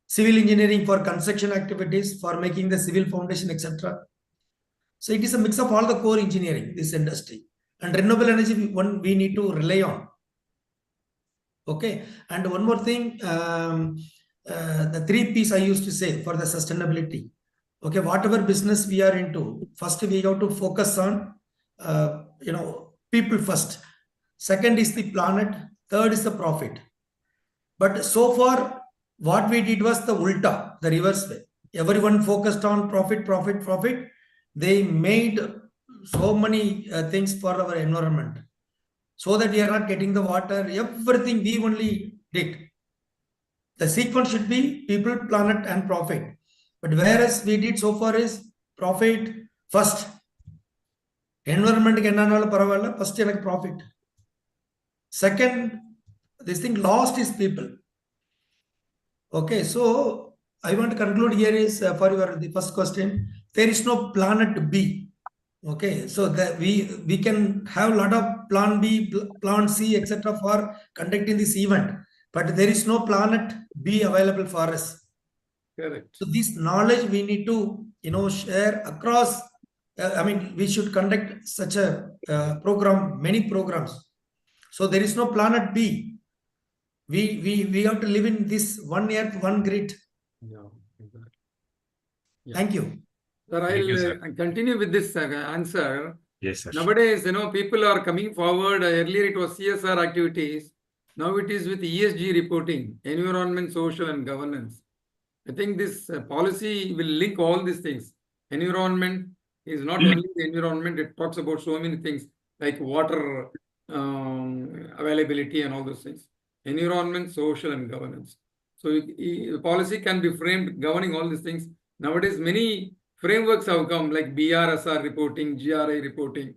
Civil engineering for construction activities, for making the civil foundation, etc. So it is a mix of all the core engineering, this industry. And renewable energy, we need to rely on. Okay, and one more thing, the 3 P's I used to say for the sustainability. Okay, whatever business we are into, first we have to focus on, people first. Second is the planet. Third is the profit. But so far, what we did was the ulta, the reverse way. Everyone focused on profit. They made so many things for our environment, so that we are not getting the water. Everything we only did. The sequence should be people, planet, and profit. But whereas we did so far is profit first. Environment first profit. Second, this thing lost is people. Okay, so I want to conclude here is for the first question. There is no planet B. Okay, so that we can have a lot of plan B, plan C, etc. for conducting this event, but there is no planet B available for us. Correct. So this knowledge we need to share across. We should conduct such a program, many programs. So there is no planet B. We have to live in this one earth, one grid. Yeah, exactly. Yeah. Thank you. Sir, I'll continue with this answer. Yes, sir. Nowadays, people are coming forward. Earlier it was CSR activities. Now it is with ESG reporting, environment, social, and governance. I think this policy will link all these things. Environment is not only the environment, it talks about so many things like water availability and all those things. Environment, social, and governance. So the policy can be framed governing all these things. Nowadays, many frameworks have come like BRSR reporting, GRI reporting.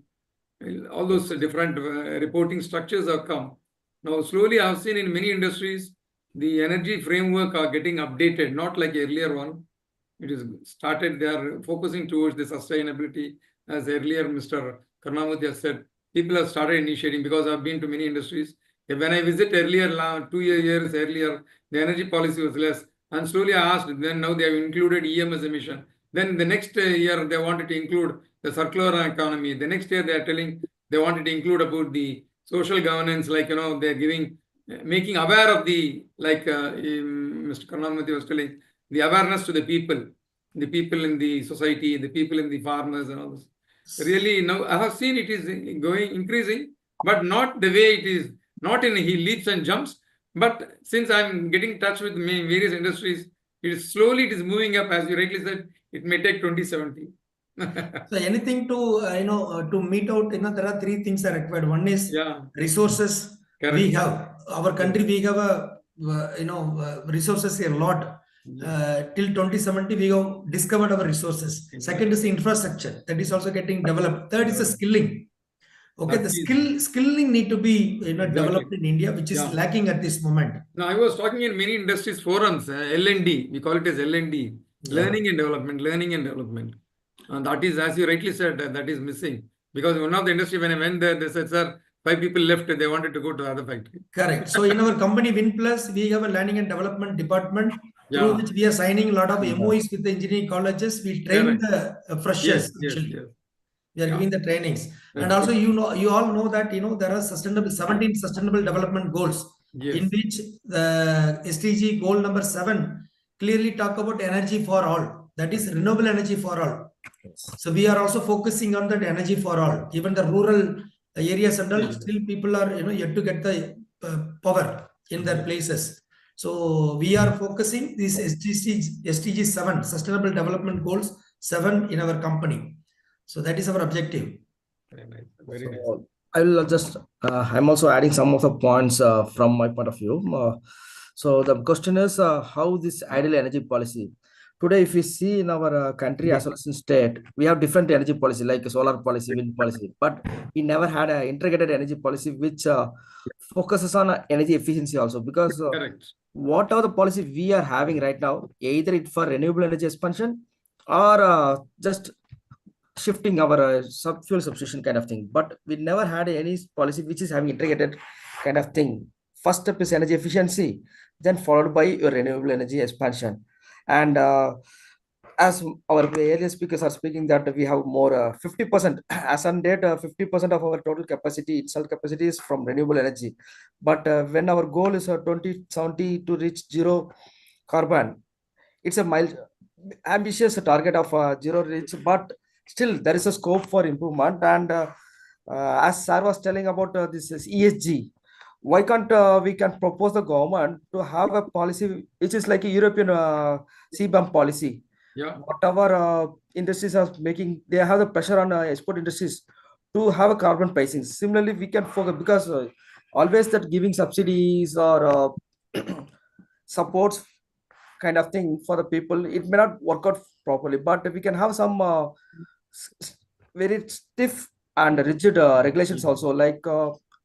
All those different reporting structures have come. Now, slowly I have seen in many industries, the energy framework are getting updated, not like earlier one. It is started, they are focusing towards the sustainability. As earlier Mr. Karnamurthy has said, people have started initiating, because I've been to many industries. When I visit earlier, 2 years earlier, the energy policy was less. And slowly I asked, then now they have included EMS emission. Then the next year they wanted to include the circular economy. The next year they are telling they wanted to include about the social governance, like, they're giving, making aware of the, like Mr. Karnamurthy was telling, the awareness to the people in the society, the people in the farmers and all this. Really, now I have seen it is increasing, but not the way it is, not in leaps and jumps. But since I'm getting in touch with various industries, it is moving up, as you rightly said. It may take 2070. So anything to to meet out, there are 3 things are required. One is resources. Correct. We have our country. We have a resources a lot. Till 2070, we have discovered our resources. Second is the infrastructure that is also getting developed. Third is the skilling. Okay, That the is- skilling need to be Exactly. developed in India, which is Yeah. lacking at this moment. Now, I was talking in many industries forums, L&D, we call it as L&D, learning and development. And that is, as you rightly said, that is missing. Because one of the industry, when I went there, they said, sir, 5 people left, they wanted to go to the other factory. Correct. So in our company WinPlus, we have a learning and development department through which we are signing a lot of MOUs with the engineering colleges. We train the freshers. Yes. We are giving the trainings. And That's also, you all know that, there are 17 sustainable development goals in which the SDG goal number 7 clearly talk about energy for all. That is renewable energy for all. So we are also focusing on that energy for all. Even the rural areas and all, still people are, yet to get the power in their places. So we are focusing these SDG 7, Sustainable Development Goals 7 in our company. So that is our objective. very nice. Very nice. So I will just, I'm also adding some of the points from my point of view. So the question is how this ideal energy policy. Today, if we see in our country as well as in state, we have different energy policy like solar policy, wind policy, but we never had an integrated energy policy which focuses on energy efficiency also, because whatever the policy we are having right now, either it for renewable energy expansion or just shifting our fuel substitution kind of thing, but we never had any policy which is having integrated kind of thing. First step is energy efficiency, then followed by your renewable energy expansion. And as our earlier speakers are speaking that we have more 50% as on date, 50% of our total capacity, installed capacity is from renewable energy. But when our goal is 2070 to reach zero carbon, it's a mild ambitious target of zero reach, but still there is a scope for improvement. And as Sir was telling about this is ESG, why can't we can propose the government to have a policy which is like a European CBAM policy? Whatever industries are making, they have the pressure on export industries to have a carbon pricing. Similarly, we can focus, because always that giving subsidies or supports kind of thing for the people, it may not work out properly, but we can have some very stiff and rigid regulations also, like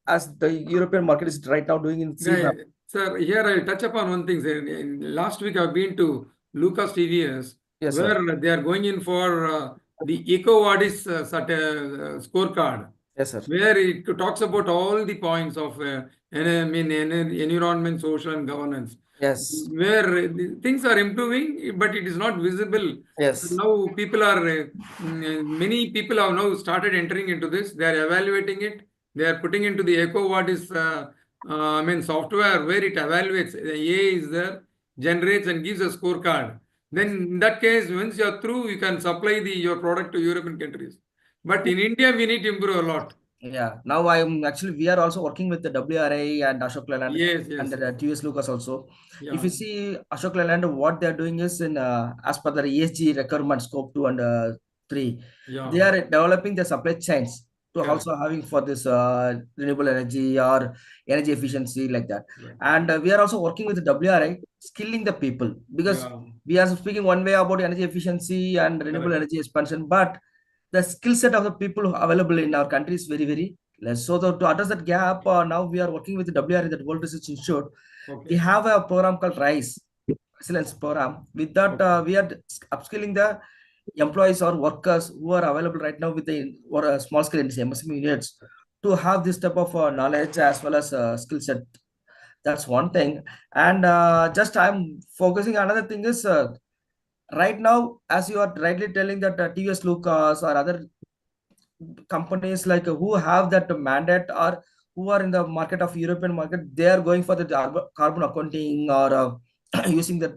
as the European market is right now doing in CBAM. Sir, here I'll touch upon one thing. In last week, I've been to Lucas TVS, where they are going in for the Audits scorecard. Yes, sir. Where it talks about all the points of environment, social, and governance. Yes. Where things are improving, but it is not visible. Yes. Now people are, many people have now started entering into this. They are evaluating it. They are putting into the Audits software where it evaluates. The AI is there, generates and gives a scorecard. Then in that case, once you are through, you can supply your product to European countries. But in India, we need to improve a lot. Yeah, now we are also working with the WRI and Ashok Leyland and the TVS Lucas also. If you see Ashok Leyland, what they are doing is in as per the ESG requirement scope 2 and 3, they are developing the supply chains to also having for this renewable energy or energy efficiency like that. And we are also working with the WRI, skilling the people, because we are speaking one way about energy efficiency and renewable energy expansion, but the skill set of the people available in our country is very, very less. So to address that gap, now we are working with the WRI, the World Research Institute. We have a program called RISE, Excellence Program. With that, we are upskilling the employees or workers who are available right now with the small scale MSME units to have this type of knowledge as well as skill set. That's one thing. And just I'm focusing another thing is right now, as you are rightly telling that TVS Lucas or other companies like who have that mandate or who are in the market of European market, they are going for the carbon accounting or using that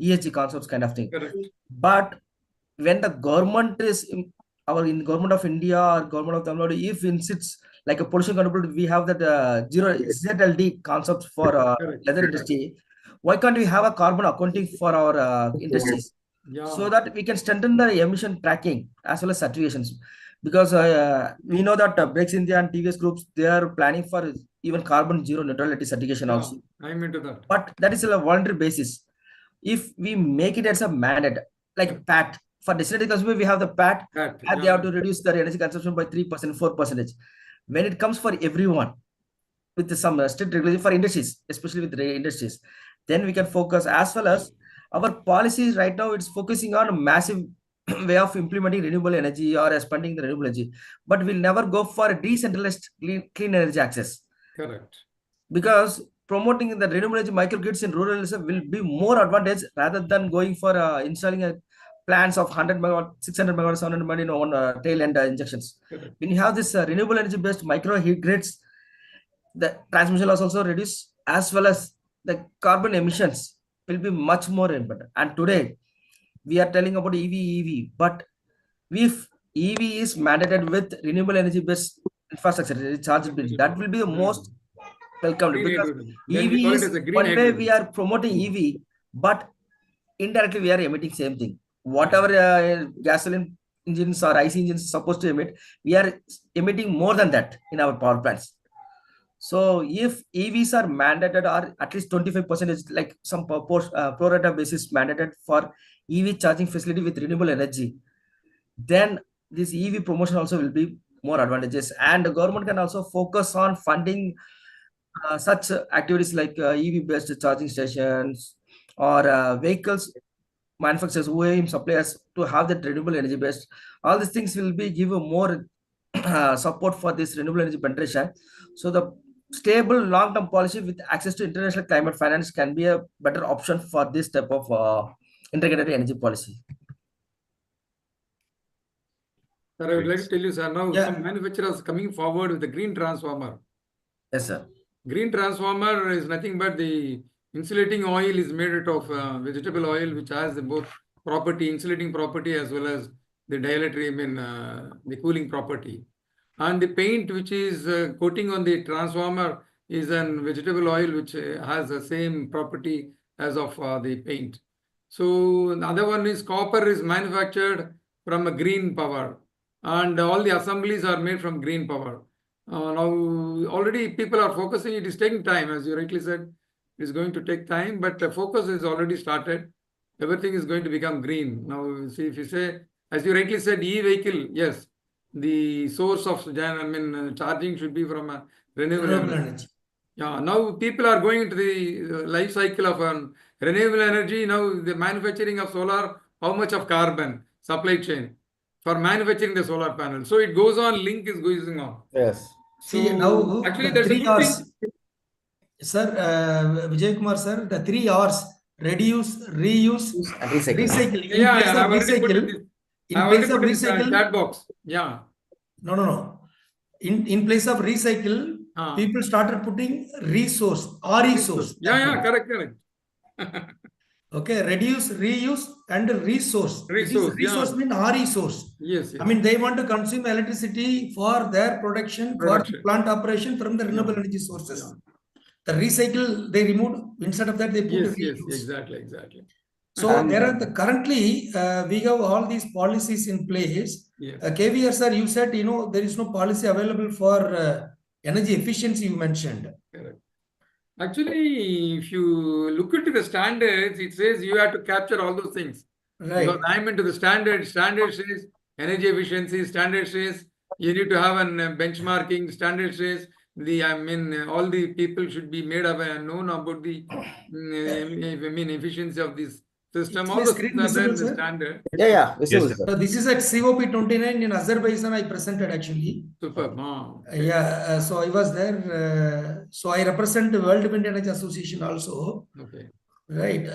ESG concepts kind of thing. But when the government is in government of India or government of Tamil Nadu, if insists like a pollution control, we have that zero ZLD concepts for leather industry. Why can't we have a carbon accounting for our industries? So that we can strengthen the emission tracking as well as certifications, because we know that Breaks India and TVS groups, they are planning for even carbon zero neutrality certification also. I'm into that. But that is a voluntary basis. If we make it as a mandate, like PAT, for distillery consumer, we have the PAT, and they have to reduce their energy consumption by 3%, 4%. When it comes for everyone, with some strict regulation for industries, especially with the industries, then we can focus. As well as our policies right now, it's focusing on a massive way of implementing renewable energy or expanding the renewable energy, but we'll never go for a decentralized clean energy access. Correct. Because promoting the renewable energy microgrids in rural areas will be more advantage rather than going for installing a plants of 100 megawatt, 600 megawatt, 700 megawatt on tail end injections. Correct. When you have this renewable energy based micro heat grids, the transmission loss also reduce, as well as the carbon emissions will be much more important. And today we are telling about EV, but if EV is mandated with renewable energy based infrastructure, chargeability, that will be the most welcomed, Green because hydrogen. EV We call it is as a green one way hydrogen. we are promoting EV, but indirectly we are emitting same thing. Whatever gasoline engines or IC engines supposed to emit, we are emitting more than that in our power plants. So if EVs are mandated, or at least 25%, like some pro rata basis mandated for EV charging facility with renewable energy, then this EV promotion also will be more advantageous. And the government can also focus on funding such activities like EV based charging stations, or vehicles manufacturers, OEM suppliers, to have that renewable energy based. All these things will be give a more support for this renewable energy penetration. So the stable long-term policy with access to international climate finance can be a better option for this type of integrated energy policy. Sir, I would like to tell you, sir, now Yeah. some manufacturers coming forward with the green transformer. Yes, sir. Green transformer is nothing but the insulating oil is made out of vegetable oil, which has both property, insulating property, as well as the dilatory, the cooling property. And the paint which is coating on the transformer is an vegetable oil which has the same property as of the paint. So the other one is copper is manufactured from a green power, and all the assemblies are made from green power. Now already people are focusing. It is taking time, as you rightly said. It is going to take time, but the focus is already started. Everything is going to become green. Now, see, if you say, as you rightly said, e-vehicle, yes, the source of charging should be from a renewable energy. Yeah, now people are going into the life cycle of renewable energy. Now the manufacturing of solar, how much of carbon supply chain for manufacturing the solar panel. So it goes on, link is going on. Yes. So See, now actually the that's a 3 good hours, thing. sir, Vijay Kumar sir, the 3 hours, reduce, reuse, and recycle. recycle. In Yeah, place yeah, of recycle, I've already put in the chat box. Yeah. No. In place of recycle, people started putting resource, resource. Yeah, correct. Okay, reduce, reuse, and resource. Resource means resource. Yes. I mean, they want to consume electricity for their production, for the plant operation from the renewable energy sources. Yeah. The recycle they removed, instead of that they put reuse. Yes, exactly. So there are currently we have all these policies in place. Yes. KVR sir, you said there is no policy available for energy efficiency. You mentioned. Correct. Actually, if you look into the standards, it says you have to capture all those things. Right. Because I'm into the standard. Standard says energy efficiency. Standard says you need to have a benchmarking. Standard says all the people should be made aware and known about the efficiency of this system. All those things are there in the standard. Yeah, visible, Yes, sir. So this is at COP29 in Azerbaijan. I presented actually. Superb. Okay. Yeah, so I was there. So I represent the World Wind Energy Association also. Okay. Right.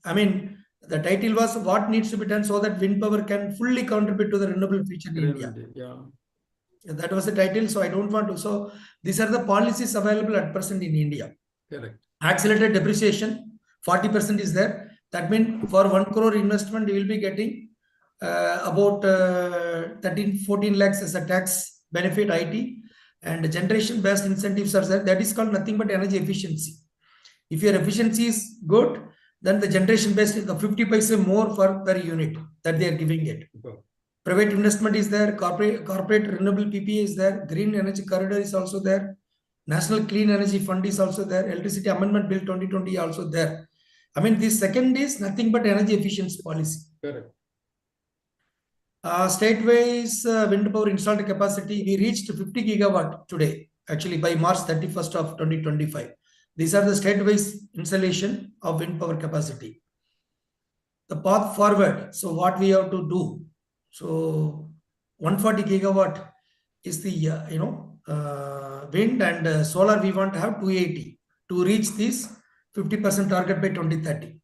I mean, the title was "What Needs to Be Done so that Wind Power can fully contribute to the renewable future in India." Yeah. That was the title. So I don't want to. So these are the policies available at present in India. Correct. Accelerated depreciation, 40% is there. That means for 1 crore investment, you will be getting about 13-14 lakhs as a tax benefit IT, and generation based incentives are there. That is called nothing but energy efficiency. If your efficiency is good, then the generation based is the 50 paise more for per unit that they are giving it. Private investment is there, corporate renewable PPA is there, green energy corridor is also there, National Clean Energy Fund is also there, Electricity Amendment Bill 2020 also there. I mean, this second is nothing but energy efficiency policy. Correct. State-wise wind power installed capacity, we reached 50 gigawatt today, actually by March 31st of 2025. These are the state-wise installation of wind power capacity. The path forward, so what we have to do. So 140 gigawatt is the, wind and solar we want to have 280 to reach this 50% target by 2030.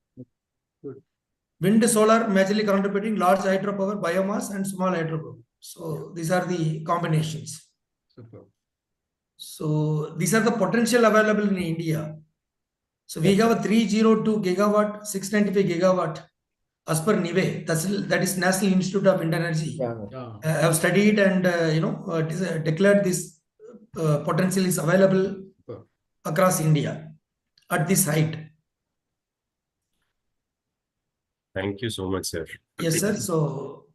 Wind, solar, majorly contributing large hydropower, biomass, and small hydropower. So these are the combinations. Super. So these are the potential available in India. So we have a 302 gigawatt, 695 gigawatt as per NIVE. That is National Institute of Wind Energy. Have studied and declared this potential is available across India at this height. Thank you so much, sir. Yes, sir. So,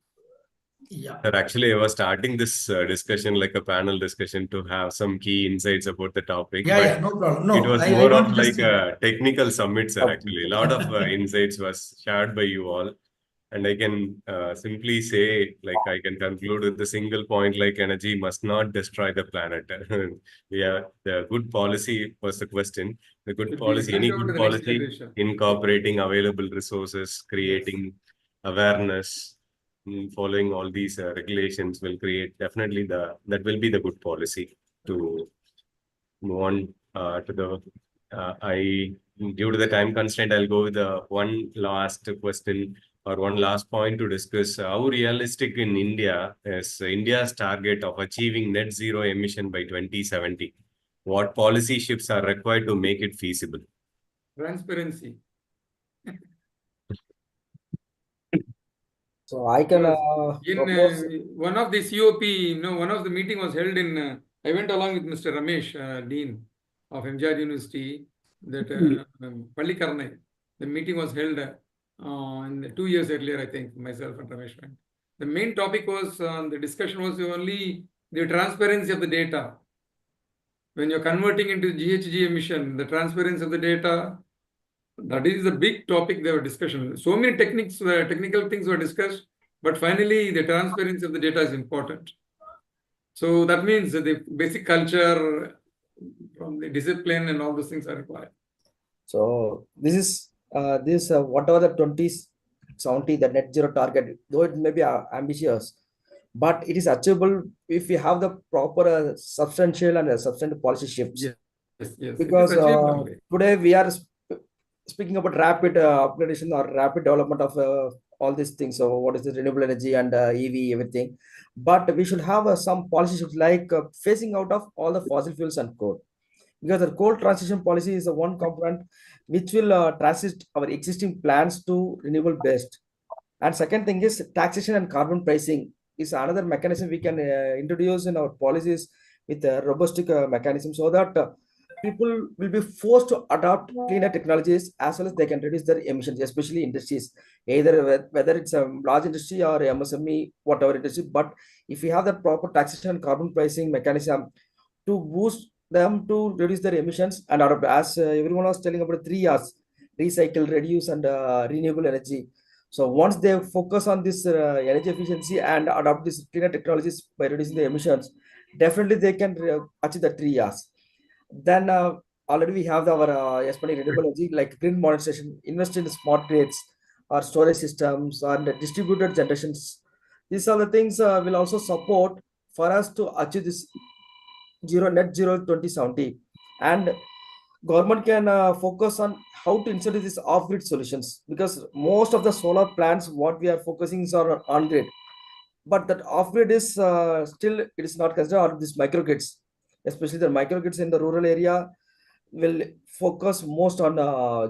yeah. Sir, actually, I was starting this discussion like a panel discussion to have some key insights about the topic. Yeah, no problem. No, it was I more want of to like just a technical summit, sir. Actually, a lot of insights was shared by you all. And I can simply say, like, I can conclude with the single point, like energy must not destroy the planet. Yeah, the good policy was the question. The good policy, any good policy, incorporating available resources, creating awareness, following all these regulations will create definitely that will be the good policy to move on to the. Due to the time constraint, I'll go with the one last question or one last point to discuss. How realistic in India is India's target of achieving net zero emission by 2070? What policy shifts are required to make it feasible? Transparency. So I can propose. One of the COP, one of the meeting was held in. I went along with Mr. Ramesh, Dean of MGR University. That Pallikarnai. The meeting was held 2 years earlier, I think. Myself and Ramesh went. The main topic was the discussion was only the transparency of the data. When you're converting into GHG emission, the transparency of the data. That is a big topic they were discussion. So many technical things were discussed, but finally the transparency of the data is important. So that means the basic culture from the discipline and all those things are required. So this is whatever the 2070, the net zero target, though it may be ambitious, but it is achievable if we have the proper substantial and substantive policy shifts. Yes. Because today we are speaking about rapid upgradation or rapid development of all these things. So what is the renewable energy and EV, everything. But we should have some policy shifts like phasing out of all the fossil fuels and coal. Because the coal transition policy is the one component which will transit our existing plans to renewable based. And second thing is taxation and carbon pricing is another mechanism we can introduce in our policies with a robust mechanism, so that people will be forced to adopt cleaner technologies as well as they can reduce their emissions, especially industries, either whether it's a large industry or MSME, whatever industry. But if we have that proper taxation and carbon pricing mechanism to boost them to reduce their emissions and adopt, as everyone was telling about 3 years, recycle, reduce, and renewable energy. So once they focus on this energy efficiency and adopt these cleaner technologies by reducing the emissions, definitely they can achieve the 3 years. Then already we have our expanding renewable energy like grid monetization, invest in smart grids or storage systems and distributed generations. These are the things will also support for us to achieve this net zero 2070. And government can focus on how to introduce these off-grid solutions, because most of the solar plants what we are focusing is on grid, but that off-grid is still it is not considered, or these microgrids, especially the microgrids in the rural area will focus most on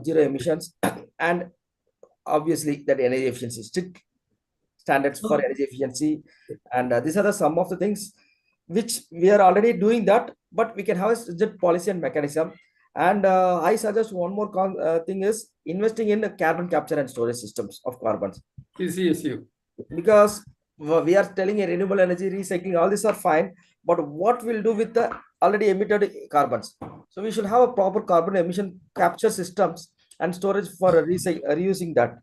zero emissions and obviously that energy efficiency, strict standards for energy efficiency. And these are the some of the things which we are already doing that, but we can have a strict policy and mechanism. And I suggest one more thing is investing in carbon capture and storage systems of carbons. CCSU. Because we are telling a renewable energy, recycling, all these are fine, but what we'll do with the already emitted carbons? So we should have a proper carbon emission capture systems and storage for reusing that.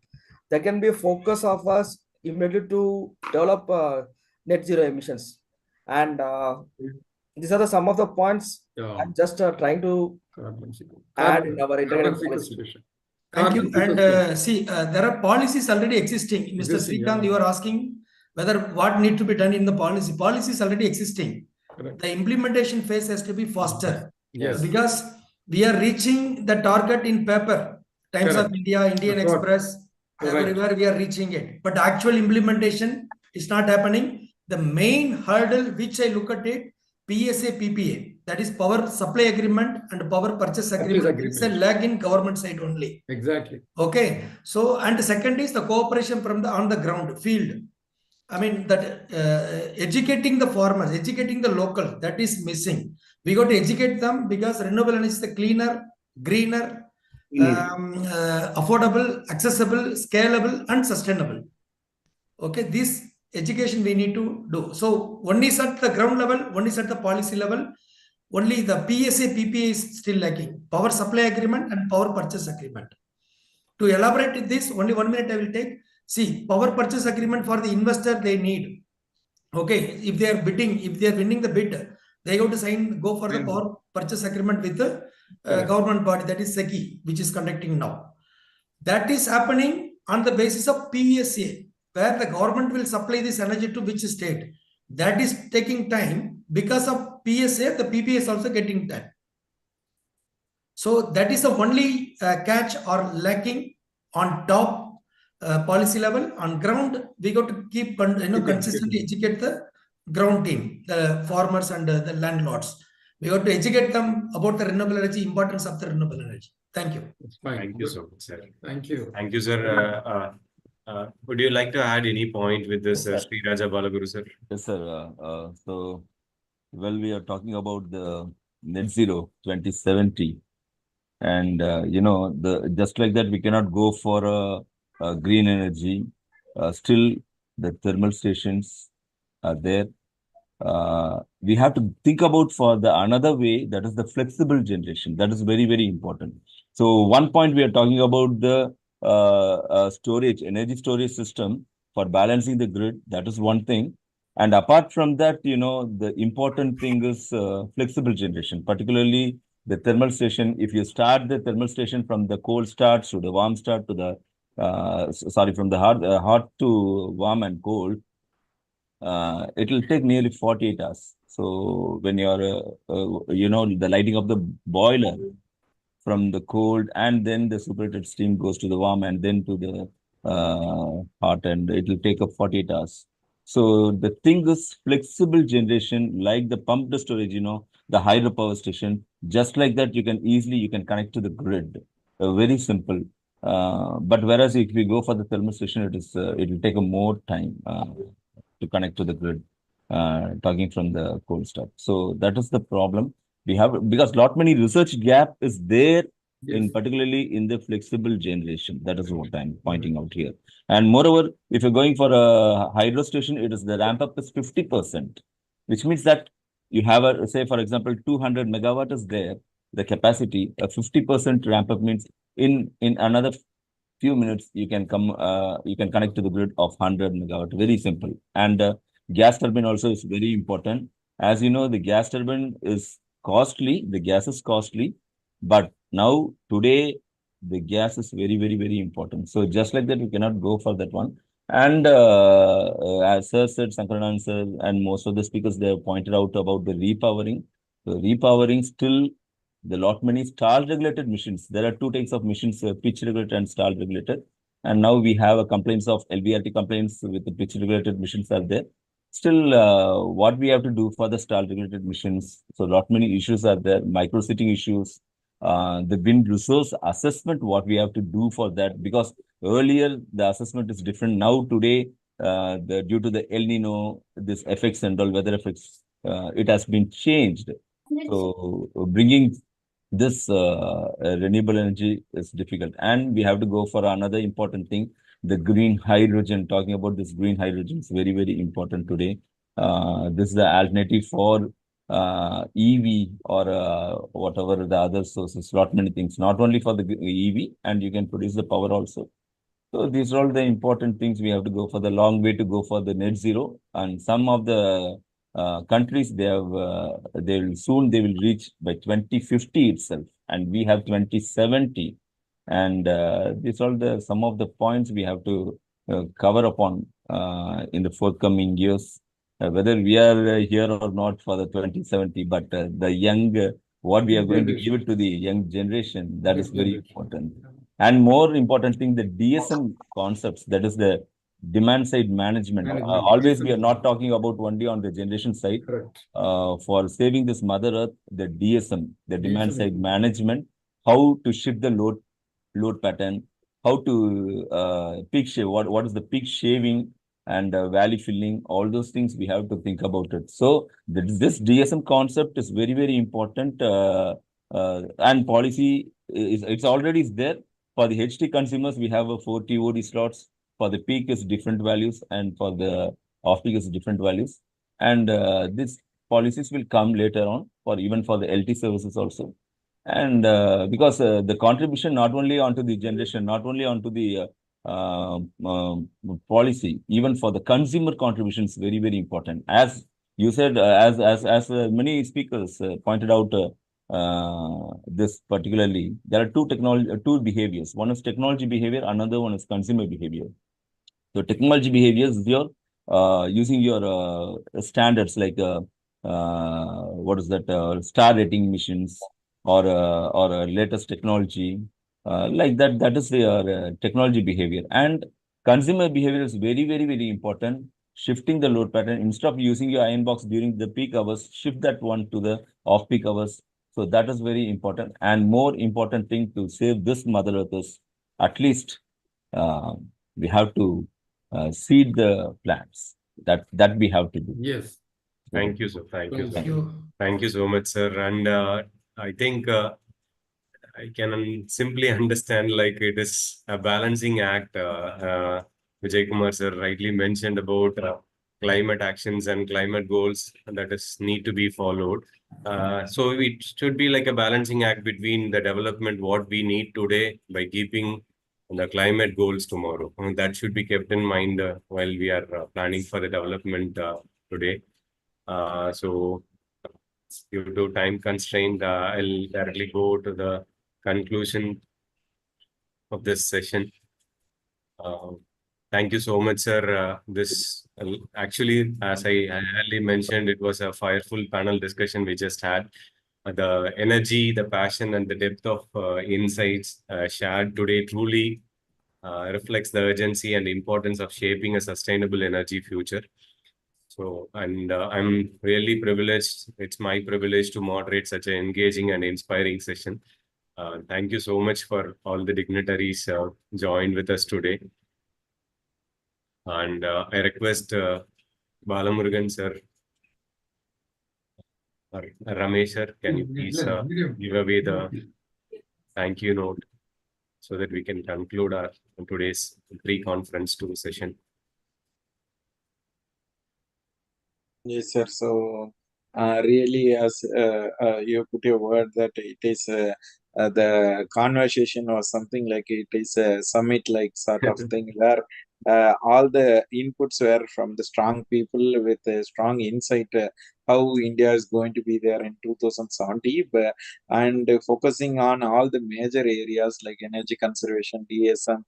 There can be a focus of us immediately to develop net zero emissions. And these are some of the points I'm just trying to add in our integrated policy. Thank you. And there are policies already existing. Mr. Srikanth, you are asking whether what need to be done in the policy. Policy is already existing. The implementation phase has to be faster. Yes. Because we are reaching the target in paper. Times of India, Indian Express, everywhere we are reaching it. But actual implementation is not happening. The main hurdle which I look at it, PSA, PPA, that is power supply agreement and power purchase agreement. It's a lag in government side only. Exactly. Okay. So, and the second is the cooperation from the on the ground field. I mean that educating the farmers, educating the local, that is missing. We got to educate them because renewable energy is the cleaner, greener, affordable, accessible, scalable, and sustainable. Okay, this education we need to do. So one is at the ground level, one is at the policy level. Only the PSA, PPA is still lacking. Power supply agreement and power purchase agreement. To elaborate this, only 1 minute I will take. See, power purchase agreement for the investor they need. Okay, if they are bidding, if they are winning the bid, they go to go for the power purchase agreement with the government body, that is SECI, which is conducting now. That is happening on the basis of PSA, where the government will supply this energy to which state. That is taking time. Because of PSA, the PPA is also getting done. So that is the only catch or lacking on top policy level. On ground, we got to keep consistently educate the ground team, the farmers and the landlords. We got to educate them about the renewable energy, importance of the renewable energy. Thank you. Thank you so much, sir. Thank you. Thank you, sir. Would you like to add any point with this, Sri Raja Balaguru, sir? Yes, sir. So, well, we are talking about the net zero 2070. And, just like that, we cannot go for green energy. Still, the thermal stations are there. We have to think about for the another way, that is the flexible generation. That is very, very important. So one point we are talking about the energy storage system for balancing the grid. That is one thing. And apart from that, the important thing is flexible generation, particularly the thermal station. If you start the thermal station from the cold start to the warm start to the, from the hot to warm and cold, it will take nearly 48 hours. So when you're, the lighting of the boiler from the cold and then the superheated steam goes to the warm and then to the hot, and it will take up 48 hours. So the thing is flexible generation, like the pumped storage, the hydropower station, just like that, you can connect to the grid. Very simple. But whereas if we go for the thermal station, it will take a more time to connect to the grid, talking from the cold start. So that is the problem we have, because lot many research gap is there, particularly in the flexible generation. That is what I'm pointing out here. And moreover, if you're going for a hydro station, it is the ramp up is 50%, which means that you have a, say, for example, 200 megawatt is there, the capacity, a 50% ramp up means in another few minutes, you can connect to the grid of 100 megawatt. Very simple. And gas turbine also is very important. As you know, the gas turbine is costly. The gas is costly. But now, today, the gas is very, very, very important. So just like that, we cannot go for that one. And as Sir said, Sankaran sir, and most of the speakers, they have pointed out about the repowering. So repowering still, the lot many stall regulated machines. There are two types of machines, pitch regulated and stall regulated. And now we have a complaints of LVRT complaints with the pitch regulated machines are there. Still, what we have to do for the stall regulated machines? So lot many issues are there, micro sitting issues, the wind resource assessment, what we have to do for that, because earlier the assessment is different. Now today, due to the El Nino, this effects and all weather effects, it has been changed. So bringing this renewable energy is difficult, and we have to go for another important thing, the green hydrogen. Talking about this green hydrogen is very, very important today. This is the alternative for EV or whatever the other sources, lot many things, not only for the EV, and you can produce the power also. So these are all the important things we have to go for the long way to go for the net zero. And some of the countries they will reach by 2050 itself, and we have 2070. And these are some of the points we have to cover upon in the forthcoming years, whether we are here or not for the 2070. But the young, what we are going to give it to the young generation, that is very important. And more important thing, the DSM concepts, that is the demand side management. Always we are not talking about only on the generation side. For saving this Mother Earth, the DSM, the demand side management, how to shift the load pattern, how to peak shave, what is the peak shaving and valley filling, all those things we have to think about it. So this DSM concept is very, very important, and policy it's already there. For the HT consumers, we have a 4 TOD slots. For the peak is different values, and for the off peak is different values. And these policies will come later on for even for the LT services also. And because the contribution not only onto the generation, not only onto the policy, even for the consumer contribution is very, very important. As you said, as many speakers pointed out, this particularly, there are two behaviors. One is technology behavior, another one is consumer behavior. So technology behavior is your using your standards like what is that star rating missions or latest technology like that. That is your technology behavior. And consumer behavior is very, very, very important. Shifting the load pattern, instead of using your iron box during the peak hours, shift that one to the off peak hours. So that is very important. And more important thing to save this Mother Earth is at least we have to seed the plants. That we have to do. Yes. Thank you, sir. Thank you. Thank you. Thank you so much, sir. And I think I can simply understand like it is a balancing act. Vijay Kumar sir rightly mentioned about climate actions and climate goals that is need to be followed. So it should be like a balancing act between the development what we need today by keeping the climate goals tomorrow. And that should be kept in mind while we are planning for the development today. So due to time constraint, I'll directly go to the conclusion of this session. Thank you so much, sir. This actually, as I earlier mentioned, it was a fireful panel discussion we just had. The energy, the passion, and the depth of insights shared today truly reflects the urgency and importance of shaping a sustainable energy future. So, and I'm really privileged. It's my privilege to moderate such an engaging and inspiring session. Thank you so much for all the dignitaries joined with us today. And I request Balamurugan sir or Ramesh sir, can you please give away the thank you note so that we can conclude our today's pre-conference 2 session. Yes, sir. So, really, as you put your word that it is the conversation was something like it is a summit like sort of thing where all the inputs were from the strong people with a strong insight how India is going to be there in 2070, and focusing on all the major areas like energy conservation, DSM,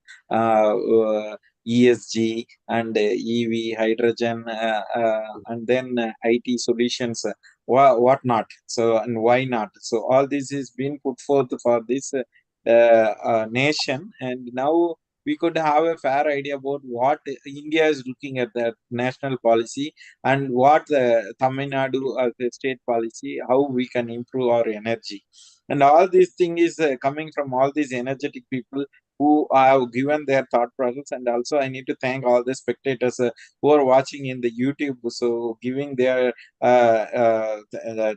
ESG, and EV, hydrogen, and then IT solutions, what not? So, and why not? So, all this is being put forth for this nation, and now we could have a fair idea about what India is looking at the national policy and what the Tamil Nadu as the state policy, how we can improve our energy. And all these thing is coming from all these energetic people who have given their thought process. And also I need to thank all the spectators who are watching in the YouTube, so giving their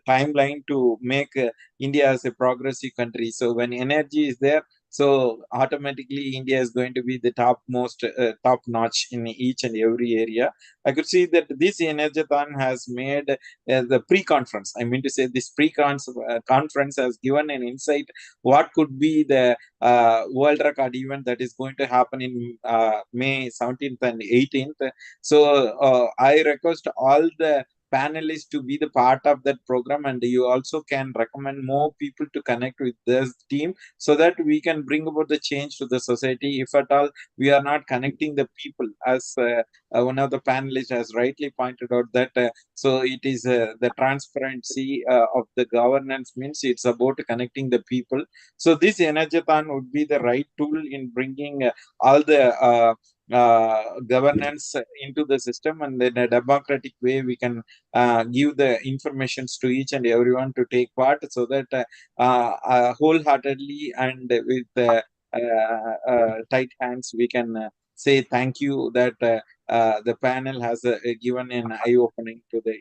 timeline to make India as a progressive country. So when energy is there, So automatically India is going to be the top notch in each and every area. I could see that this Energathon has made the pre-conference. I mean to say this conference has given an insight what could be the world record event that is going to happen in May 17th and 18th. So I request all the panelists to be the part of that program, and you also can recommend more people to connect with this team so that we can bring about the change to the society. If at all we are not connecting the people, as one of the panelists has rightly pointed out, that so it is the transparency of the governance means it's about connecting the people. So this Energathon would be the right tool in bringing all the governance into the system, and in a democratic way we can give the informations to each and everyone to take part, so that wholeheartedly and with tight hands we can say thank you that the panel has given an eye-opening to the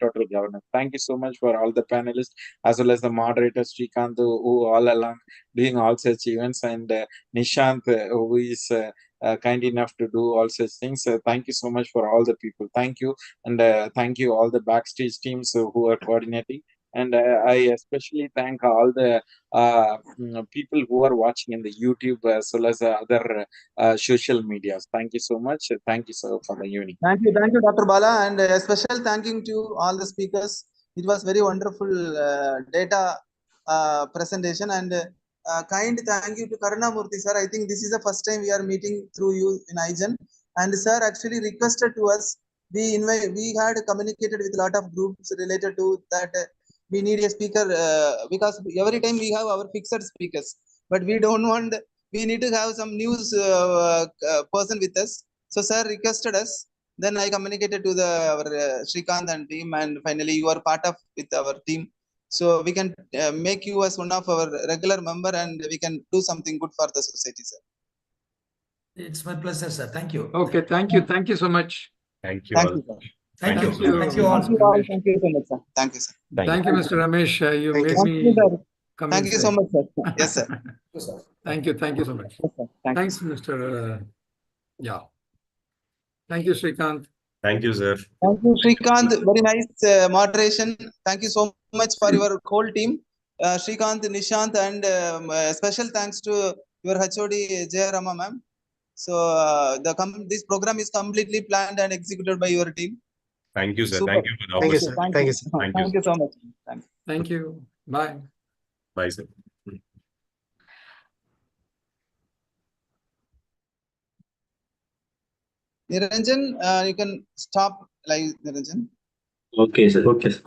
total governance. Thank you so much for all the panelists as well as the moderator Srikanth, who all along doing all such events, and Nishant, who is kind enough to do all such things. Thank you so much for all the people. Thank you, and thank you all the backstage teams who are coordinating. And I especially thank all the people who are watching in the YouTube as well as other social medias. Thank you so much. Thank you, sir, for the evening. Thank you, Dr. Bala, and a special thanking to all the speakers. It was very wonderful data presentation, and kind thank you to Karunamurthy sir. I think this is the first time we are meeting through you in Igen, and sir actually requested to us. We had communicated with a lot of groups related to that. We need a speaker because every time we have our fixed speakers, but we don't want. We need to have some news person with us. So sir requested us. Then I communicated to our Srikanth and team, and finally you are part of with our team. So we can make you as one of our regular member, and we can do something good for the society, sir. It's my pleasure, sir. Thank you. Okay, thank you. Thank you so much. Thank you Thank all. you, sir. Thank you. Thank you. Thank you all. Thank you all. Thank you so much, sir. Thank you, sir. Thank you, Mr. Ramesh. You Thank made you. me come Thank you so inside. much, sir. Yes, sir. Thank you. Thank you so much. Yes, sir. Thank Thanks, Mr. Yeah. Thank you, Srikanth. Thank you, sir. Thank you, Srikanth. Very nice moderation. Thank you so much for your whole team. Srikanth, Nishant, and special thanks to your HOD, Jaya Rama ma'am. So this program is completely planned and executed by your team. Thank you, sir. Super. Thank you for the Thank you, opportunity. sir. Thank Thank you. you, sir. Thank you, Thank you so much. Thank you. Thank you. Bye. Bye, sir. Niranjan, you can stop live, Niranjan. Okay, sir. Okay, sir.